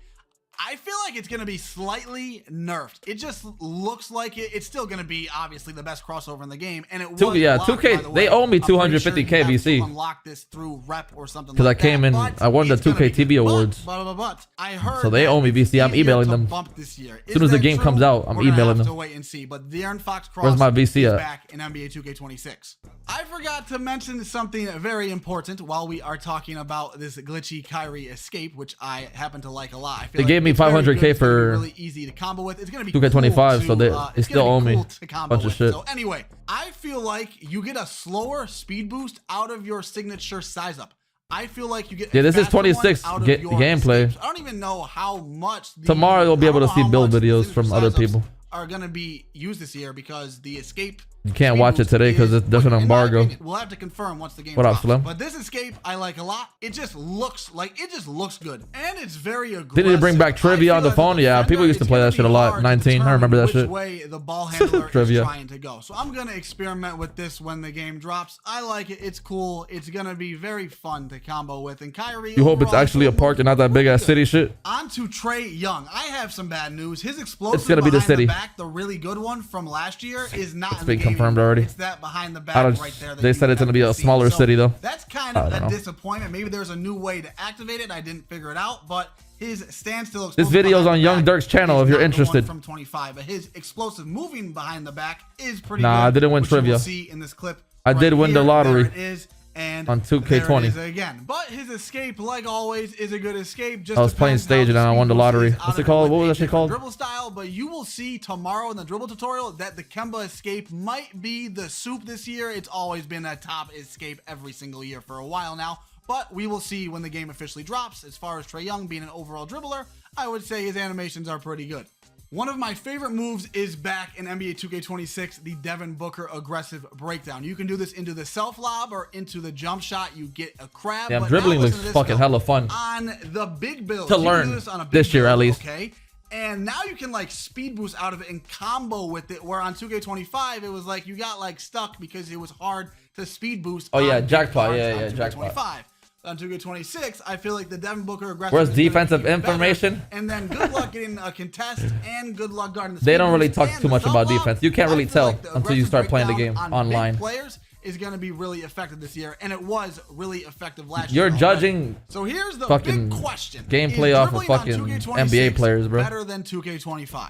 I feel like it's going to be slightly nerfed. It just looks like it. It's still going to be obviously the best crossover in the game. And it was 2K, they owe me 250K VC. Unlock this through rep or something. Because I came in, I won the 2K TV awards. But I heard so they owe me VC. I'm emailing them. This year. As soon as the game comes out, I'm emailing them. To wait and see. But De'Aaron Fox cross where's my VC is at? Back in NBA 2K26. I forgot to mention something very important while we are talking about this glitchy Kyrie escape, which I happen to like a lot. I feel they gave me 500K for really easy to combo with. It's gonna be 2K25, cool so they still owe me a bunch of shit. So anyway, I feel like you get a slower speed boost out of your signature size up. I feel like you get this is 26 gameplay. Escapes. I don't even know how much. Tomorrow you'll be able to see build videos from other people. Are gonna be used this year because the escape. You can't watch it today because there's an embargo. We'll have to confirm once the game drops. What up, Slim? But this escape I like a lot. It just looks good, and it's very aggressive. Didn't they bring back trivia on the phone? Yeah, people used to play that shit a lot. 19, I remember that shit. Which way the ball handler is trying to go. So I'm gonna experiment with this when the game drops. I like it. It's cool. It's gonna be very fun to combo with. And Kyrie. You hope it's actually a park and not that big ass city shit. On to Trae Young. I have some bad news. His explosive. It's gonna be the city. The really good one from last year is not. It's been confirmed already. It's that behind the back right there. They said it's gonna be a smaller city though. That's kind of a disappointment. Maybe there's a new way to activate it. I didn't figure it out, but his standstill. This video's on Young Dirk's channel if you're interested. From 25, but his explosive moving behind the back is pretty. Nah, good, I didn't win trivia. See in this clip. I did win the lottery. There it is. And on 2K20 again, but his escape, like always, is a good escape. Just I was playing stage and I won the lottery. What's it called? What was that shit called? Dribble style. But you will see tomorrow in the dribble tutorial that the Kemba escape might be the soup this year. It's always been a top escape every single year for a while now. But we will see when the game officially drops. As far as Trae Young being an overall dribbler, I would say his animations are pretty good. One of my favorite moves is back in NBA 2K26, the Devin Booker aggressive breakdown. You can do this into the self lob or into the jump shot. You get a crab. Damn, dribbling looks fucking hella fun. On the big build. To learn this year at least. Okay. And now you can like speed boost out of it and combo with it, where on 2K25 it was like you got like stuck because it was hard to speed boost. Oh yeah, jackpot. Yeah, jackpot. On 2K26, I feel like the Devin Booker aggressive. Where's defensive information? Better. And then good luck getting a contest and good luck guarding the. They don't really talk too much about defense. You can't really tell until you start playing the game online. Players is going to be really effective this year, and it was really effective last year. You're judging so here's the fucking big question. gameplay off of fucking NBA players, bro. Better than 2K25.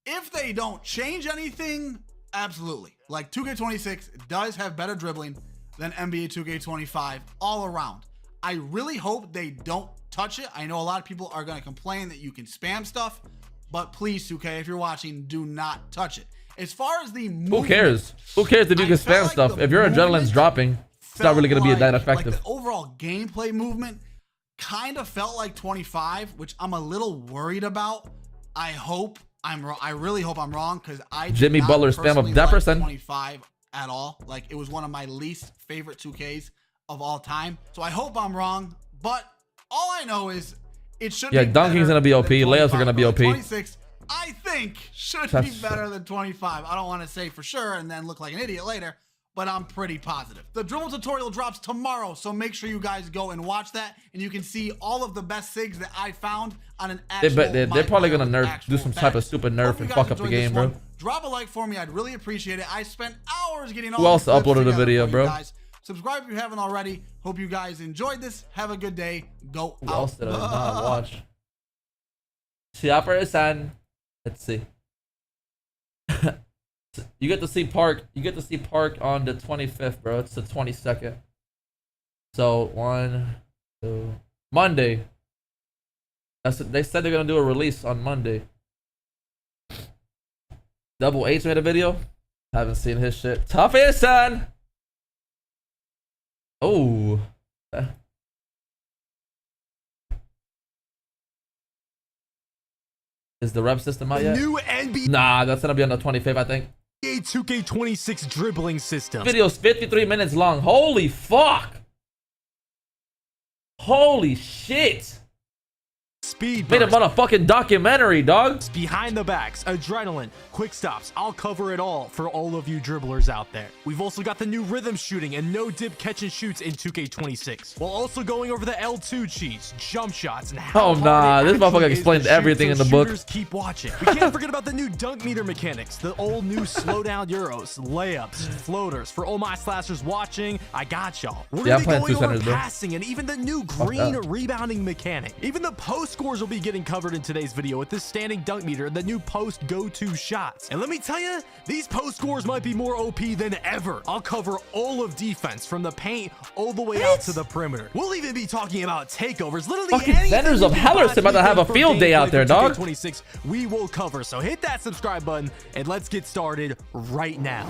If they don't change anything, absolutely. Like 2K26 does have better dribbling than NBA 2K25 all around. I really hope they don't touch it. I know a lot of people are going to complain that you can spam stuff, but please, 2K, if you're watching, do not touch it. As far as the movement, who cares? Who cares if you can spam like stuff? If your adrenaline's dropping, it's not really going to be that effective. Like the overall gameplay movement kind of felt like 25, which I'm a little worried about. I hope I'm wrong. I really hope I'm wrong, because I Jimmy Butler spam of Jefferson. 25 at all. Like, it was one of my least favorite 2Ks of all time. So I hope I'm wrong, but all I know is it should be dunking's gonna be OP. Layups are gonna be OP. 26, I think, should be better than 25. I don't want to say for sure and then look like an idiot later, but I'm pretty positive. The dribble tutorial drops tomorrow, so make sure you guys go and watch that, and you can see all of the best sigs that I found on an actual They're probably gonna do some type of stupid nerf and fuck up the game, bro. Drop a like for me. I'd really appreciate it. I spent hours getting all Who else uploaded a video, bro? Guys. Subscribe if you haven't already. Hope you guys enjoyed this. Have a good day. Go Who out. else did I not watch? Son. Let's see. You get to see Park. You get to see Park on the 25th, bro. It's the 22nd. So 1, 2, Monday. That's what they said they're gonna do a release on Monday. Double H made a video. Haven't seen his shit. Tough is son. Oh. Is the rep system out yet? New NBA Nah, that's gonna be on the 25th, I think. 2K26 dribbling system. Video's 53 minutes long. Holy fuck. Holy shit. Speed Made a burst, motherfucking documentary, dog. behind the backs, adrenaline, quick stops. I'll cover it all for all of you dribblers out there. We've also got the new rhythm shooting and no dip catch and shoots in 2K26. While also going over the L2 cheats, jump shots, and how hard it this motherfucker actually is explained to shoot, everything so in the book. shooters keep watching. We can't forget about the new dunk meter mechanics, the old new slow down euros, layups, floaters. For all my slashers watching, I got y'all. We're Yeah, gonna I'm be playing going two over centers, bro. passing and even the new green rebounding mechanic. Even the post scores will be getting covered in today's video with this standing dunk meter and the new post go-to shots. And let me tell you, these post scores might be more OP than ever. I'll cover all of defense from the paint all the way out to the perimeter. We'll even be talking about takeovers. Literally Fucking anything Centers you of can Heller's about to have a possibly field day out there, dog. 26 we will cover. So hit that subscribe button and let's get started right now.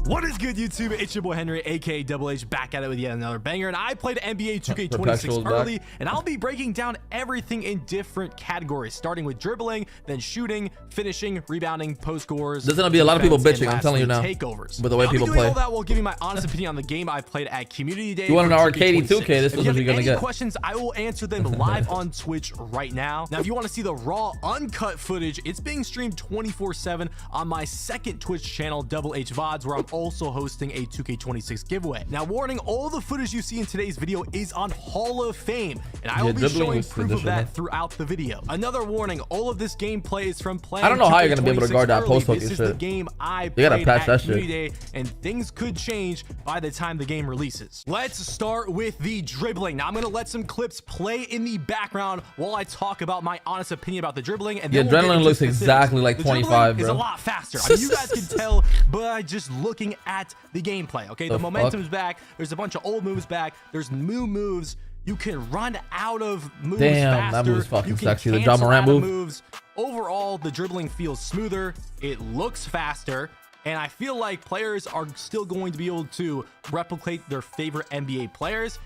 What is good, YouTube? It's your boy Henry, aka Double H, back at it with yet another banger. And I played NBA 2K26 early, and I'll be breaking down everything in different categories, starting with dribbling, then shooting, finishing, rebounding, post scores. There's gonna be a lot of people defense, bitching, and I'm telling you now. lastly, takeovers. With the way I'll people be doing play. all that while giving my honest opinion on the game I played at Community Day. You want an for arcade 2K26. 2K, this is If what you you're have gonna any get. questions, I will answer them live on Twitch right now. Now, if you want to see the raw, uncut footage, it's being streamed 24/7 on my second Twitch channel, Double H VODs, where I'm also hosting a 2K26 giveaway. Now, warning, all the footage you see in today's video is on Hall of Fame, and I will be Dribbling showing was proof of traditional. that throughout the video. Another warning, all of this gameplay is from playing I don't know how you're gonna be able to 2K26 guard that early. post hook This and is the shit. game I You gotta played patch at that shit. Community Day, and things could change by the time the game releases. Let's start with the dribbling. Now, I'm gonna let some clips play in the background while I talk about my honest opinion about the dribbling. And The then we'll get adrenaline into looks specifics. exactly like The 25, dribbling is bro. a lot faster. I mean, you guys can tell by just looking at the gameplay. Okay, the The momentum's fuck? back. There's a bunch of old moves back. There's new moves. You can run out of moves Damn, faster. that move's fucking You can sexy. The cancel Ja Morant out of move. moves. Overall, the dribbling feels smoother. It looks faster. And I feel like players are still going to be able to replicate their favorite NBA players,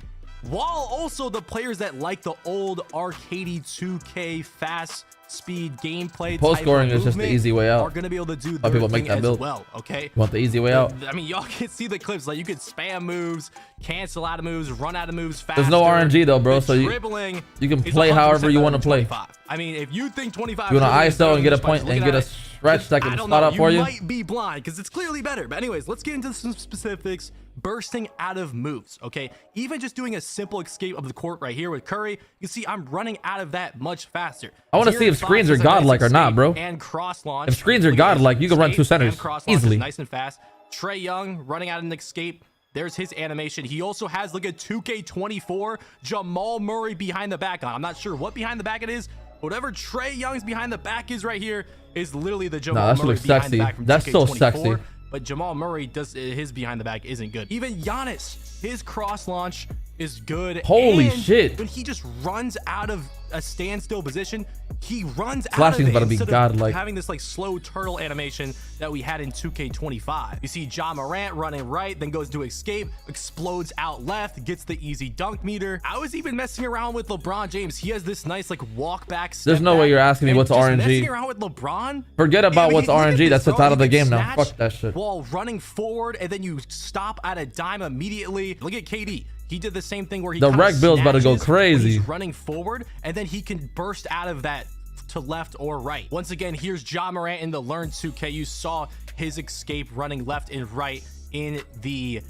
while also the players that like the old arcadey 2K fast speed gameplay Post type scoring of is just the movement easy way out. are going to be able to do Why their people make thing that as build. well. Okay, You want the easy way out? I mean, y'all can see the clips. Like, you could spam moves, cancel out of moves, run out of moves fast. There's no RNG though, bro, so dribbling you can is play 100% however you better want to than play. 25. I mean, if you think 25 You want dribbling to is better ISO and than get a this by point just and looking get a at it, stretch that I can don't spot know, out for you? You might be blind because it's clearly better. But anyways, let's get into some specifics. Bursting out of moves, okay? Even just doing a simple escape of the court right here with Curry, you see I'm running out of that much faster. I want to see if screens are godlike or not, bro. And cross launch. If screens are godlike, you can run 2 centers easily. Nice and fast. Trae Young running out an escape. There's his animation. He also has like a 2K24 Jamal Murray behind the back on. I'm not sure what behind the back it is. Whatever Trae Young's behind the back is right here is literally the Jamal Murray behind the back from 2K24. That's so sexy. But Jamal Murray does his behind the back isn't good. Even Giannis, his cross launch is good. Holy and shit. when he just runs out of a standstill position, he runs out Flashing's of it about to be instead of godlike. having this like slow turtle animation that we had in 2K25. You see Ja Morant running right, then goes to escape, explodes out left, gets the easy dunk meter. I was even messing around with LeBron James. He has this nice like walk back. There's no way you're asking me what's RNG. Messing around with LeBron. Forget about what's RNG. That's the title of the game now. Snatch Fuck that shit. While running forward, and then you stop at a dime immediately. Look at KD. He did the same thing where he The rec build's about to go snatches when crazy. he's running forward, and then he can burst out of that to left or right. Once again, here's Ja Morant in the Learn 2K. You saw his escape running left and right in the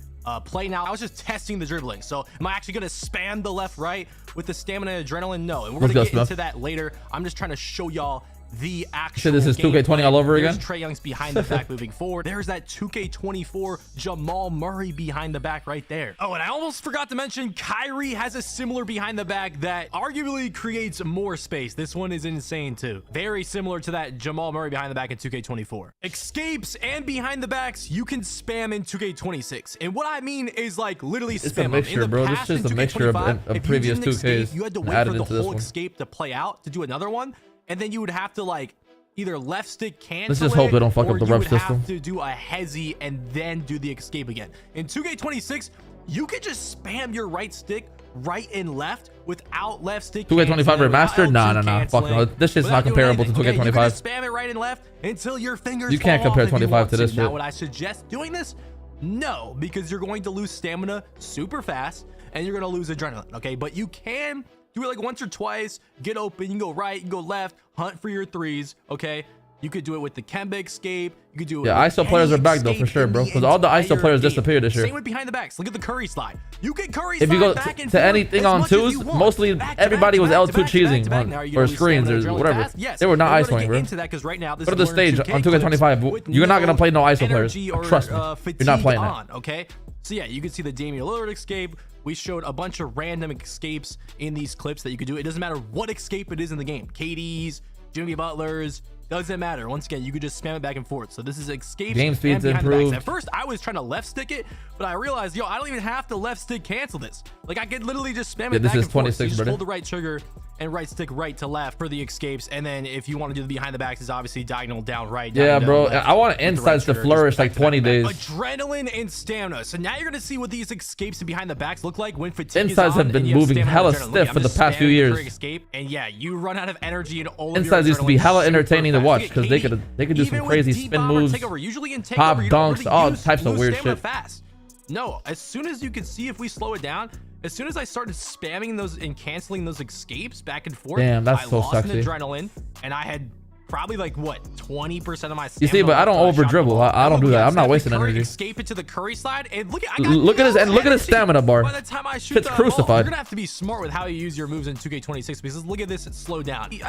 play. Now I was just testing the dribbling, so am I actually going to spam the left right with the stamina and adrenaline? No, and we're going to get into that later. I'm just trying to show y'all the actual this is 2K20 all over again. There's Trae Young's behind the back moving forward. There's that 2K24 Jamal Murray behind the back right there. Oh, and I almost forgot to mention Kyrie has a similar behind the back that arguably creates more space. This one is insane too. Very similar to that Jamal Murray behind the back in 2K24. Escapes and behind the backs you can spam in 2K26. And what I mean is like literally spam. It's a mixture, bro. This is a mixture of previous 2Ks. You had to wait for the whole escape to play out to do another one. And then you would have to like either left stick cancel. Let's just hope they don't fuck up the rev system. Have to do a hezzy and then do the escape again. In 2K26, you could just spam your right stick right and left without left stick. 2K25 remastered? Nah. Fuck no. This shit's not comparable to 2K25. Okay, you can just spam it right and left until your fingers. You can't compare 25 to this shit. Now, would I suggest doing this? No, because you're going to lose stamina super fast and you're going to lose adrenaline. Okay, but you can do it like once or twice, get open, you can go right, you can go left, hunt for your threes, okay? You could do it with the Kemba escape. You could do it. Yeah, ISO players are back though for sure, bro. Because all the ISO players disappeared this year. Same with behind the backs. Look at the Curry slide. You can Curry slide. If you go to anything on twos, mostly everybody was L2 cheesing or screens or whatever. They were not ISOing, bro. Go to the stage on 2K25. You're not gonna play no ISO players. Trust me. You're not playing that. Okay. So yeah, you can see the Damian Lillard escape. We showed a bunch of random escapes in these clips that you could do. It doesn't matter what escape it is in the game. KD's, Jimmy Butler's, doesn't matter. Once again, you could just spam it back and forth. So this is escape. Game speed's improved. At first, I was trying to left stick it, but I realized, yo, I don't even have to left stick cancel this. Like I could literally just spam it back and forth. So you just hold the right trigger and right stick right to left for the escapes. And then if you want to do the behind the backs, is obviously diagonal down right. Yeah, bro. I want insides to flourish like 20 days. Adrenaline and stamina. So now you're gonna see what these escapes and behind the backs look like when fatigue insides have been moving hella stiff for the past few years. Escape, and yeah, you run out of energy and all of insides used to be hella entertaining to watch because they could do some crazy spin moves, pop dunks, all types of weird shit. No, as soon as you can see, if we slow it down, as soon as I started spamming those and canceling those escapes back and forth, damn, that's I so lost sexy. an adrenaline, and I had probably like what 20% of my stamina. You see, but I don't over dribble. I don't do that. I'm not wasting energy. Escape it to the Curry slide, and look at look at his stamina bar. By the time I shoot it's crucified. Ball, you're gonna have to be smart with how you use your moves in 2K26 because look at this, it's slowed down. You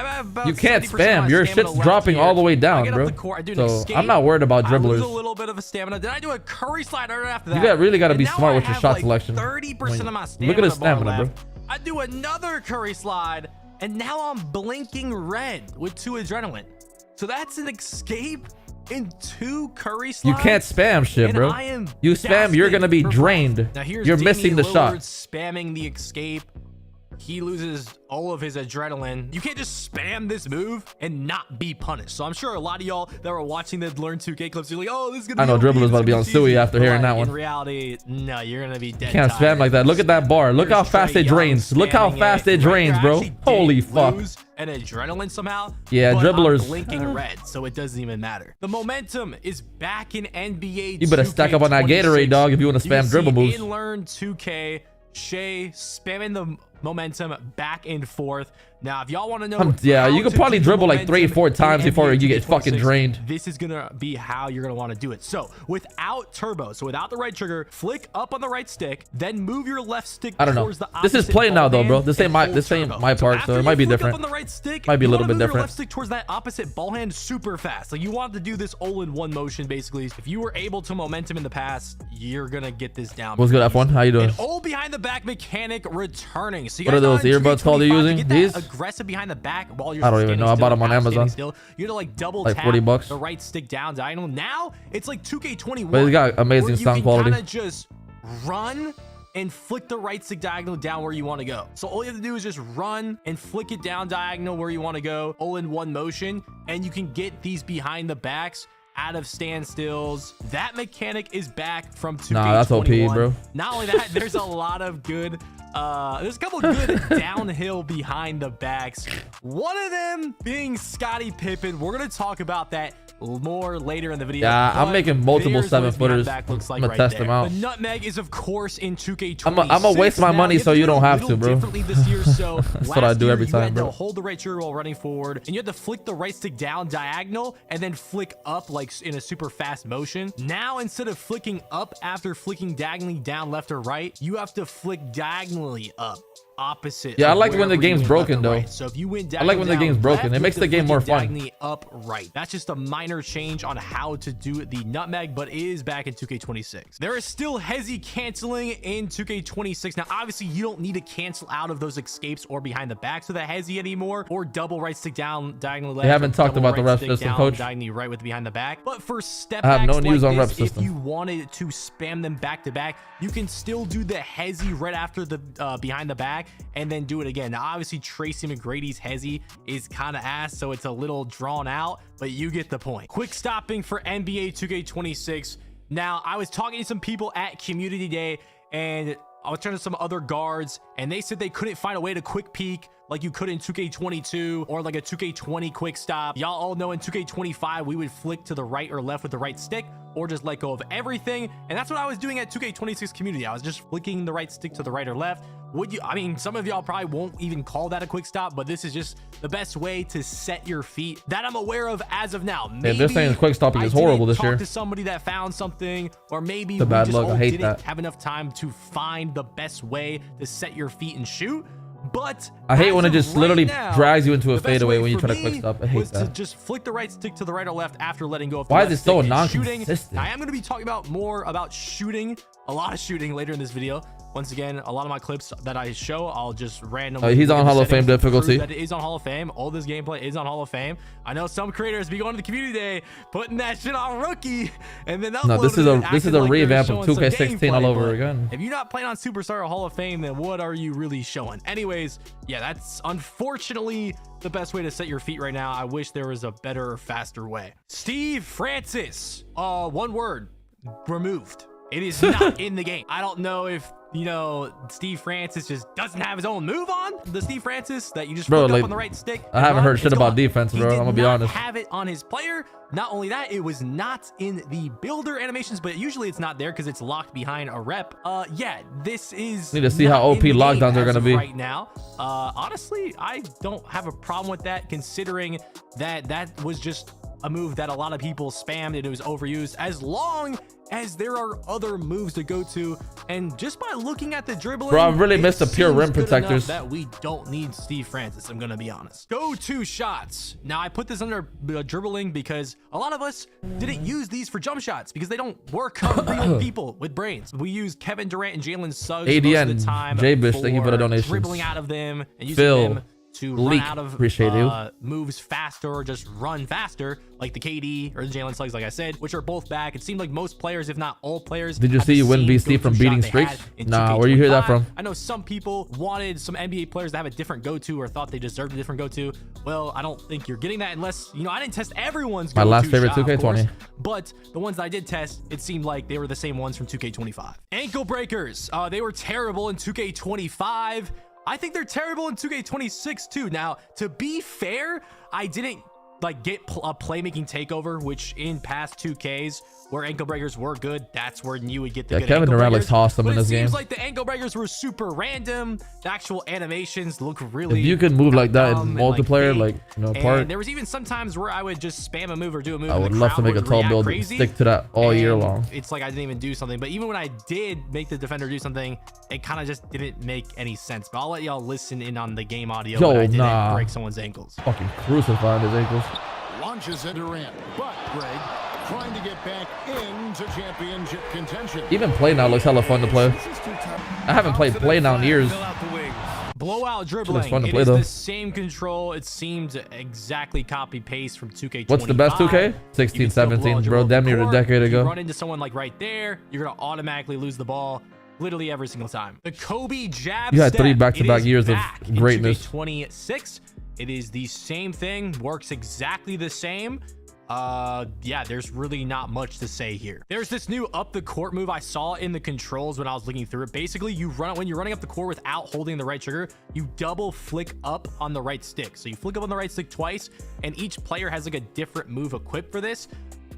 can't spam. Your shit's dropping all the way down, bro. So I'm not worried about dribblers. I lose a little bit of a stamina. Then I do a Curry slide right after that. You really got to be smart with your shot selection. 30% of my stamina. Look at his stamina, bro. I do another Curry slide, and now I'm blinking red with 2 adrenaline. So that's an escape in 2 Curry slides. You can't spam shit, bro. You spam, you're gonna be drained. Now here's you're missing the shot. Spamming the escape. He loses all of his adrenaline. You can't just spam this move and not be punished. So I'm sure a lot of y'all that were watching the Learn 2K clips, you're like, oh, this is gonna be I know Dribble is about to be on Suey after hearing that one. In reality, no, you're gonna be dead. You can't spam like that. Look at that bar. Look how fast it drains. Look how fast it drains, bro. Holy fuck. And adrenaline somehow. Yeah, dribblers. Blinking red, so it doesn't even matter. The momentum is back in NBA. You better stack up on that Gatorade, dog, if you want to spam dribble moves. In Learn 2K, Shea spamming the momentum back and forth. Now, if y'all want to know, yeah, you could to probably keep dribble like momentum 3-4 times in before NBA you get fucking 2K26, drained. This is gonna be how you're gonna want to do it. So without turbo, so without the right trigger, flick up on the right stick, then move your left stick I don't know. towards the This is opposite play now ball though, hand bro. This ain't and hold my turbo. part, so after it you might be flick up different. on the right stick, Might be a you little wanna bit move your different. left stick towards that opposite ball hand super fast. Like you want to do this all-in-one motion basically. If you were able to momentum in the past, you're gonna get this down. What's good, F1? How you doing? An all behind the back mechanic returning. So you What are guys those know in earbuds called you're 2K25, using? to get that These? aggressive behind the back while you're I don't even standing know. I still, bought them on half standing Amazon. Still, you had to like double Like tap 40 bucks. the right stick down diagonal. Now it's like 2K21. But it's got amazing sound quality. You kind of just run and flick the right stick diagonal down where you want to go. So all you have to do is just run and flick it down diagonal where you want to go, all in one motion, and you can get these behind the backs out of standstills. That mechanic is back from 2K21. Nah, that's OP, bro. Not only that, there's a lot of good there's a couple good downhill behind the backs. One of them being Scottie Pippen. We're gonna talk about that more later in the video. Yeah, I'm making multiple 7-footers. Looks like I'm gonna test them out. The nutmeg is of course in 2K26. I'm gonna waste my money so you don't have to, bro. This year, so That's what I do every you time, had bro. to hold the right trigger while running forward, and you had to flick the right stick down diagonal and then flick up like in a super fast motion. Now instead of flicking up after flicking diagonally down left or right, you have to flick diagonally up. Opposite. Yeah, I like when the game's broken though. Right. So if you went I like when the game's broken. It makes the game more fun. Diagonally up right. That's just a minor change on how to do the nutmeg, but it is back in 2K26. There is still hezi canceling in 2K26. Now, obviously, you don't need to cancel out of those escapes or behind the backs with a hezi anymore, or double right stick down diagonally left. They haven't talked about the rep stick system, down, coach. diagonally right with the behind the back. But for step I have no backs news like on rep this, system. if you wanted to spam them back to back, you can still do the hezi right after the behind the back and then do it again. Now, obviously, Tracy McGrady's hezi is kind of ass, so it's a little drawn out, but you get the point. Quick stopping for NBA 2K26. Now, I was talking to some people at Community Day, and I was turning to some other guards, and they said they couldn't find a way to quick peek like you could in 2K22 or like a 2K20 quick stop. Y'all all know in 2K25, we would flick to the right or left with the right stick or just let go of everything. And that's what I was doing at 2K26 Community. I was just flicking the right stick to the right or left. I mean, some of y'all probably won't even call that a quick stop, but this is just the best way to set your feet that I'm aware of as of now. Yeah, they're saying quick stopping is horrible this year. Talk to somebody that found something, or maybe It's a we bad just look. I all hate didn't that. have enough time to find the best way to set your feet and shoot. But I hate as when it of just right literally now, drags you into a the best fadeaway way when you for try to quick me stop. I hate was to that. just flick the right stick to the right or left after letting go of the Why left is it so stick and shooting. non-consistent? Now, I am going to be talking about more about shooting, a lot of shooting later in this video. Once again, a lot of my clips that I show, I'll just randomly. He's on Hall of Fame difficulty. That it is on Hall of Fame. All this gameplay is on Hall of Fame. I know some creators be going to the community day, putting that shit on rookie, and then No, this is a revamp of 2K16 all over but again. if you're not playing on Superstar or Hall of Fame, then what are you really showing? Anyways, yeah, that's unfortunately the best way to set your feet right now. I wish there was a better, faster way. Steve Francis, one word, removed. It is not in the game. I don't know if, you know, Steve Francis just doesn't have his own move on. The Steve Francis that you just flick up on the right stick. I haven't heard shit about defense, bro. I'm gonna be honest. He did not have it on his player. Not only that, it was not in the builder animations, but usually it's not there because it's locked behind a rep. Yeah, this is. Need to see how OP lockdowns are gonna be right now. Honestly, I don't have a problem with that, considering that that was just a move that a lot of people spammed and it was overused, as long as there are other moves to go to. And just by looking at the dribbling, bro, I really missed the pure rim protectors. That we don't need Steve Francis, I'm gonna be honest. Go-to shots. Now, I put this under dribbling because a lot of us didn't use these for jump shots because they don't work on real people with brains. We used Kevin Durant and Jalen Suggs ADN, most of the time J-Bish, thank you for the donations. dribbling out of them and using Phil, them to Leak, run out of appreciate you. moves faster, or just run faster, like the KD or the Jalen Suggs, like I said, which are both back. It seemed like most players, if not all players, Did you had see the you win same BC from go-to beating shot they had streaks? in Nah, where you hear that 2K25. from? I know some people wanted some NBA players to have a different go-to or thought they deserved a different go-to. Well, I don't think you're getting that unless, you know, I didn't test everyone's My go-to last favorite shot, of 2K20. course, but the ones that I did test, it seemed like they were the same ones from 2K25. Ankle breakers. They were terrible in 2K25. I think they're terrible in 2K26 too. Now, to be fair, I didn't like get a playmaking takeover, which in past 2Ks where ankle breakers were good, that's where you would get the Yeah, good Kevin ankle Durant breakers. looks awesome in But this it seems game. like the ankle breakers were super random. The actual animations look really. If you could move like that in dumb and, multiplayer, big. like, you know, And part, there was even sometimes where I would just spam a move or do a move. I and would the love to crowd make a would tall react build and crazy. stick to that all year And long. It's like I didn't even do something. But even when I did make the defender do something, it kind of just didn't make any sense. But I'll let y'all listen in on the game audio Yo, when I didn't nah. break someone's ankles. Fucking crucifying his ankles. Launches into Durant, but Greg trying to get back into championship contention. Even Play Now looks hella fun to play. I haven't played Play Now in years. Blowout dribbling. fun to It play, is though. the same control. It seemed exactly copy paste from 2K25. What's the best 2K? You 16, can still blow 17, a bro. dribble Damn near a court. decade If you ago. run into someone like right there, you're gonna automatically lose the ball literally every single time. The Kobe jab. You had 3 step. back-to-back It is years of back in greatness. 2K26. It is the same thing. Works exactly the same. Yeah, there's really not much to say here. There's this new up the court move I saw in the controls when I was looking through it. Basically, you run it when you're running up the court without holding the right trigger, you double flick up on the right stick. So you flick up on the right stick twice, and each player has like a different move equipped for this.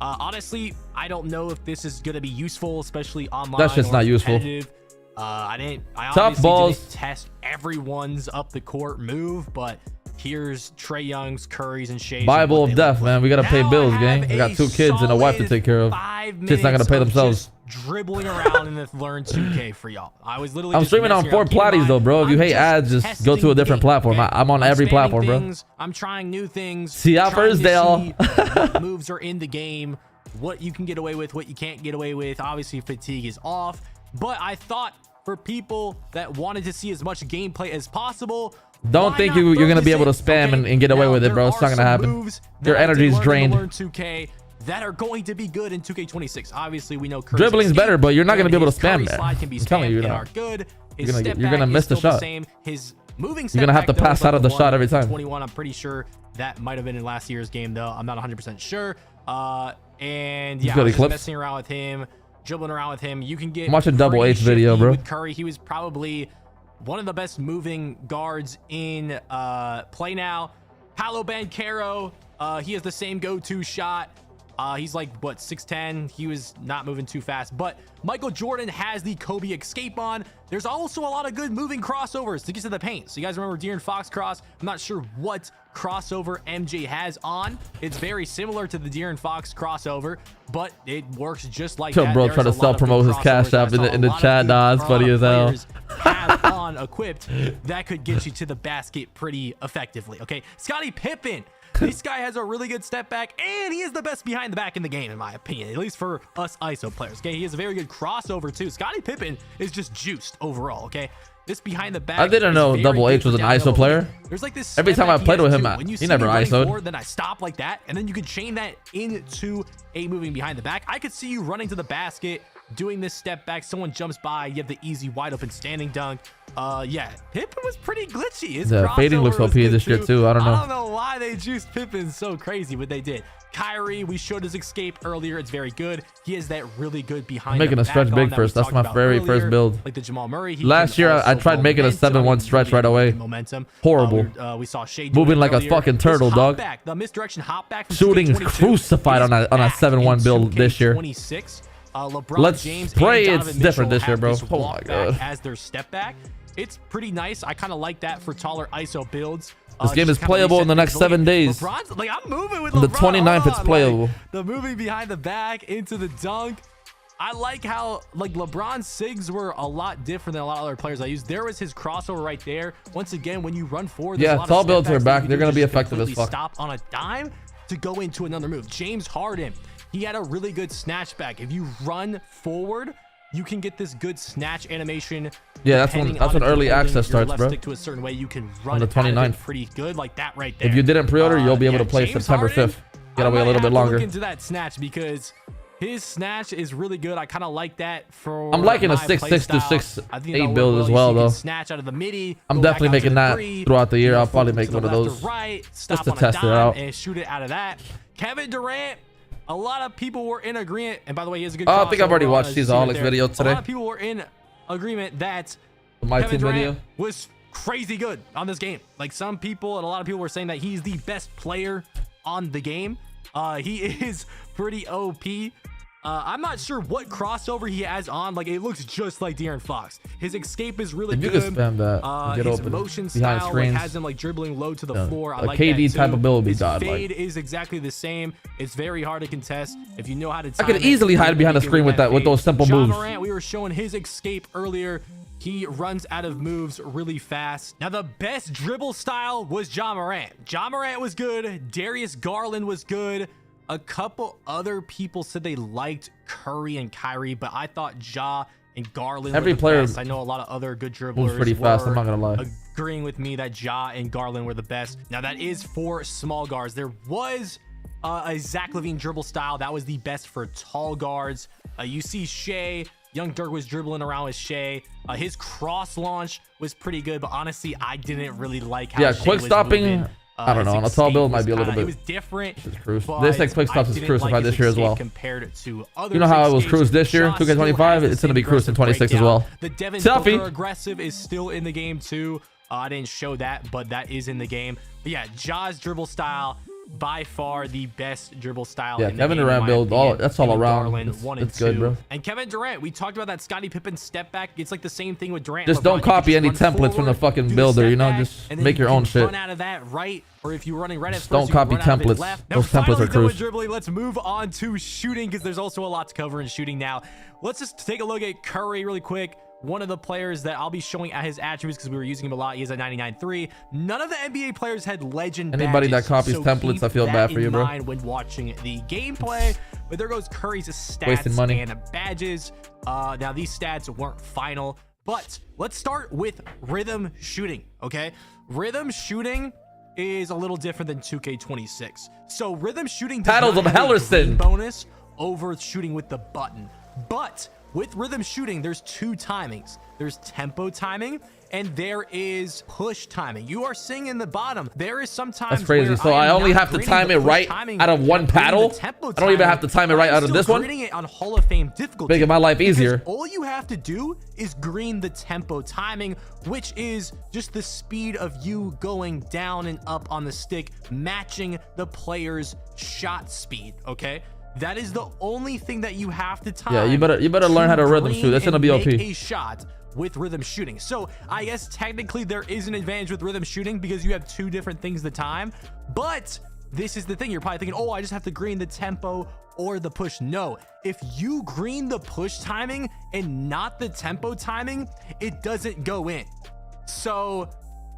Honestly, I don't know if this is gonna be useful, especially online. That's just or not useful. competitive. I Tough obviously balls. didn't test everyone's up the court move, but here's Trey Young's, Curry's, and Shay's. Bible and of what they death, look man. like. We gotta pay Now bills, I gang. have I got 2 kids and a wife to solid take care of. 5 Shit's not gonna minutes pay of themselves. just dribbling around in the Learn 2K for y'all. I was literally I'm just streaming on messing 4 around. Keep in platties mind, though, bro. If you I'm hate ads, just go to a testing different the game, platform. okay? I'm on every spamming platform, bro. things, I'm trying new things. See y'all trying to Thursday, y'all. see what moves are in the game, what you can get away with, what you can't get away with. Obviously, fatigue is off, but I thought for people that wanted to see as much gameplay as possible, Don't why think not you're gonna be focus able to it, spam okay? and get away Now, with it, bro. there It's not are gonna some happen. moves Your that I did energy's learn in drained. Learn 2K that are going to be good in 2K26. Obviously, we know Curry's Dribbling's escape, better, but you're not gonna be able to his Curry spam that. slide can be I'm telling you, spammed you're and not. are good. His You're gonna step you're gonna back miss is the still shot. same. His moving You're gonna have to step back, pass though, out of the is like shot every time. 21. I'm pretty sure that might have been in last year's game, though. I'm not 100% sure. And yeah, got I was just Eclipse. messing around with him, dribbling around with him. You can get I'm watching Double pretty H video, shifty bro. with Curry. He was probably one of the best moving guards in Play Now. Paolo Banchero, he has the same go-to shot. He's like, what, 6'10"? He was not moving too fast. But Michael Jordan has the Kobe escape on. There's also a lot of good moving crossovers to get to the paint. So you guys remember De'Aaron Fox cross? I'm not sure what crossover MJ has on. It's very similar to the De'Aaron Fox crossover, but it works just like Yo, that. bro, There's trying to a lot of self-promote good his Cash crossovers that App I saw in the a lot of chat. good Nah, it's funny as hell. players have on equipped that could get you to the basket pretty effectively. Okay, Scottie Pippen. This guy has a really good step back, and he is the best behind the back in the game, in my opinion, at least for us ISO players. Okay, he has a very good crossover too. Scottie Pippen is just juiced overall. Okay, this behind the back. I didn't is know very Double good H was for an down ISO low. player. There's like this Every step time I back played has with him, too. When you he see never me running ISO'd. forward, then I stop like that, and then you could chain that into a moving behind the back. I could see you running to the basket, doing this step back. Someone jumps by, you have the easy wide open standing dunk. Yeah, Pippen was pretty glitchy. His The fading looks crossover was OP in good this shit too. I don't know. why they juiced Pippen so crazy, but they did. Kyrie, we showed his escape earlier. It's very good. He has that really good behind. I'm making the a stretch back big on that first. we That's talked my about very earlier, first build. like the Jamal Murray. He Last can year, I also tried making a momentum. 7-1 stretch right away. Momentum. Horrible. We saw Shea Moving doing like a earlier. fucking turtle, This dog. hop back, the misdirection hop back from Shooting 2K22 crucified on a is back 7-1 in build this year. 2K26. LeBron Let's James pray and it's Donovan different Mitchell this year, have bro. this Oh my walk back God. as their step back. It's pretty nice. I kind of like that for taller ISO builds. This game just is kinda playable in the reset next things. 7 days. LeBron's like, I'm moving with On the LeBron. 29th, Hold it's on, playable. like, the moving behind the back into the dunk. I like how like LeBron's sigs were a lot different than a lot of other players I used. There was his crossover right there. Once again, when you run forward, there's Yeah, a lot tall of builds step are backs that back. you They're can gonna be just effective as completely fuck. Stop on a dime to go into another move. James Harden, he had a really good snatch back. If you run forward, you can get this good snatch animation. Yeah, that's depending when on if early you're holding access your starts, left bro. stick to a certain way, you can run On the it out of it 29th. pretty good, like that right there. If you didn't pre-order, you'll be able to play James September Harden, 5th. Gotta I wait a might little have bit to longer. Look into that snatch because his snatch is really good. I kind of like that for. I'm liking a my 6'6" to playstyle. I think 6'8" that'll build work as You well, can though. Snatch out of the midi. I'm go definitely back out to making the that three, throughout the year. you know, I'll probably flip make to the one of left or those right, stop to on a test it dime out. and shoot it out of that. Kevin Durant. A lot of people were in agreement, and by the way, he has a good. I think I've already crossover watched on his Cheesaholic's there. video A today. lot of people were in agreement that The My Kevin Team Durant video. was crazy good on this game. Like some people and a lot of people were saying that he's the best player on the game. He is pretty OP. I'm not sure what crossover he has on. Like, it looks just like De'Aaron Fox. His escape is really If you good. could spam that, get his open motion behind style screens. like, has him like dribbling low to the floor. I A like KD that too. type of build would be His god. fade is exactly the same. It's very hard to contest if you know how to. I could easily hide behind the screen with that, with those simple John moves. Morant, we were showing his escape earlier. He runs out of moves really fast. Now, the best dribble style was John Morant. John Morant was good. Darius Garland was good. A couple other people said they liked Curry and Kyrie, but I thought Ja and Garland Every were the player best. I know a lot of other good dribblers moves pretty fast, I'm not gonna lie. agreeing with me that Ja and Garland were the best. Now, that is for small guards. There was a Zach LaVine dribble style that was the best for tall guards. You see Shea, Young Dirk was dribbling around with Shea. His cross launch was pretty good, but honestly, I didn't really like how Shea quick was stopping. moving. I don't know. On a tall build might be a little bit. It was different. They say quick stops is crucified this year as well. Compared to others, you know how it was cruised this year, 2K25. It's gonna be cruised in 26 as well. The Devin Selfie. Booker aggressive is still in the game too. I didn't show that, but that is in the game. But yeah, Ja's dribble style, by far the best dribble style. Yeah, in the Kevin game, Durant in my build, opinion. that's all Him and around. Garland, It's 1 and good, 2. bro. And Kevin Durant, we talked about that Scottie Pippen step back. It's like the same thing with Durant. Just LeBron, don't you can copy any run templates from the forward, fucking do builder, step you know, back, just and then make your you own can shit. Run out of that right, or if you're running right at Just first, don't you copy run out of it templates. left. Now, Those templates finally are done with crucial. dribbling. Let's move on to shooting because there's also a lot to cover in shooting now. Let's just take a look at Curry really quick. One of the players that I'll be showing at his attributes because we were using him a lot. He has a 99.3. None of the NBA players had legend Anybody badges, that copies so templates, keep I feel that bad for in you, bro. mind when watching the gameplay. But there goes Curry's Wasting stats money. and badges. Now, these stats weren't final, but let's start with rhythm shooting, okay? Rhythm shooting is a little different than 2K26. So rhythm shooting does Paddles not of have a Hellerson. green bonus over shooting with the button. But with rhythm shooting, there's 2 timings. There's tempo timing and there is push timing. You are seeing in the bottom, there is sometimes That's crazy. So I only have to time it right out of one paddle. I don't even have to time it right out of this one. It on Hall of Fame difficulty. Making my life easier. All you have to do is green the tempo timing, which is just the speed of you going down and up on the stick, matching the player's shot speed. Okay. That is the only thing that you have to time. Yeah, you better learn how to rhythm shoot. That's gonna be OP. Make a shot with rhythm shooting. So I guess technically there is an advantage with rhythm shooting because you have 2 different things to time. But this is the thing. You're probably thinking, oh, I just have to green the tempo or the push. No, if you green the push timing and not the tempo timing, it doesn't go in. So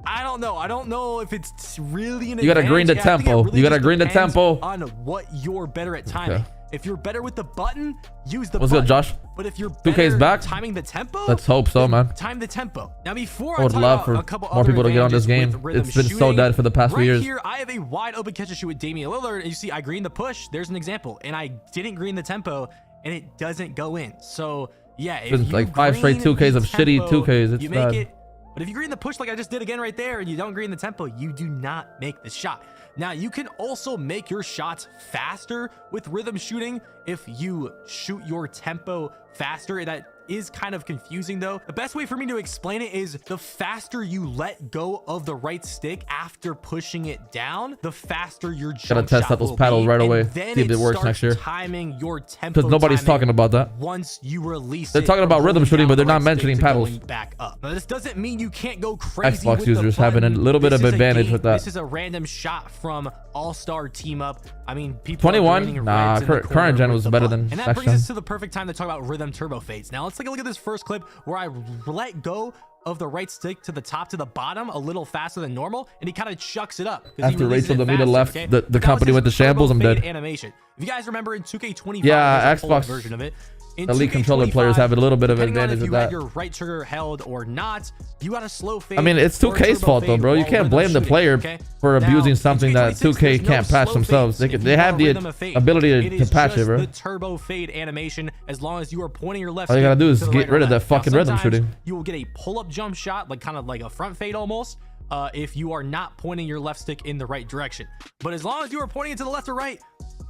I don't know. I don't know if it's really an advantage. You gotta green the I think it tempo. really You gotta just green the depends tempo. on what you're better at timing. Okay. If you're better with the button, use the What's button. good, Josh? But if you're 2K's better back. timing the tempo, Let's hope so, then man. time the tempo. Now, before I would love for a couple more other people to get on this advantages game. with rhythm It's been so shooting, dead for the past few years. Right here, I have a wide open catch and shoot with Damian Lillard, and you see I green the push. There's an example, and I didn't green the tempo, and it doesn't go in. So yeah, if It's been you like 5 straight green 2Ks the of shitty tempo, 2Ks. It's you make bad. it. But if you green the push like I just did again right there, and you don't green the tempo, you do not make the shot. Now, you can also make your shots faster with rhythm shooting if you shoot your tempo faster. That is kind of confusing though. The best way for me to explain it is the faster you let go of the right stick after pushing it down, the faster your jump Gotta test out those paddles right away. See if it works next year. Timing your tempo Because nobody's talking about that. once you release They're it talking about from rhythm holding shooting, down but they're the not right mentioning stick to paddles. going back up. Now, this doesn't mean you can't go crazy Xbox with users the having a button. little bit This of is a advantage game. with that. This is a random shot from All-Star Team Up. I mean, people 21? are greening Nah, reds in the current corner gen with was the better button. than And that next brings gen. us to the perfect time to talk about rhythm turbo fades. Now, let's take a look at this first clip where I let go of the right stick to the top to the bottom a little faster than normal, and he kind of chucks it up. After Rachel Demita faster, left okay? the That was company his with the shambles, I'm turbo fade dead. Animation. If you guys remember in 2K25, Yeah, there's a full Xbox version of it. In Elite 2K25, controller players have a little bit of depending on advantage if with you had that. your right trigger held or not, you got a slow fade. I mean, it's or a 2K's turbo fault though, fade bro. You while can't rhythm blame the shooting, player okay? for Now, abusing in something that 2K26, 2K there's no can't patch slow themselves. fades They if they you have are the rhythm a fade. ability It to is patch it, just bro. the turbo fade animation as long as you are pointing your left All you stick gotta do is to the get right or rid of that left. Now, fucking rhythm sometimes shooting. You will get a pull-up jump shot, like kind of like a front fade almost, if you are not pointing your left stick in the right direction. But as long as you are pointing it to the left or right,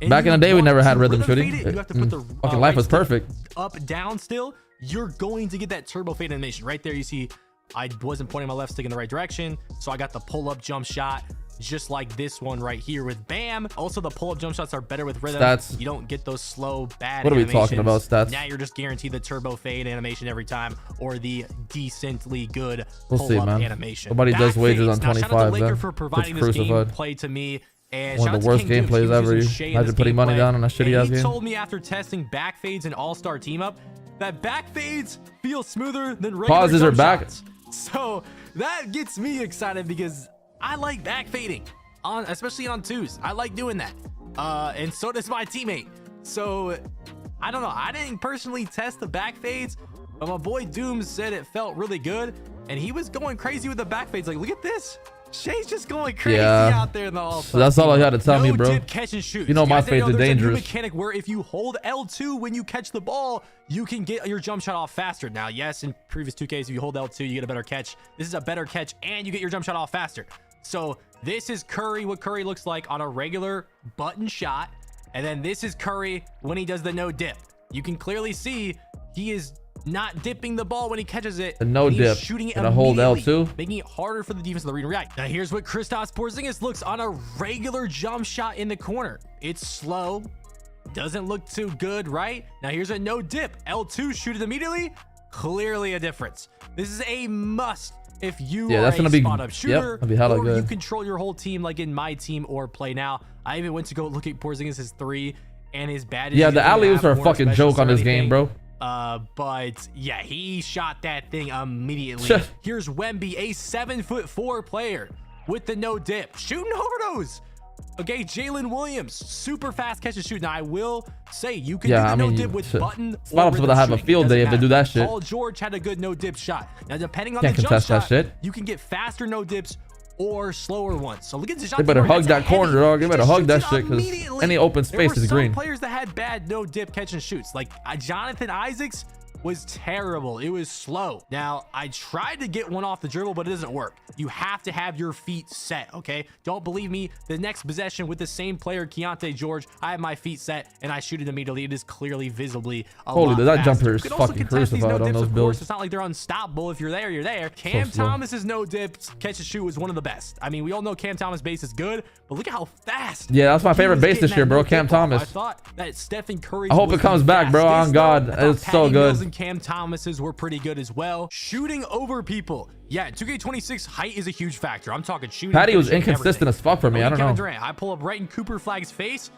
and Back in you the day, we want never had to rhythm shooting. fade it, you have to put the Fucking life right was stick perfect. up down still, you're going to get that turbo fade animation right there. You see I wasn't pointing my left stick in the right direction, so I got the pull-up jump shot. just like this one right here with Bam. Also, the pull-up jump shots are better with rhythm. Stats. You don't get those slow, bad What are we talking about, stats? Now you're just guaranteed the turbo fade animation every time, or the decently good We'll see, pull-up man. animation. Nobody does Back wagers fades. on Now, shout out to 25, Laker man. for Gets providing this crucified. gameplay to me. And One shout of the out to worst King Dibs. He gameplays was ever. using Shea in Imagine this putting money gameplay, down on a shitty ass and he game. told me after testing back fades and all-star team up that back fades feel smoother than regular Pauses are jump back. shots. So that gets me excited because I like back fading, especially on twos. I like doing that. And so does my teammate. So I don't know. I didn't personally test the back fades, but my boy Dooms said it felt really good. And he was going crazy with the back fades. Like, look at this. Shay's just going crazy out there in the all. So that's all I got to tell me, bro. Dip, catch and shoot. You know my Guys, fades are there's a new dangerous. mechanic where if you hold L2 when you catch the ball, you can get your jump shot off faster. Now, yes, in previous 2Ks, if you hold L2, you get a better catch. This is a better catch, and you get your jump shot off faster. So this is Curry, what Curry looks like on a regular button shot. And then this is Curry when he does the no dip. You can clearly see he is not dipping the ball when he catches it. A no He's dip shooting it and a hold immediately, L2, making it harder for the defense to read and react. Now here's what Kristaps Porzingis looks on a regular jump shot in the corner. It's slow, doesn't look too good, right? Now here's a no dip L2, shoot it immediately. Clearly a difference. This is a must if you are that's a gonna be, spot up shooter, that'll be hella or good. you control your whole team like in my team or play now. I even went to go look at Porzingis' 3 and his bad. Yeah, the alley-oops are a fucking joke on this game, bro. But yeah, he shot that thing immediately. Here's Wemby, a 7'4" player with the no dip, shooting over those. Okay, Jalen Williams, super fast catch and shoot. Now I will say you can do the no dip with button. Spot ups would have a field day if they do that shit. Paul George had a good no dip shot. Now depending on Can't the jump contest that shot, shit. you can get faster no dips or slower ones. So look at They better hug that corner, dog. They better hug that shit, because any open space is green. Players that had bad no dip catch and shoots, like Jonathan Isaacs was terrible. It was slow. Now I tried to get one off the dribble, but it doesn't work. You have to have your feet set. Okay, don't believe me? The next possession with the same player, Keontae George, I have my feet set and I shoot it immediately. It is clearly visibly a lot that faster. jumper is You can also fucking contest these crucified no on dips, those of builds. course. It's not like they're unstoppable. If you're there, you're there. Cam slow. Thomas's no dip catch and shoot was one of the best. I mean, we all know Cam Thomas base is good, but look at how fast. Yeah, that's my favorite base this year, bro. Cam Thomas. I thought that Stephen Curry. I hope it comes back, bro. On God, it's so good. And Cam Thomas's were pretty good as well. Shooting over people. Yeah, 2K26 height is a huge factor. I'm talking shooting. Patty was finishing, inconsistent as fuck for me. I don't Kevin know. Durant, I pull up right in Cooper Flag's face,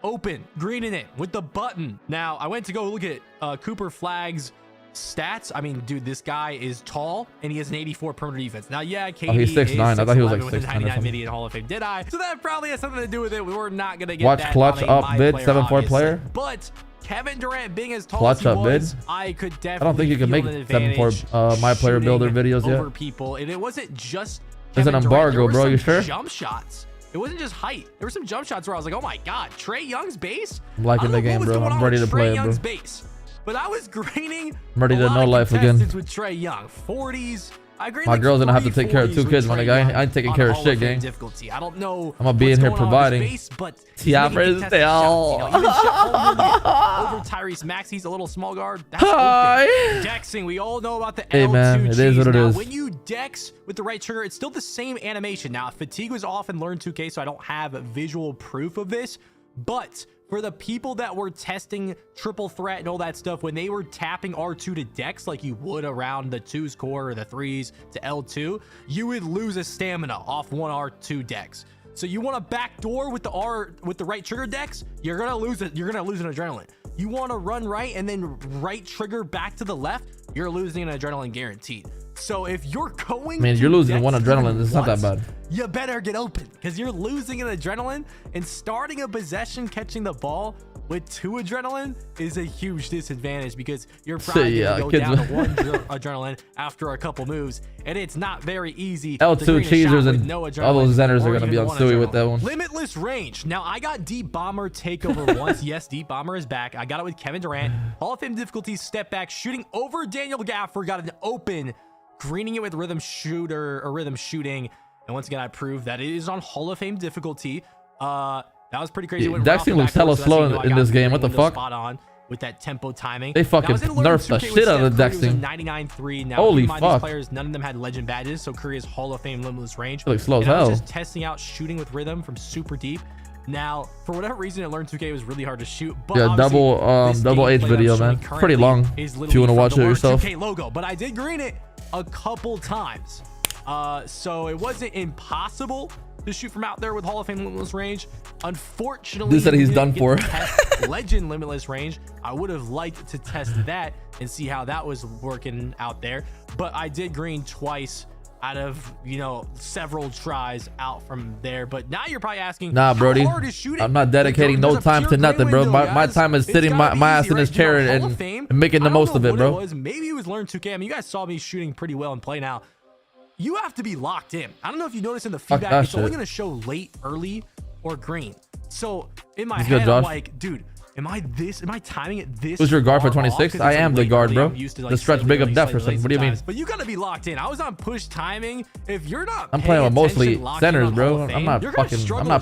open, greening it with the button. Now I went to go look at Cooper Flag's stats. I mean, dude, this guy is tall and he has an 84 perimeter defense. Now, yeah, KD he's 6'9". I thought he was like 6'11" with his 6'10" or 99 something. mid Hall of Fame. Did I? So that probably has something to do with it. We were not gonna get Watch that clutch on a up my mid, player, 7'4" obviously. player. But Kevin Durant being as tall Clutch as he up mid. was, I could definitely. I don't think you can feel make an advantage 7'4" my player builder shooting videos yet. over people, and it wasn't just. There's an Kevin Durant. embargo, There were bro. You some sure? Jump shots. It wasn't just height. There were some jump shots where I was like, oh my god, Trae Young's base. I'm liking the game, bro. I'm ready to play it, bro. Young's base. But I was graining. I'm ready to a lot know of life again. contestants with Trae Young, 40s. I grade My like girl's gonna have to 3 take care of 2 40s kids, with my Trae nigga. Young I ain't taking on care of Hall shit, Fame gang. difficulty. I don't know. I'm gonna be in what's here going on with providing. his base, but he's Yeah, making contested Brazil. shots. You know, even Shaq Holmgren over Tyrese Maxey's a little small guard. That's Hi. open. Dexing, we all know about the Hey, L2 man, it is what it now, is. when you dex with the right trigger, it's still the same animation. Now, fatigue was off in Learn 2K, so I don't have visual proof of this, but for the people that were testing triple threat and all that stuff, when they were tapping R2 to dex like you would around the 2's core or the 3's to L2, you would lose a stamina off one R2 dex. So you want to backdoor with the right trigger dex, you're gonna lose it. You're gonna lose an adrenaline. You want to run right and then right trigger back to the left, you're losing an adrenaline guaranteed. So if you're going, Man, you're losing one adrenaline. It's not that bad. You better get open because you're losing an adrenaline, and starting a possession catching the ball with 2 adrenaline is a huge disadvantage because you're probably gonna go down to 1 adrenaline after a couple moves, and it's not very easy. L2 cheesers and no all those Zenners are gonna be on Stewie with that one. Limitless range. Now I got Deep Bomber takeover once. Yes, Deep Bomber is back. I got it with Kevin Durant. Hall of Fame difficulty, step back, shooting over Daniel Gafford. Got an open, greening it with rhythm shooter or rhythm shooting. And once again, I proved that it is on Hall of Fame difficulty. That was pretty crazy. Yeah, Dexing looks hella slow in this game. What the fuck? Spot on. with that tempo timing. They fucking nerfed the shit out of the DeXing. 99.3. Now, holy fuck. These players, none of them had legend badges, so Korea's Hall of Fame limitless range. Looks slow as I was hell. just testing out shooting with rhythm from super deep. Now, for whatever reason, it learned 2K it was really hard to shoot. But yeah, double H video, man. Pretty long. If you want to watch it yourself. 2K logo, but I did green it a couple times. So it wasn't impossible to shoot from out there with Hall of Fame limitless range. Unfortunately, This said he's done for. Legend limitless range. I would have liked to test that and see how that was working out there, but I did green twice out of, you know, several tries out from there. But now you're probably asking, nah, Brody, how hard is shooting? I'm not dedicating no time to nothing, bro. My time is sitting my ass in this chair and making the most of it, bro. Maybe it was learn 2K. I mean, you guys saw me shooting pretty well in play. Now you have to be locked in. I don't know if you noticed in the feedback, it's only going to show late, early, or green. So in my head, I'm like, dude, am I timing it this? Who's your guard for far off? 26? I am the guard, bro. Like The stretch big up depth or something. What do you mean? But you gotta be locked in. I was on push timing. If you're not, I'm playing with mostly centers, bro. I'm not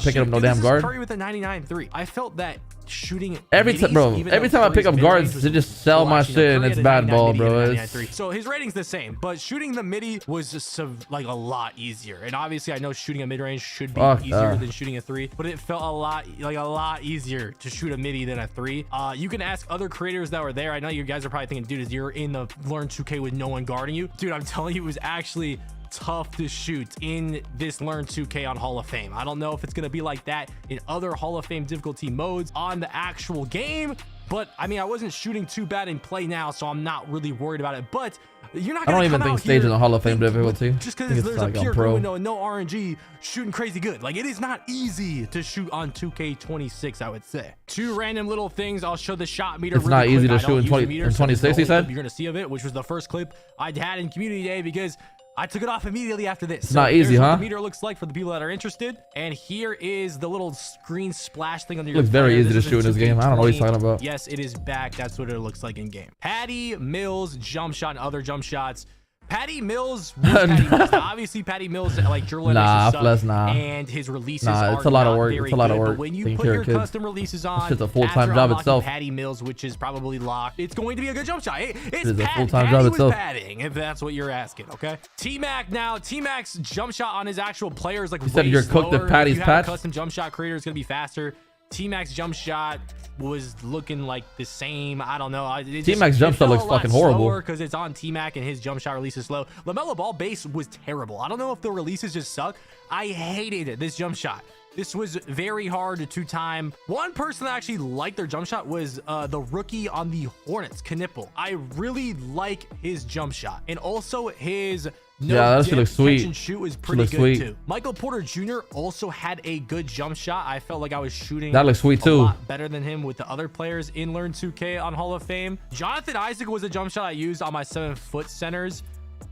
picking up no damn guard. Curry with a 99.3. I felt that shooting every time, bro. Every time I pick up guards, they just sell my shit and it's bad ball, bro. So his rating's the same, but shooting the midi was just like a lot easier. And obviously, I know shooting a mid range should be easier than shooting a 3, but it felt a lot easier to shoot a midi than a 3. You can ask other creators that were there. I know you guys are probably thinking, dude, you're in the learn 2K with no one guarding you. Dude, I'm telling you, it was actually tough to shoot in this learn 2K on Hall of Fame. I don't know if it's going to be like that in other Hall of Fame difficulty modes on the actual game, but I mean, I wasn't shooting too bad in play now, so I'm not really worried about it. But you're not I don't even think stage in the Hall of Fame difficulty. Just because there's like a pure window and no RNG, shooting crazy good. Like, it is not easy to shoot on 2K26, I would say. Two random little things. I'll show the shot meter. It's not easy to shoot in 26, he said? You're going to see of it, which was the first clip I had in community day because I took it off immediately after this. It's not easy, huh? What the meter looks like for the people that are interested. And here is the little screen splash thing under your looks very easy to shoot in this game. I don't know what he's talking about. Yes, it is back. That's what it looks like in game. Patty Mills jump shot and other jump shots. Patty Mills was Patty Mills. Now, obviously, Patty Mills like dribble and his releases are it's a lot of work. It's a lot of work. But when you put your custom releases on, it's a full-time job itself. Patty Mills, which is probably locked, it's going to be a good jump shot. It's a full-time job itself. Padding, if that's what you're asking. Okay. T-Mac now. T-Mac's jump shot on his actual player is like. You said you're cooked if Patty's patch. Custom jump shot creator is going to be faster. T-Mac's jump shot was looking like the same. I don't know. T-Mac's jump shot looks fucking horrible because it's on T-Mac and his jump shot release is slow. LaMelo Ball base was terrible. I don't know if the releases just suck. I hated this jump shot. This was very hard to time. One person that actually liked their jump shot was the rookie on the Hornets, Knipple. I really like his jump shot and also his that shit looks sweet. Catch and shoot was pretty good too. Michael Porter Jr. also had a good jump shot. I felt like I was shooting that looks sweet too. A lot better than him with the other players in Learn 2K on Hall of Fame. Jonathan Isaac was a jump shot I used on my 7-foot centers,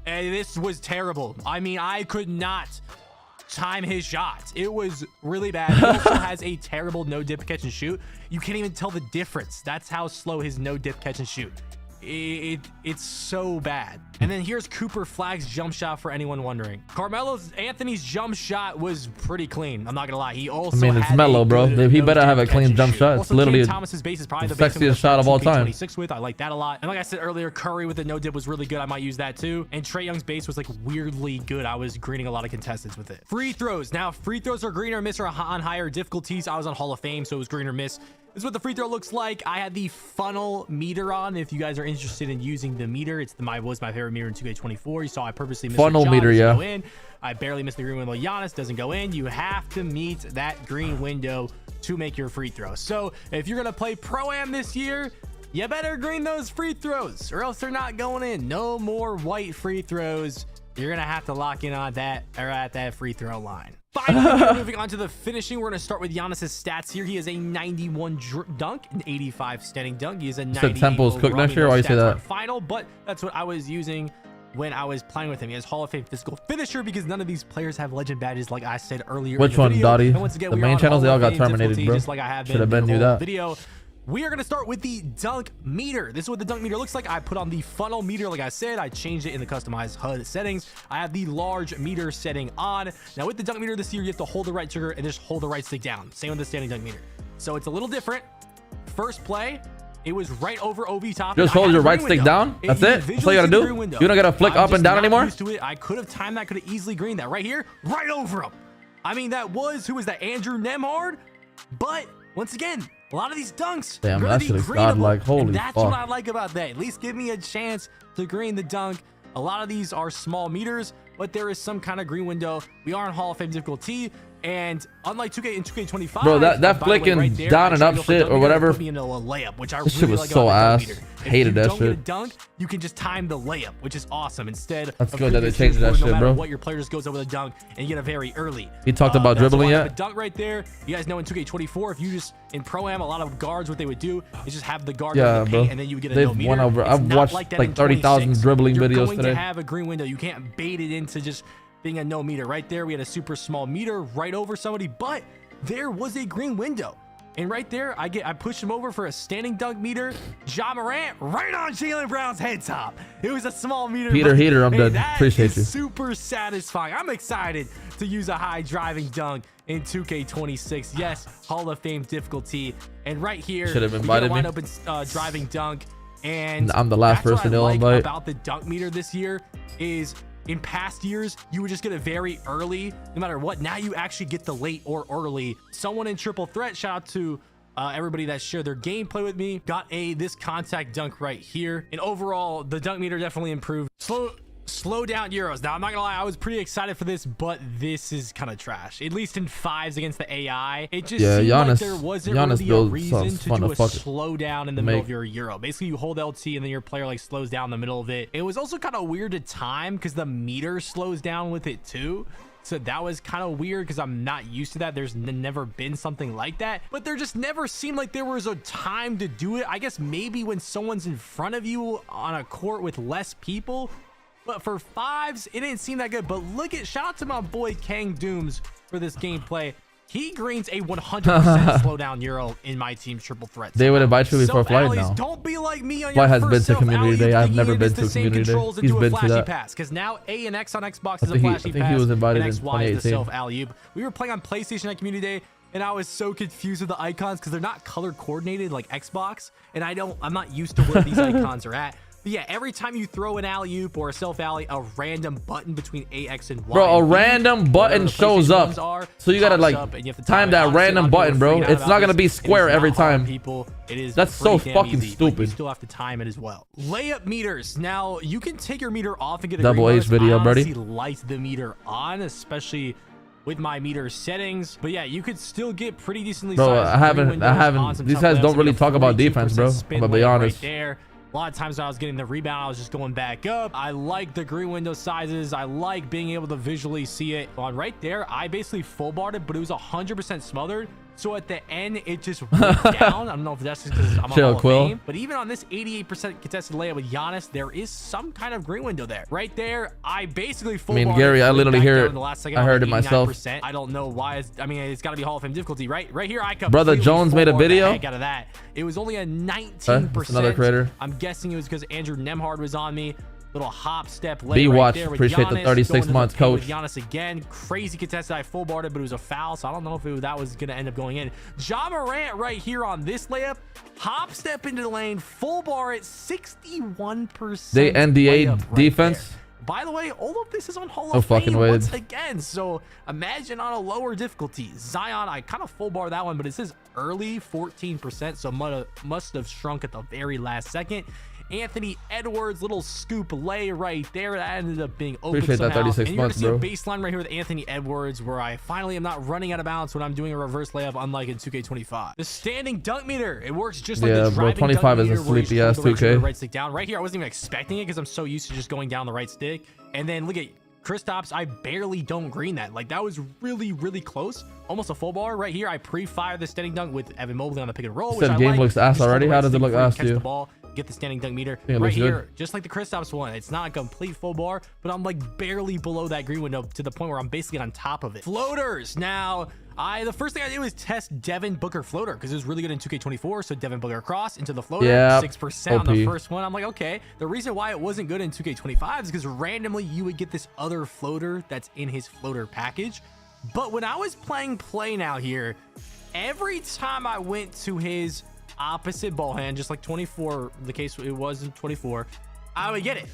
and this was terrible. I mean, I could not time his shots. It was really bad. He also has a terrible no dip catch and shoot. You can't even tell the difference. That's how slow his no dip catch and shoot. It's so bad. And then here's Cooper Flagg's jump shot for anyone wondering. Anthony's jump shot was pretty clean. I'm not gonna lie. He also it's mellow, bro. He better have a clean jump shot. It's literally Thomas's base is probably the sexiest shot of all time. 26 with. I like that a lot. And like I said earlier, Curry with the no dip was really good. I might use that too. And Trae Young's base was like weirdly good. I was greening a lot of contestants with it. Free throws. Now free throws are green or miss or on higher difficulties. I was on Hall of Fame, so it was green or miss. This is what the free throw looks like. I had the funnel meter on. If you guys are interested in using the meter, it's was my favorite meter in 2K24. You saw I purposely missed funnel the meter, go in. I barely missed the green window. Giannis doesn't go in. You have to meet that green window to make your free throw. So if you're gonna play Pro-Am this year, you better green those free throws or else they're not going in. No more white free throws. You're gonna have to lock in on that or at that free throw line. Finally, moving on to the finishing, we're going to start with Giannis's stats here. He has a 91 dunk, an 85 standing dunk. He has a 90 Temple's cooked next year. Why you say that? Final, but that's what I was using when I was playing with him. He has Hall of Fame physical finisher because none of these players have legend badges, like I said earlier. Which one, Dottie? The main channels, they all got terminated, bro. Just like I have should have been knew that. Video. We are going to start with the dunk meter. This is what the dunk meter looks like. I put on the funnel meter. Like I said, I changed it in the customized HUD settings. I have the large meter setting on. Now with the dunk meter this year, you have to hold the right trigger and just hold the right stick down. Same with the standing dunk meter. So it's a little different. First play, It was right over OV top. Just hold your right stick down. That's it. That's all you gotta do. You don't gotta flick up and down anymore. Used to it. I could have timed that. Could have easily greened that right here, right over him. I mean, that was, who was that? Andrew Nemhard. But once again, a lot of these dunks. Damn, that shit is godlike. Holy That's fuck. what I like about that. At least give me a chance to green the dunk. A lot of these are small meters, but there is some kind of green window. We are in Hall of Fame difficulty. And unlike 2K and 2K25, bro, that flicking right there, down and up shit or whatever, put me into a layup, which I this really shit was like so about ass. Hated that shit. If you don't get a shit. dunk, you can just time the layup, which is awesome. Instead, that's of good that they previous changed that years, shit, no matter bro. what, your player just goes over the dunk and you get a very early. He talked about dribbling yet? A dunk right there. You guys know in 2K24, if you just in Pro-Am, a lot of guards, what they would do is just have the guard in the paint, and then you would get a no meter. I've watched like 30,000 dribbling videos You're going today. to have a green window. You can't bait it into just being a no meter. Right there, we had a super small meter right over somebody, but there was a green window. And right there, I pushed him over for a standing dunk meter. Ja Morant right on Jaylen Brown's head top. It was a small meter. Heater, I'm done. Appreciate you. Super satisfying. I'm excited to use a high driving dunk in 2K26. Yes, Hall of Fame difficulty. And right here, should have invited me. Up in, driving dunk. And I'm the last person they'll invite. About the dunk meter this year is, in past years, you would just get it very early, no matter what. Now you actually get the late or early. Someone in Triple Threat, shout out to everybody that shared their gameplay with me, got this contact dunk right here. And overall, the dunk meter definitely improved. Slow down Euros. Now, I'm not gonna lie, I was pretty excited for this, but this is kind of trash. At least in fives against the AI, it just seemed like there wasn't really a reason to do a slow down in the middle of your Euro. Basically, you hold LT and then your player like slows down in the middle of it. It was also kind of weird to time because the meter slows down with it too. So that was kind of weird because I'm not used to that. There's never been something like that, but there just never seemed like there was a time to do it. I guess maybe when someone's in front of you on a court with less people. But for fives, it didn't seem that good. But look at, shout out to my boy Kang Dooms for this gameplay. He greens a 100% slowdown Euro in my team's triple threat. They would invite you before flight now. Don't be like me on Flight your has been to community day. I've never been to community day. He's been to that. Because now A and X on Xbox is a flashy pass. He was invited in XY is the 2018. self alley-oop. We were playing on PlayStation at community day, and I was so confused with the icons because they're not color coordinated like Xbox, and I'm not used to where these icons are at. But yeah, every time you throw an alley-oop or a self-alley, a random button between A, X, and Y. Bro, a random button shows up. So you gotta like time that random button, bro. It's not gonna be square every time. That's so fucking stupid. You still have to time it as well. Layup meters. Now, you can take your meter off and get a Double green H video, bonus. I buddy. honestly like the meter on, especially with my meter settings. But yeah, you could still get pretty decently Bro, sized I haven't. These guys don't really talk about defense, bro. I'm gonna be honest. Right there. A lot of times when I was getting the rebound, I was just going back up. I like the green window sizes. I like being able to visually see it. On right there, I basically full barred it, but it was 100% smothered. So at the end, it just went down. I don't know if that's just because I'm on Hall of Fame. But even on this 88% contested layup with Giannis, there is some kind of green window there. Right there, I basically full barred Gary, I literally hear it. I heard it 89%. myself. I don't know why. It's got to be Hall of Fame difficulty, right? Right here, I could. Brother Jones made a video. The heck out of that. It was only a 19%. Another creator. I'm guessing it was because Andrew Nemhard was on me. Little hop step lay B-Watch, right there with appreciate Giannis, the 36 months, coach. With Giannis again, crazy contested. I full barred it, but it was a foul, so I don't know if that was gonna end up going in. Ja Morant right here on this layup, hop step into the lane, full bar it, 61%. They NDA defense. There. By the way, all of this is on Hall No of Fame fucking way. once again. So imagine on a lower difficulty. Zion, I kind of full bar that one, but it says early 14%, so must have shrunk at the very last second. Anthony Edwards, little scoop lay right there. That ended up being open Appreciate somehow. that 36 and you're months, gonna bro. see a baseline right here with Anthony Edwards, where I finally am not running out of bounds when I'm doing a reverse layup, unlike in 2K25. The standing dunk meter, it works just like the driving 25 dunk is a meter, where you sleepy ass hold the 2K. right stick down. Right here, I wasn't even expecting it because I'm so used to just going down the right stick. And then look at Kristaps, I barely don't green that. Like, that was really, really close. Almost a full bar. Right here, I pre-fire the standing dunk with Evan Mobley on the pick and roll. Said game looks ass already. How does it look ass to you? The ball, get the standing dunk meter it right here, good. just like the Kristaps one. It's not a complete full bar, but I'm like barely below that green window to the point where I'm basically on top of it. Floaters. Now, the first thing I did was test Devin Booker floater because it was really good in 2K24. So Devin Booker cross into the floater, 6% on the first one. I'm like, okay. The reason why it wasn't good in 2K25 is because randomly you would get this other floater that's in his floater package. But when I was playing Play Now here, every time I went to his opposite ball hand, just like 24, the case it was in 24, I would get it.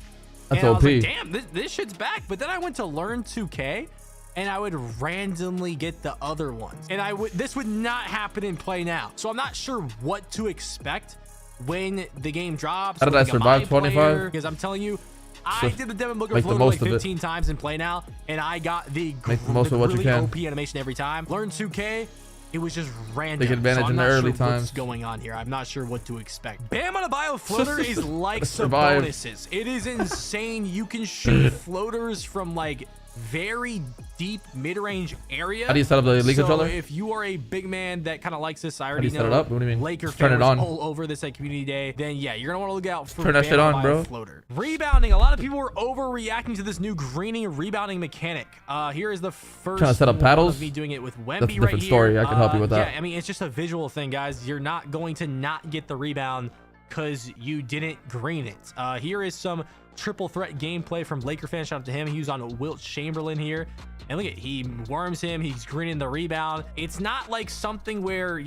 That's and OP. I was like, damn, this shit's back. But then I went to learn 2K, and I would randomly get the other ones. And this would not happen in Play Now. So I'm not sure what to expect when the game drops. How did I survive 25? Because I'm telling you, I did the demigod make the floater most like of it. 15 times in Play Now, and I got the Make the most of what you really can. OP animation every time. Learn 2K, it was just random. Take advantage so I'm in the not early sure times. What's going on here? I'm not sure what to expect. Bam on a bio floater is like some Survive. bonuses. It is insane. You can shoot floaters from like very deep mid-range area. How do you set up the Elite controller? If you are a big man that kind of likes this, I How do already you know. set it up? What do you mean? Laker Just turn it fans on. all over this at Community Day. Then yeah, you're gonna want to look out for Turn that Bam shit on, by bro. Floater. Rebounding. A lot of people were overreacting to this new greening rebounding mechanic. Here is the first Trying to set up one paddles? of me doing it with Wemby That's a right different here. story. I can help you with that. Yeah, I mean it's just a visual thing, guys. You're not going to not get the rebound because you didn't green it. Here is some triple threat gameplay from Laker fan. Shout out to him. He was on Wilt Chamberlain here. And look at, he worms him. He's greening the rebound. It's not like something where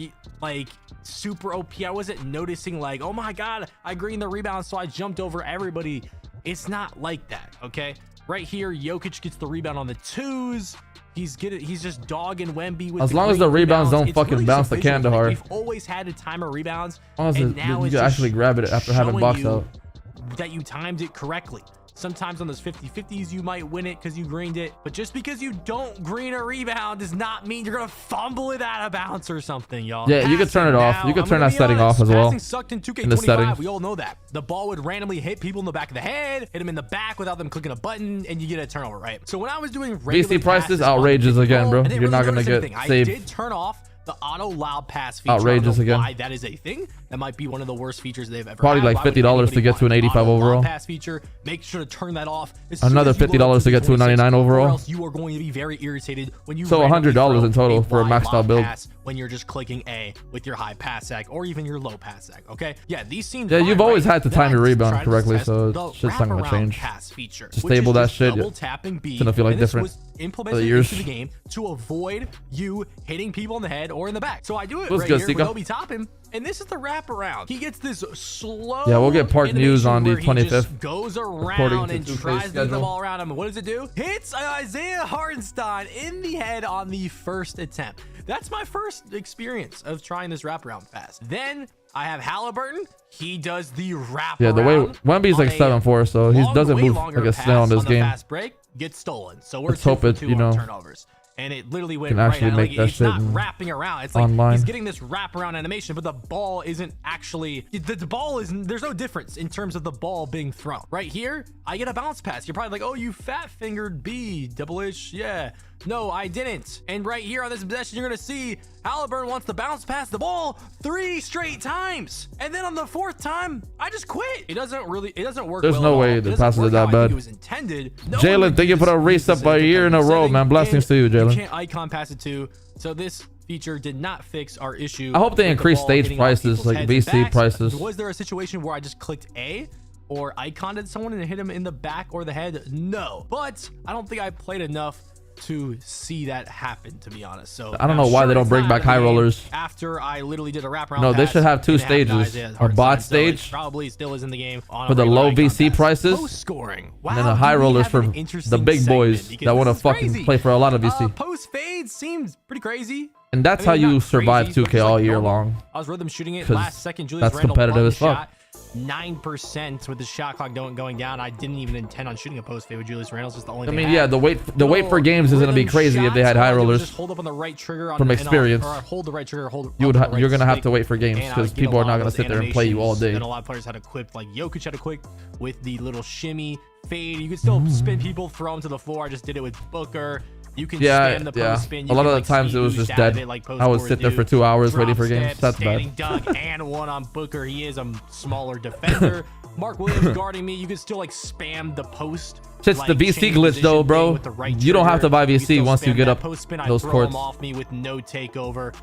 like super OP. I wasn't noticing like, oh my God, I greened the rebound, so I jumped over everybody. It's not like that. Okay. Right here, Jokic gets the rebound on the twos. He's just dogging Wemby with As long as the rebounds don't fucking bounce the can to hard. We've always had a timer rebounds. As long as And now you it's can just actually grab it after having showing box you out. that you timed it correctly. Sometimes on those 50-50s, you might win it because you greened it. But just because you don't green a rebound does not mean you're going to fumble it out of bounds or something, y'all. Yeah, you could turn it off. You could turn that setting off as well. Passing sucked in 2K25. In the settings. We all know that. The ball would randomly hit people in the back of the head, hit them in the back without them clicking a button, and you get a turnover, right? So when I was doing regular VC prices passes on outrageous the again, bro. I didn't You're not really gonna notice get anything. saved. I did turn off the auto loud pass feature. Outrageous I don't know again. why that is a thing. That might be one of the worst features they've ever Probably had. like Why would $50 to get to an anybody 85 want auto loud overall. pass feature? Make sure to turn that off. As Another soon as you load $50 to get to a 26, 99 overall. Or else you are going to be very irritated when you So randomly $100 throw in total for a wide maxed out lob build. pass when you're just clicking A with your high pass sag or even your low pass sag. Okay, yeah, these seem Yeah, fine, you've always right? had to Then time I your just rebound tried to correctly, test so the shit's not gonna wraparound change. pass feature, Just which is stable that just shit. double tapping B. It's gonna feel like And this different was for implemented the years. into the game to avoid you hitting people in the head or in the back. So I do it What's right good, here with Sika? Obi Toppin, and this is the wraparound. He gets this slow. Yeah, we'll get part news on the animation where he 25th, just goes according around to and 2K's tries to get the schedule. ball around him. What does it do? Hits Isaiah Hartenstein in the head on the first attempt. That's my first experience of trying this wraparound pass. Then I have Halliburton. He does the wraparound. Yeah, the way Wemby's like 7'4", so he doesn't move like a snail in this game. Fast break gets stolen. So we're Let's hope it, you know, turnovers. And it literally went can right actually out. make Like, that it's shit not in- wrapping around. It's like online. he's getting this wraparound animation, but the ball isn't actually. The ball is. There's no difference in terms of the ball being thrown. Right here, I get a bounce pass. You're probably like, oh, you fat fingered B, double-ish. Yeah. No, I didn't. And right here on this possession, you're gonna see Halliburton wants to bounce pass the ball 3 straight times, and then on the 4th time, I just quit. It doesn't work. There's well no at way all. the It doesn't passes are work that how I think bad. It was intended. No one Jalen, would thank you for use the reset this by a year in a row, man. Blessings to you, You Jalen. can't icon pass it too. So this feature did not fix our issue. I hope they with the increase ball stage hitting off prices, people's like heads and VC backs. prices. Was there a situation where I just clicked A or iconed someone and hit him in the back or the head? No, but I don't think I played enough to see that happen, to be honest. So I don't know I'm why sure they don't it's bring not back out of the high game rollers. after I literally did a wraparound. No, they pass should have 2 and it happened to stages. Isaiah A Hartenstein. bot So it stage probably still is in the game on for a the regular low icon VC pass. prices. Post scoring. Wow, And then the high do we rollers have for an the interesting big boys segment? Because that want to this is fucking crazy. play for a lot of VC. Post fade seems pretty crazy. And that's I mean, how you not survive crazy, but 2K just all like year normal. long. I was rhythm shooting it 'Cause last second. Julius that's Randle competitive won the as fuck. shot. 9% with the shot clock going down. I didn't even intend on shooting a post fade with Julius Randle. Just the only I thing mean, I yeah, had. the wait for games is gonna be Rhythm crazy if they had shots, high all I did was rollers. just hold up on the right trigger From or experience. hold the right trigger. Hold. You're up on the right gonna have stick, to wait for games and I because would get people a are lot not of gonna those sit there and play you all animations, day. And a lot of players had a quick, like Jokic had a quick with the little shimmy fade. You could still spin people, throw them to the floor. I just did it with Booker. You can stand the post spin. A lot of the times it was just dead. I would sit there for 2 hours waiting for games. That's standing bad. dunk and one on Booker. He is a smaller defender. Mark Williams guarding me. You could still like spam the post. Shit's the VC glitch though, bro. You don't have to buy VC once you get up post spin. I those throw courts. him off me with no takeover.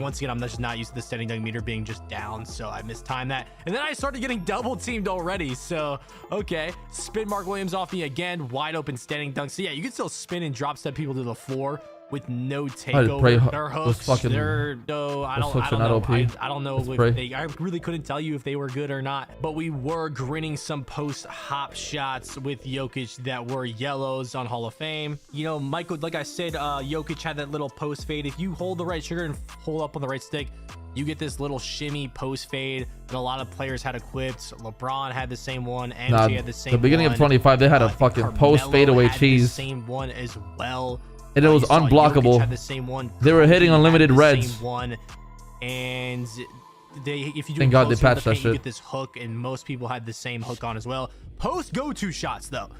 Once again, I'm just not used to the standing dunk meter being just down, so I mistimed that. And then I started getting double teamed already, so okay. Spin Mark Williams off me again, wide open standing dunk. So yeah, you can still spin and drop step people to the floor with no pray takeover. Their those hooks, fucking- they're no, I those don't hooks are know. not OP. I don't know Let's if pray. they. I really couldn't tell you if they were good or not. But we were grinning some post hop shots with Jokic that were yellows on Hall of Fame. You know, Michael, like I said, Jokic had that little post fade. If you hold the right trigger and hold up on the right stick, you get this little shimmy post fade that a lot of players had equipped. LeBron had the same one. MJ had the same one. The beginning of 25, they had a fucking post fadeaway cheese. Same one as well. And it was You saw unblockable. Jokic had the same one. They were hitting Kobe unlimited had the reds. Same one. And if you do Thank God they closer to the patched that paint, you shit. get this hook, and most people had the same hook on as well. Post go-to shots though.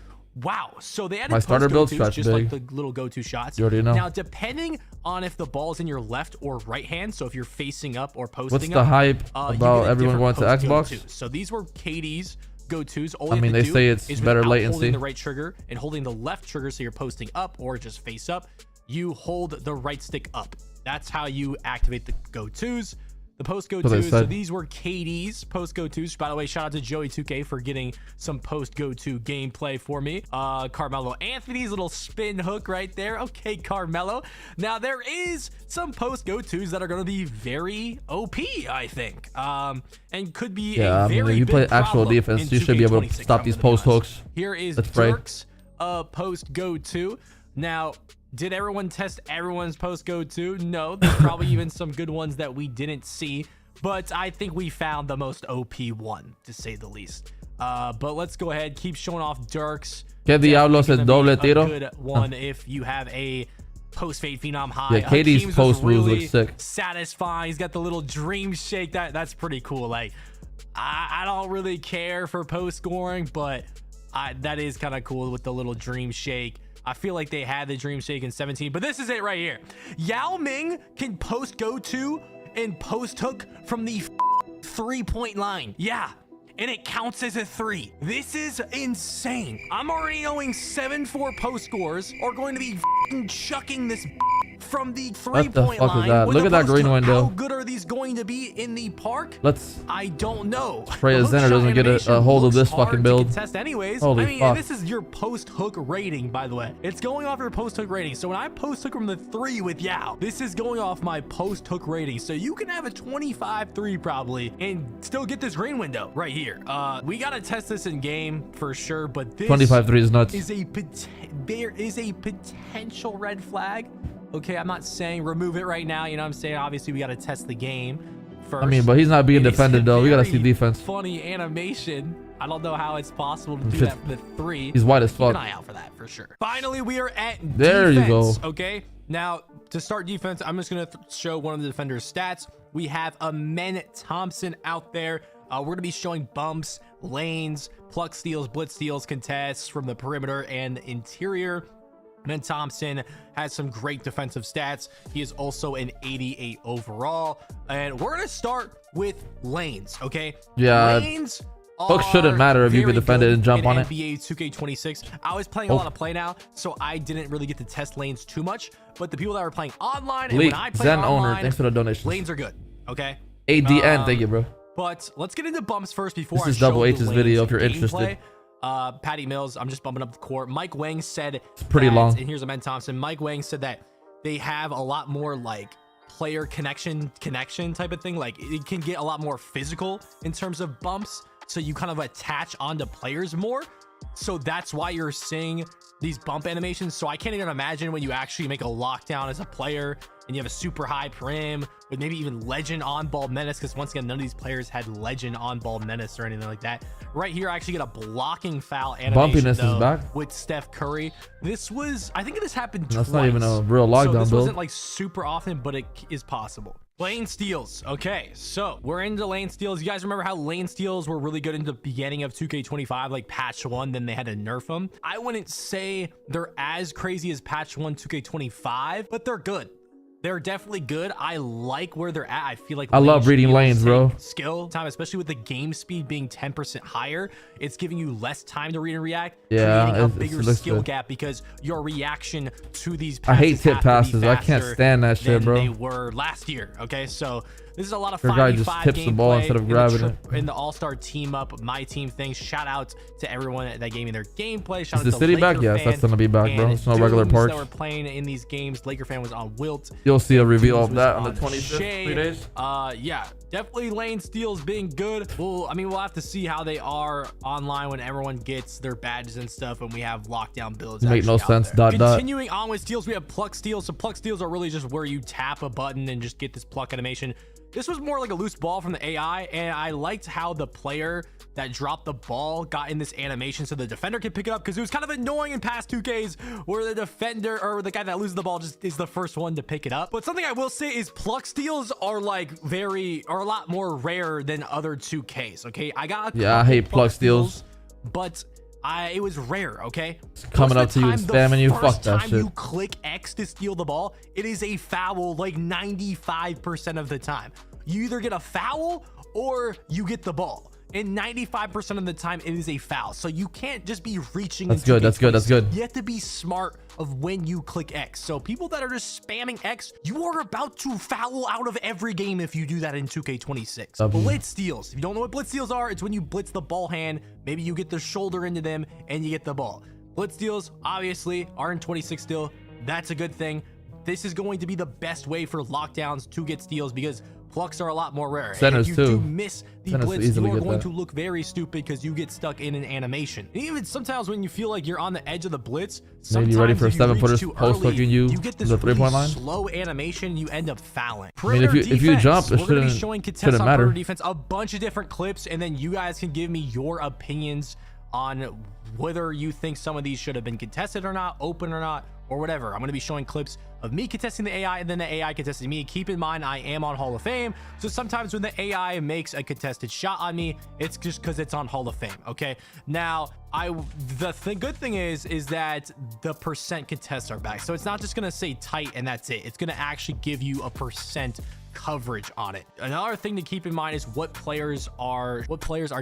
Wow. So they added My starter build post stretch go-tos, just big. like the little go-to shots. You already know. Now, depending on if the ball's in your left or right hand, so if you're facing up or posting What's up, the hype you about get a everyone going different to post Xbox? go-tos. So these were KD's go-tos. All I you mean, have to they do say it's is better without latency. holding the right trigger and holding the left trigger, so you're posting up or just face up, you hold the right stick up. That's how you activate the go-tos. The post go-tos, so these were KD's post go-tos. By the way, shout out to Joey 2K for getting some post go-to gameplay for me. Carmelo Anthony's little spin hook right there. Okay, Carmelo. Now, there is some post go-tos that are going to be very OP, I think. And could be a very if you play big actual problem defense, in you should be able to 2K26, stop I'm these gonna be post honest. hooks. Here is Let's pray. Dirk's post go-to. Now, did everyone test everyone's post go-to? No, there's probably even some good ones that we didn't see, but I think we found the most OP one, to say the least. But let's go ahead, keep showing off Dirk's. Que diablos es doble tiro? A good one if you have a post fade phenom high. Yeah, KD's Hakeem's post was moves really look sick. satisfying. He's got the little dream shake. That's pretty cool. Like, I don't really care for post scoring, but that is kind of cool with the little dream shake. I feel like they had the dream shake in 17, but this is it right here. Yao Ming can post go to and post hook from the 3-point line. Yeah. And it counts as a 3. This is insane. I'm already knowing 7-4 post scores are going to be chucking this from the 3-point line. What the fuck is that? Look at that green window. How good are these going to be in the park? I don't know. Pray a Zenner doesn't get a hold of this fucking build. Test anyways. Holy I mean, fuck. this is your post hook rating, by the way. It's going off your post hook rating. So when I post hook from the 3 with Yao, this is going off my post hook rating. So you can have a 25-3 probably and still get this green window right here. We gotta test this in game for sure, but this 25-3 is nuts. there is a potential red flag. Okay, I'm not saying remove it right now. You know what I'm saying? Obviously, we got to test the game first. I mean, but he's not being defended though. We gotta see defense. Funny animation. I don't know how it's possible to do that for the 3. He's white as fuck. Keep an eye out for that for sure. Finally, we are at There you defense, go. Okay, now to start defense, I'm just gonna show one of the defenders' stats. We have a Men Thompson out there. We're gonna be showing bumps, lanes, pluck steals, blitz steals, contests from the perimeter and interior. Men Thompson has some great defensive stats. He is also an 88 overall. And we're gonna start with lanes, okay? Yeah. Lanes Hooks shouldn't matter if you can defend it and jump on it. NBA 2K26. I was playing a lot of play now, so I didn't really get to test lanes too much. But the people that were playing online and when I play Zen online, owner, thanks for the donations. lanes are good, okay? ADN, thank you, bro. But let's get into bumps first before This I is show Double the H's lanes video if you're gameplay. interested. Patty Mills, I'm just bumping up the court. Mike Wang said It's pretty that, long. and here's a Men Thompson. Mike Wang said that they have a lot more like player connection type of thing. Like it can get a lot more physical in terms of bumps. So you kind of attach onto players more. So that's why you're seeing these bump animations. So I can't even imagine when you actually make a lockdown as a player and you have a super high prim with maybe even legend on ball menace, because once again, none of these players had legend on ball menace or anything like that. Right here, I actually get a blocking foul animation Bumpiness though, is back with Steph Curry. This was, I think this happened That's twice. not even a real lockdown So this build. wasn't like super often, but it is possible. Lane steals. Okay, so we're into lane steals. You guys remember how lane steals were really good in the beginning of 2K25, like patch 1, then they had to nerf them. I wouldn't say they're as crazy as patch 1 2K25, but they're good. They're definitely good. I like where they're at. I feel like I love reading steals lanes, bro. take skill time, especially with the game speed being 10% higher. It's giving you less time to read and react, Yeah, creating a it bigger looks skill good. gap because your reaction to these I hate passes tip have to be passes. I can't faster stand that shit, than bro. they were last year. Okay, so This is a lot of Your guy just 5v5 tips the ball gameplay instead of grabbing it. in the all-star team up, my team things. Shout out to everyone that gave me their gameplay. Shout Is out the to city back? Laker Yes, fan that's gonna be back, bro. and It's no regular Dooms parts. that were playing in these games. Laker fan was on Wilt. You'll see a reveal Dooms of that was on the 25th, Shade. 3 days. Yeah, definitely lane steals being good. Well, I mean, we'll have to see how they are online when everyone gets their badges and stuff, and we have lockdown builds. Make no sense. Continuing on with steals, we have pluck steals. So pluck steals are really just where you tap a button and just get this pluck animation. This was more like a loose ball from the AI, and I liked how the player that dropped the ball got in this animation so the defender can pick it up, because it was kind of annoying in past 2Ks where the defender or the guy that loses the ball just is the first one to pick it up. But something I will say is pluck steals are like a lot more rare than other 2Ks. Okay, I got I hate pluck steals, but it was rare. Okay, coming up to you and spamming you. Fuck that shit. You click X to steal the ball, it is a foul like 95% of the time. You either get a foul or you get the ball, and 95% of the time it is a foul. So you can't just be reaching. That's good. That's good. That's good. You have to be smart of when you click X. So people that are just spamming X, you are about to foul out of every game if you do that in 2K26. Blitz steals. If you don't know what blitz steals are, it's when you blitz the ball hand. Maybe you get the shoulder into them and you get the ball. Blitz steals obviously are in 26 still. That's a good thing. This is going to be the best way for lockdowns to get steals, because plucks are a lot more rare. Centers and if you too. do miss the Centers blitz, you are going that. to look very stupid because you get stuck in an animation. And even sometimes when you feel like you're on the edge of the blitz, Maybe you're ready for a 7-footer post hooking you get this the 3-point line. Slow animation, you end up fouling. I mean, if you jump, it we're going to be shouldn't showing contests on matter. perimeter defense, a bunch of different clips, and then you guys can give me your opinions on whether you think some of these should have been contested or not, open or not, or whatever. I'm going to be showing clips of me contesting the AI and then the AI contesting me. Keep in mind, I am on Hall of Fame, so sometimes when the AI makes a contested shot on me, it's just because it's on Hall of Fame. Okay, now the good thing is that the percent contests are back, so it's not just going to say tight and that's it. It's going to actually give you a percent coverage on it. Another thing to keep in mind is what players are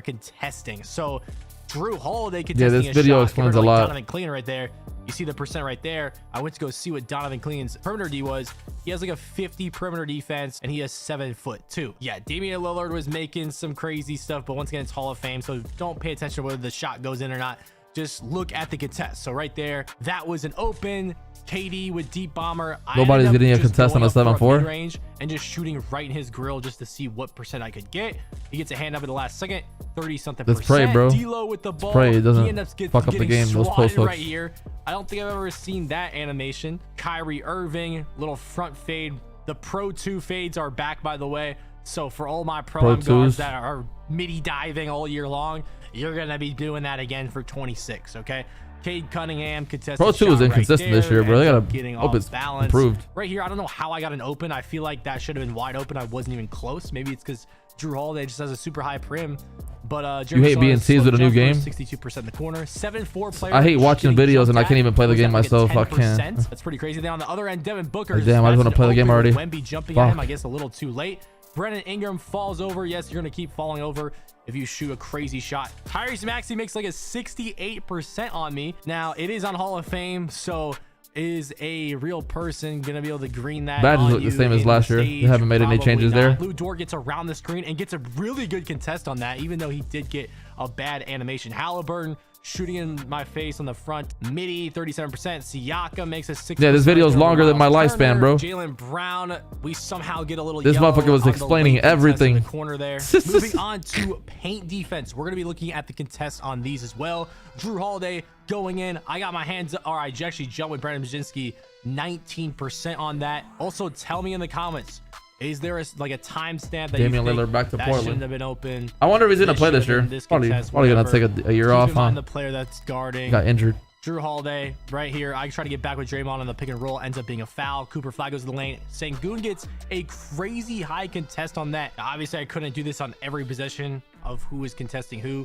contesting. So Drew Holiday contesting this video explains a lot. Donovan Clean right there. You see the percent right there. I went to go see what Donovan Clean's perimeter D was. He has like a 50 perimeter defense, and he has 7'2". Yeah, Damian Lillard was making some crazy stuff, but once again, it's Hall of Fame, so don't pay attention to whether the shot goes in or not. Just look at the contest. So right there, that was an open. KD with deep bomber. Nobody's getting a contest on a 7-4 range and just shooting right in his grill just to see what percent I could get. He gets a hand up at the last second, 30-something percent. Let's pray, bro. D-Lo with the ball. Let's pray it doesn't He ends up fuck up the game. Those post hooks. Right here. I don't think I've ever seen that animation. Kyrie Irving, little front fade. The Pro 2 fades are back, by the way. So for all my Pro guards that are midi diving all year long, you're gonna be doing that again for 26. Okay. Cade Cunningham contested. Pro 2 is inconsistent this year, bro. They gotta hope it's improved. Right here, I don't know how I got an open. I feel like that should have been wide open. I wasn't even close. Maybe it's because Drew Holiday just has a super high prim. But you hate being teased with a new game. 62% in the corner. 7-4 player. I hate watching videos and I can't even play the game myself. I can't. That's pretty crazy. Then on the other end, Devin Booker. Damn, I just want to play the game already. Wemby jumping at him. I guess a little too late. Brennan Ingram falls over. Yes, you're going to keep falling over if you shoot a crazy shot. Tyrese Maxey makes like a 68% on me. Now, it is on Hall of Fame, so is a real person going to be able to green that? Badges look the same as last year. They haven't made any changes there. Lou Dort gets around the screen and gets a really good contest on that, even though he did get a bad animation. Halliburton shooting in my face on the front. Midi, 37%. Siaka makes a 6%. Yeah, this video is longer than my lifespan, bro. Jaylen Brown, we somehow get a little This motherfucker was explaining everything. In the corner there. Moving on to paint defense. We're going to be looking at the contests on these as well. Drew Holiday going in. I got my hands up. Or I actually jumped with Brandon Bajinski. 19% on that. Also, tell me in the comments, is there a timestamp that Damian Lillard back to Portland shouldn't have been open? I wonder if he's gonna play this year. Probably gonna take a year off, huh? The player that's guarding got injured. Drew Holiday right here. I try to get back with Draymond on the pick and roll. Ends up being a foul. Cooper Flag goes to the lane. Sengun gets a crazy high contest on that. Obviously, I couldn't do this on every possession of who is contesting who.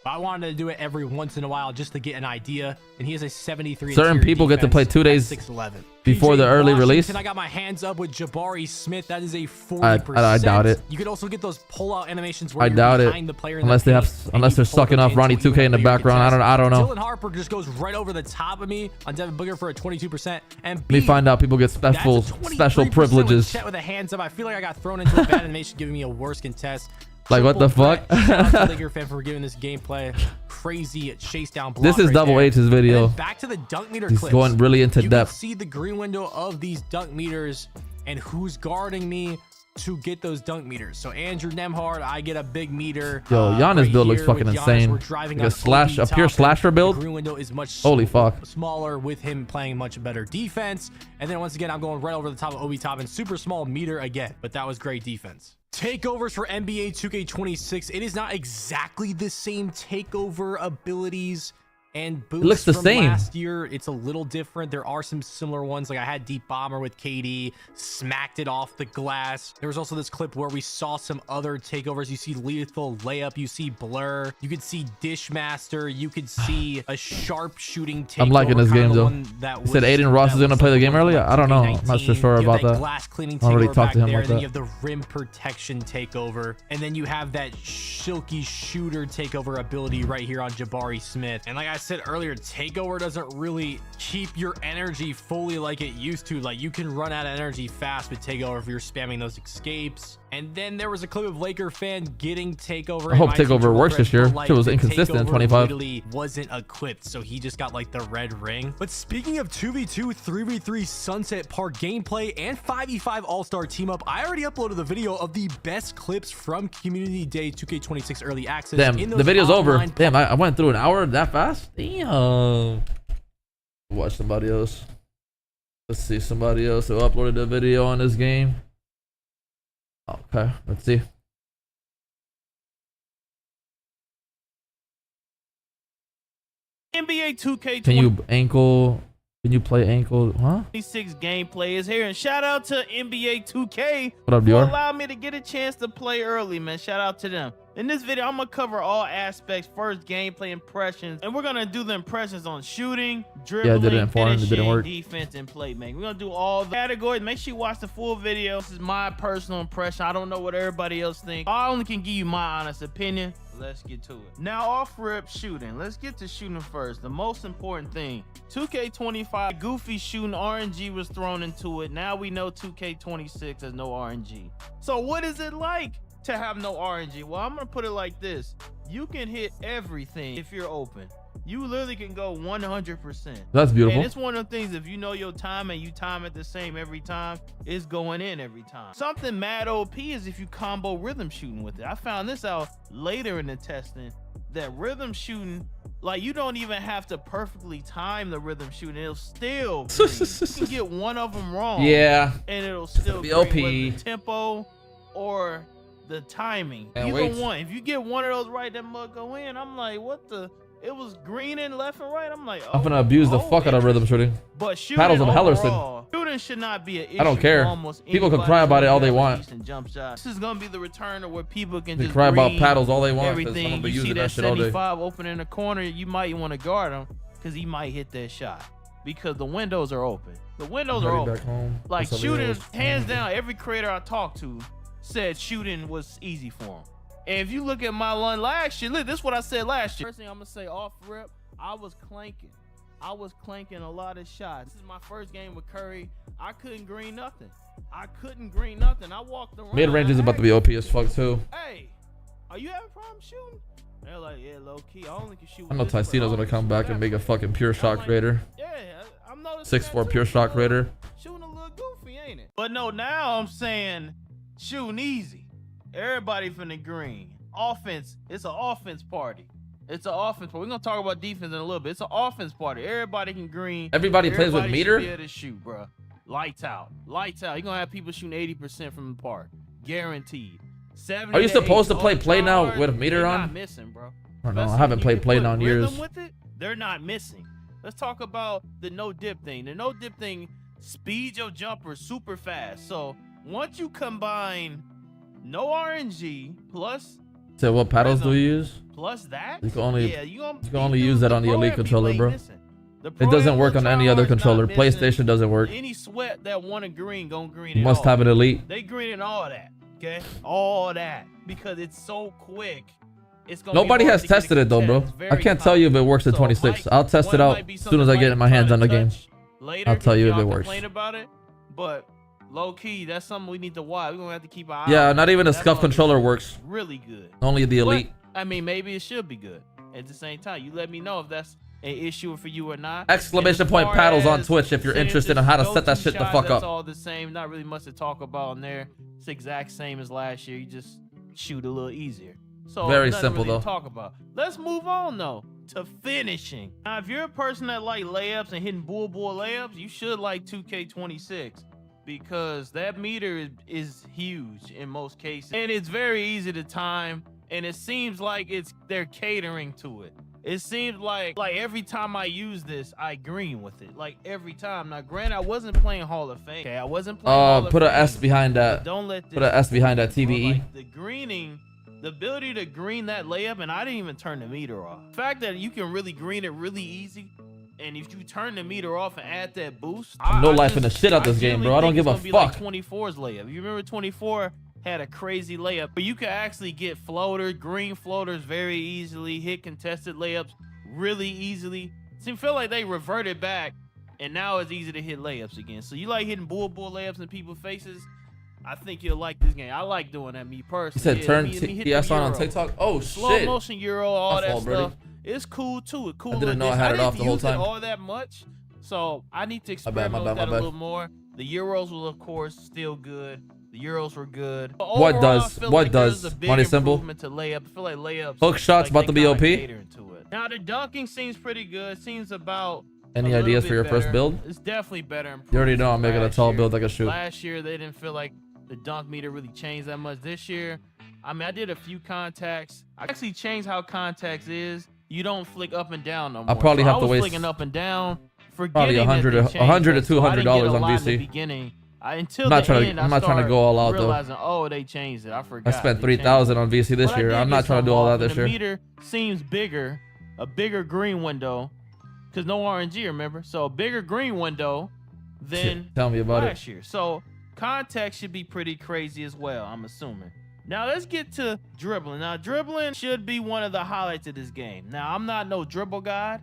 I wanted to do it every once in a while just to get an idea. And he has a 73. Certain people get to play 2 days 6'11". before the early release. I got my hands up with Jabari Smith. That is a 40%. I doubt it. You could also get those pull-out animations where I doubt it. the player unless they're sucking off Ronnie 2K in the background. I don't know. Dylan Harper just goes right over the top of me on Devin Booker for a 22%. And Let me find out. People get special privileges. Chet with a hands up. I feel like I got thrown into a bad animation, giving me a worse contest. Like, what the fuck? Shout out to Laker fan for giving this gameplay crazy chase down block. This is right Double there. H's video. Back to the dunk meter He's clips. going really into you depth. Can see the green window of these dunk meters and who's guarding me to get those dunk meters. So Andrew Nemhard, I get a big meter. Yo, Giannis right build looks here fucking with insane. We're driving Like up a pure slasher build. The green window is much Holy fuck. smaller with him playing much better defense. And then once again, I'm going right over the top of Obi Toppin. Super small meter again, but that was great defense. Takeovers for NBA 2K26. It is not exactly the same takeover abilities and boosts looks the from same. last year. It's a little different. There are some similar ones. Like I had Deep Bomber with KD, smacked it off the glass. There was also this clip where we saw some other takeovers. You see Lethal Layup, you see Blur, you could see Dishmaster, you could see a sharp shooting takeover. I'm liking this game though. He said Aiden Ross is gonna play the game early. I don't know. I'm not so sure about that. Glass cleaning I already takeover talked to back him there. like Then that. you have the rim protection takeover, and then you have that silky shooter takeover ability right here on Jabari Smith. And like I said earlier, takeover doesn't really keep your energy fully like it used to. Like you can run out of energy fast with takeover if you're spamming those escapes. And then there was a clip of Laker fan getting takeover. I hope takeover works this year. Like, Shit was inconsistent in 25. Literally wasn't equipped, so he just got like the red ring. But speaking of 2v2, 3v3 Sunset Park gameplay and 5v5 all-star team up, I already uploaded the video of the best clips from Community Day 2K26 early access. Damn, in the those video's over. online Damn, I went through an hour that fast. Damn. Watch somebody else. Let's see somebody else who uploaded a video on this game. Okay, let's see. NBA 2K26 Can you play ankle? Huh? gameplay is here, and shout out to NBA 2K What up, for Dior? allowing me to get a chance to play early, man. Shout out to them. In this video, I'm gonna cover all aspects, first gameplay impressions, and we're gonna do the impressions on shooting, dribbling, Yeah, I did it in foreign, it didn't finishing, work. defense, and playmaking. We're gonna do all the categories. Make sure you watch the full video. This is my personal impression. I don't know what everybody else thinks. I only can give you my honest opinion. Let's get to it. Now, off rip shooting. Let's get to shooting first. The most important thing. 2K25 goofy shooting RNG was thrown into it. Now we know 2K26 has no RNG. So what is it like to have no RNG? Well, I'm gonna put it like this. You can hit everything if you're open. You literally can go 100%. That's beautiful. And it's one of the things, if you know your time and you time it the same every time, it's going in every time. Something mad OP is if you combo rhythm shooting with it. I found this out later in the testing, that rhythm shooting, like you don't even have to perfectly time the rhythm shooting. It'll still you can get one of them wrong. Yeah. And it'll still be be OP. the tempo or the timing. Can't Either wait. one. If you get one of those right, that mug go in. I'm like, what the? It was green and left and right. I'm like, I'm gonna abuse the fuck out of rhythm shooting. But shooting Paddles of Hellerson. overall, shooting should not be an issue. I don't care. for almost People can anybody cry about it all who's they ever want. decent jump shots. This is gonna be the return to where people can They just cry about green paddles all they want, 'cause I'm Everything gonna be you using see that that shit all day. 75 open in the corner, you might want to guard him because he might hit that shot because the windows are open. The windows are Heading open. back home. Like What's up, shooting, Leos? hands down, every creator I talked to said shooting was easy for him. And if you look at my line last year, look, this is what I said last year. First thing I'm gonna say off rip, I was clanking a lot of shots. This is my first game with Curry. I couldn't green nothing. I walked around. Mid range is about to be OP as fuck too. Hey, are you having problems shooting? They're like, yeah, low key. I only can shoot. I know Tyceno's gonna come back and make a fucking pure shot creator. Yeah, I'm noticing 6'4" that pure too. shot creator. Shooting a little goofy, ain't it? But no, now I'm saying shooting easy. Everybody finna green. Offense, it's an offense party. It's an offense party. We're gonna talk about defense in a little bit. It's an offense party. Everybody can green. Everybody plays with should meter? be able to shoot, bro. Lights out. Lights out. You're gonna have people shooting 80% from the park. Guaranteed. 70 Are you supposed to eight, play play now hard, with a meter they're on? Not missing, bro. I don't know. I Especially haven't when you played can play put now in rhythm years. with it, they're not missing. Let's talk about the no dip thing. The no dip thing speeds your jumper super fast. So once you combine no RNG plus So what paddles do you use? Plus that, You can only yeah, you can only use that on the Elite controller, bro. It doesn't work on any other controller. PlayStation doesn't work. Any sweat that want a green, gon' green it. You must all. have an Elite. They greening all that, okay? All that because it's so quick. It's gonna Nobody has tested it though, bro. I can't tell you if it works at 26. I'll test it out as soon as I get my hands on the game. I'll tell you if it works. About it, but low key, that's something we need to watch. We're gonna have to keep our eye Yeah, on not it. even a That scuff motherfucker's controller works. Really good. Only the Elite. But, I mean, maybe it should be good. At the same time, you let me know if that's an issue for you or not. Exclamation point paddles on Twitch if you're interested in how to set that shit the fuck That's up. all the same. Not really much to talk about in there. It's the exact same as last year. You just shoot a little easier. So Very nothing simple, really to though. talk about. Let's move on though to finishing. Now, if you're a person that like layups and hitting bull layups, you should like 2K26 because that meter is huge in most cases, and it's very easy to time. And it seems like they're catering to it. It seems like every time I use this, I green with it. Like every time. Now, granted, I wasn't playing Hall of Fame. Okay, I wasn't playing Hall of Put Fame. an S behind that. Don't let this Put an S behind that bro, TVE. like, the greening, the ability to green that layup, and I didn't even turn the meter off. The fact that you can really green it really easy, and if you turn the meter off and add that boost, No life in the shit out this game, bro. I don't give a fuck. Like 24's layup. You remember 24 had a crazy layup, but you could actually get green floaters very easily, hit contested layups really easily. So feel like they reverted back, and now it's easy to hit layups again. So you like hitting bull layups in people's faces? I think you'll like this game. I like doing that, me personally. You said turn me hit the TS on Euro. TikTok? Oh, Slow shit. motion Euro, all that fault, stuff. Brody. It's cool too. It's cool. I didn't know I had it off the whole use it time. all that much, so I need to My experiment bad, with that my a bad. little more. The Euros will, of course, still good. The Euros were good. But What overall, does- I feel what like there's does? a big Money symbol? improvement to layup. I feel like layups. Hook shots about they to be kinda OP? catering to it. Now the dunking seems pretty good. Seems about. Any a little ideas bit for your first better. build? It's definitely better. You already know I'm improvement making a last tall year. build I can shoot. Last year they didn't feel like the dunk meter really changed that much. This year, I mean, I did a few contacts. I actually changed how contacts is. You don't flick up and down no more. I'll probably So have I to was waste flicking up and down, probably forgetting $100 that they changed $100 to that. So I didn't get $200 a on lot in VC. the beginning. Until I'm not the trying to- end, I'm not trying to started go all out, though. realizing, oh, they changed it. I forgot. I spent They changed 3,000 it. on VC this But I year. did I'm get not trying to do some all off, that and this year. The meter seems bigger, a bigger green window, because no RNG, remember? So a bigger green window than Tell me about it. last year. So contact should be pretty crazy as well, I'm assuming. Now let's get to dribbling. Now dribbling should be one of the highlights of this game. Now I'm not no dribble god.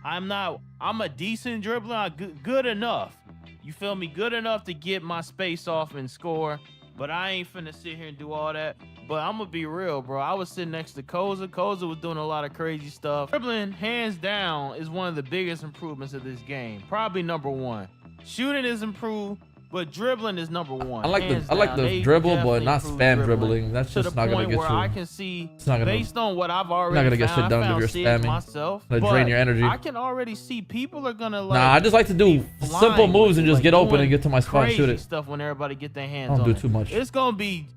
I'm a decent dribbler. I'm good enough. You feel me? Good enough to get my space off and score. But I ain't finna sit here and do all that. But I'm gonna be real, bro. I was sitting next to Koza. Koza was doing a lot of crazy stuff. Dribbling, hands down, is one of the biggest improvements of this game. Probably number one. Shooting is improved, but dribbling is number one. I like hands the down. They dribble, but definitely not improved spam dribbling. That's to just the not gonna point get where you. I can see, It's not gonna- based on what I've already not gonna get found, shit done I if found you're sigs spamming. myself, Gonna but drain your energy. I can already see people are gonna like. Nah, I just like to do simple flying moves with and it, just like get open doing and get to my spot and shoot crazy it. stuff when everybody get their hands I don't on do it. too much. It's gonna be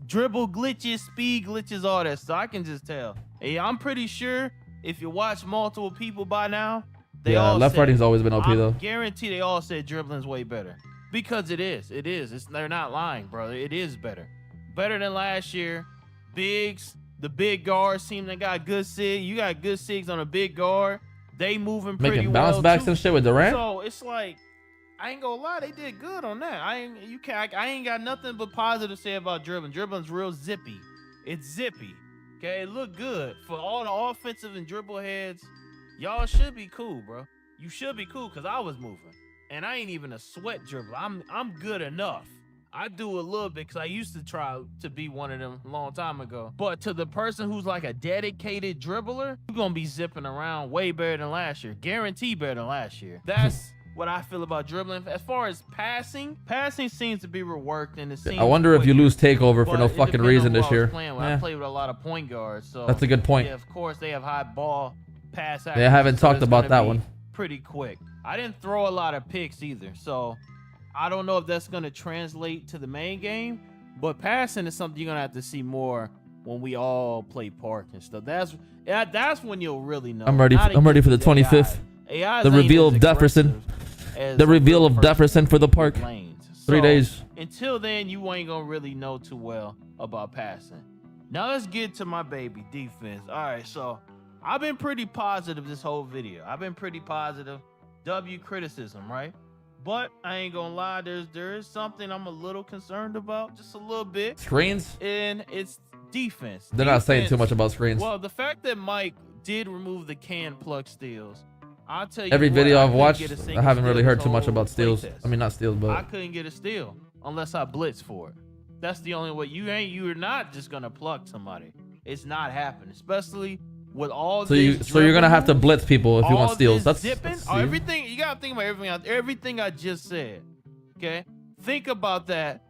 dribble glitches, speed glitches, all that. So I can just tell. Hey, I'm pretty sure if you watch multiple people by now, they all left said, righting's always been OP though. Guarantee they all said dribbling's way better. Because it is. It is. They're not lying, bro. It is better. Better than last year. Bigs, the big guards team that got good sig. You got good sigs on a big guard. They moving pretty Making well bounce backs too. and shit with Durant. So it's like, I ain't gonna lie, they did good on that. I ain't got nothing but positive to say about dribbling. Dribbling's real zippy. It's zippy. Okay, it look good. For all the offensive and dribble heads, y'all should be cool, bro. You should be cool, cause I was moving. And I ain't even a sweat dribbler. I'm good enough. I do a little bit because I used to try to be one of them a long time ago. But to the person who's like a dedicated dribbler, you're gonna be zipping around way better than last year. Guarantee better than last year. That's what I feel about dribbling. As far as passing seems to be reworked, and it seems. I wonder if you lose takeover for but no it fucking depends reason on who this I was year. playing with. I played with a lot of point guards, so That's a good point. Yeah, of course they have high ball pass. They haven't accuracy, so talked it's about gonna that be one. Pretty quick. I didn't throw a lot of picks either, so I don't know if that's gonna translate to the main game. But passing is something you're gonna have to see more when we all play park and stuff. That's when you'll really know. I'm ready. I'm ready for the 25th. The reveal of Jefferson. The reveal of Jefferson for the park. Lanes. 3 days. Until then, you ain't gonna really know too well about passing. Now let's get to my baby defense. All right, so I've been pretty positive this whole video. I've been pretty positive. W criticism, right? But I ain't gonna lie, there is something I'm a little concerned about, just a little bit. Screens? And it's defense. They're not saying too much about screens. Well, the fact that Mike did remove the can plug steals, I'll tell you Every what, video I I've couldn't watched, get a I single haven't steal really heard this too much whole about steals. playtest. I mean, not steals, I but couldn't get a steal unless I blitz for it. That's the only way. You're not just gonna pluck somebody. It's not happening, especially with all so this you're gonna have to dribbling, blitz people if you want all steals. this That's dipping, see. everything. You gotta think about everything I just said. Okay, think about that,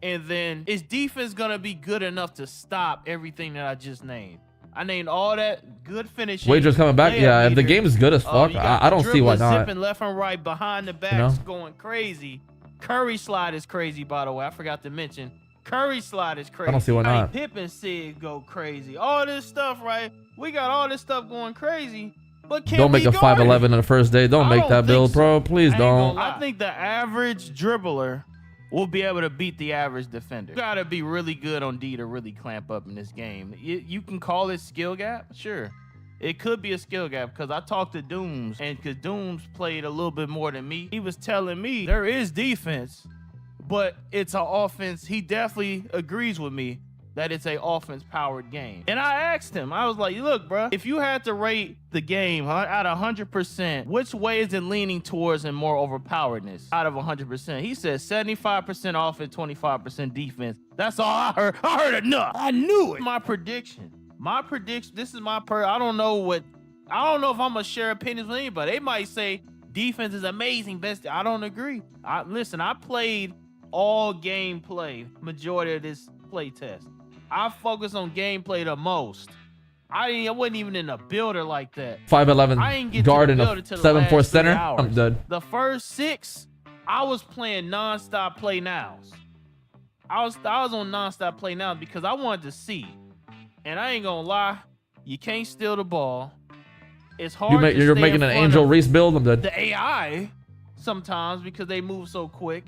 and then is defense gonna be good enough to stop everything that I just named? I named all that good finishing. Wagers coming back. Yeah, if the game is good as fuck, you got I don't see why dribblers not. Zipping left and right behind the backs, You know? going crazy. Curry slide is crazy, by the way. I forgot to mention. Curry slide is crazy. I don't see why not. Pippen sig go crazy. All this stuff, right? We got all this stuff going crazy. But can Don't make we a guard it? 5'11" on the first day. Don't make that build, bro. Please don't. I think the average dribbler will be able to beat the average defender. You gotta be really good on D to really clamp up in this game. You can call it skill gap, sure. It could be a skill gap because I talked to Dooms, and because Dooms played a little bit more than me, he was telling me there is defense, but it's an offense. He definitely agrees with me that it's a offense-powered game. And I asked him, I was like, look, bro, if you had to rate the game out of 100%, which way is it leaning towards and more overpoweredness out of 100%? He said 75% offense, 25% defense. That's all I heard. I heard enough. I knew it. My prediction, this is my I don't know if I'm gonna share opinions with anybody. They might say defense is amazing, best. I don't agree. Listen, I played all gameplay majority of this play test. I focus on gameplay the most. I wasn't even in a builder like that. 5'11" guard and a 7'4" center. I'm dead. The first 6, I was playing non-stop play nows. I was on non-stop play now because I wanted to see. And I ain't gonna lie, you can't steal the ball. It's hard. You're making an Angel Reese build. I'm dead. The AI sometimes because they move so quick,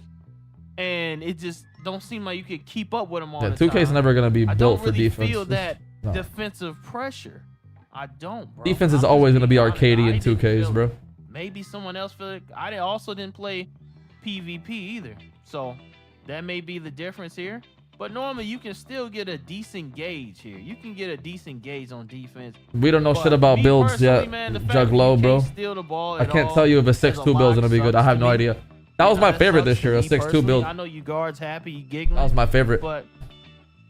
and it just don't seem like you can keep up with them all the 2K time. is never gonna be built for defense. I don't really feel that No. defensive pressure. I don't, bro. Defense is always gonna be arcadey in 2Ks, bro. Maybe someone else feel it. I also didn't play PvP either, so that may be the difference here. But normally you can still get a decent gauge here. You can get a decent gauge on defense. We don't know shit about builds yet. Jug low, bro. I can't tell you if a 6'2" build is gonna be good. I have no idea. That was my favorite this year, a 6'2" build. I know you guards happy, you giggling. That was my favorite. But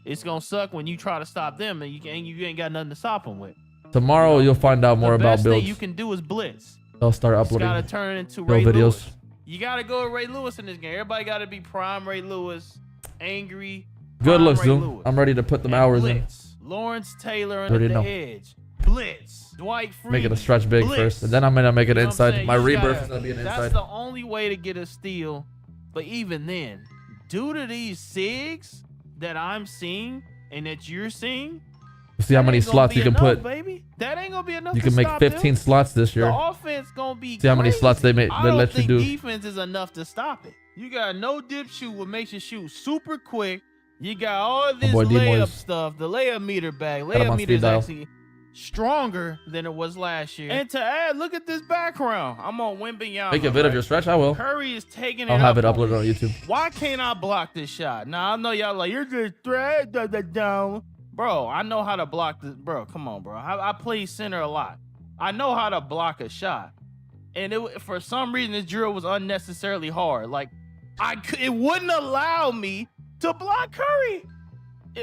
it's gonna suck when you try to stop them and you ain't got nothing to stop them with. Tomorrow you'll find out more about The best builds. thing you can do is blitz. They'll start You uploading gotta turn it into build Ray videos. Lewis. You gotta go with Ray Lewis in this game. Everybody gotta be prime Ray Lewis, angry. Good prime looks, Ray dude. Lewis. I'm ready to put them hours in. Blitz. Lawrence Taylor Already under the know. edge. Blitz. Dwight Freeman. Make it a stretch big Blitz. first, and then I'm gonna make it You know what I'm inside. saying? My You rebirth gotta- is gonna be an That's inside. the only way to get a steal. But even then, due to these SIGs that I'm seeing and that you're seeing, See how many ain't gonna slots be you can enough, put. baby. That ain't gonna be enough. You to can make stop 15 them. slots this year. The offense gonna be. See how many crazy. slots they I let don't you think do. defense is enough to stop it. You got no dip shoot, what makes you shoot super quick. You got all this boy layup D-Moyes. stuff. The layup meter back. Got him Layup on meter is speed dial. actually stronger than it was last year. And to add, look at this background. I'm on Wembanyama. Make a vid of your stretch. I will. Curry is taking it. I'll have it up uploaded on YouTube. Why can't I block this shot? Now I know y'all like you're just thread down. Bro, I know how to block this. Bro, come on, bro. I play center a lot. I know how to block a shot. And for some reason, this drill was unnecessarily hard. Like, it wouldn't allow me to block Curry.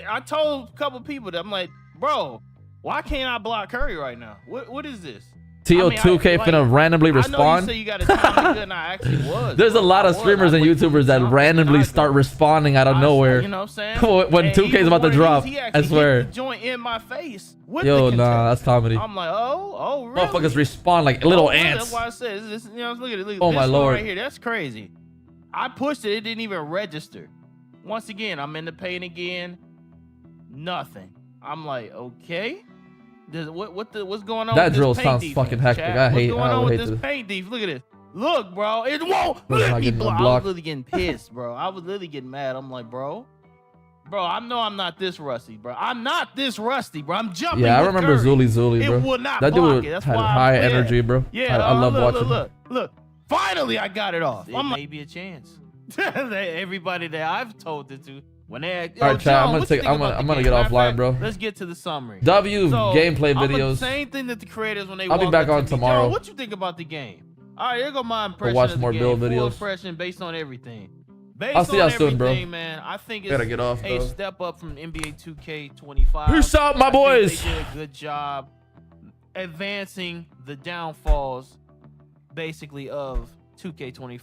I told a couple people that I'm like, bro, why can't I block Curry right now? What is this? TO2K finna randomly I know you respond. say you got to time it good, and I actually was. There's a lot of streamers and YouTubers that randomly start responding out of nowhere. You know what I'm saying? when And 2K is even about to one of these, drop. he I actually hit swear. the joint in my face. With Yo, the nah, contest. that's comedy. I'm like, oh, really? Motherfuckers respawn like little Really? ants. That's why I said, this, you know, look at it. Look at Oh, this my one Lord. right here. That's crazy. I pushed it. It didn't even register. Once again, I'm in the paint again. Nothing. I'm like, okay. What's going on? That with drill this paint sounds defense, fucking hectic. chat? I hate What's going on hate with this this. paint defense? Look at this. Look, bro. It won't Look, let not me getting no block. I block. was literally getting pissed, bro. I was literally getting mad. I'm like, bro, Bro, I know I'm not this rusty, bro. I'm not this rusty, bro. I'm jumping. Yeah, I with remember Curry. Zuli, bro. It will not That block dude it. That's had why high energy, bro. Yeah, I love look, watching. Look. Finally, I got it off. It may be a chance. Everybody that I've told it to, when they ask, All right, chat. I'm gonna get offline, bro. Let's get to the summary. Gameplay videos. Same thing that the creators when they. I'll be back on tomorrow. Yo, what you think about the game? All right, here go my impression. Watch of the more game. build Full videos. impression based on everything. Based I'll see y'all on soon, bro. Man, I think it's Gotta get off, a though. step up from NBA 2K25. Peace out, my boys. They did a good job advancing the downfalls, basically, of 2K25.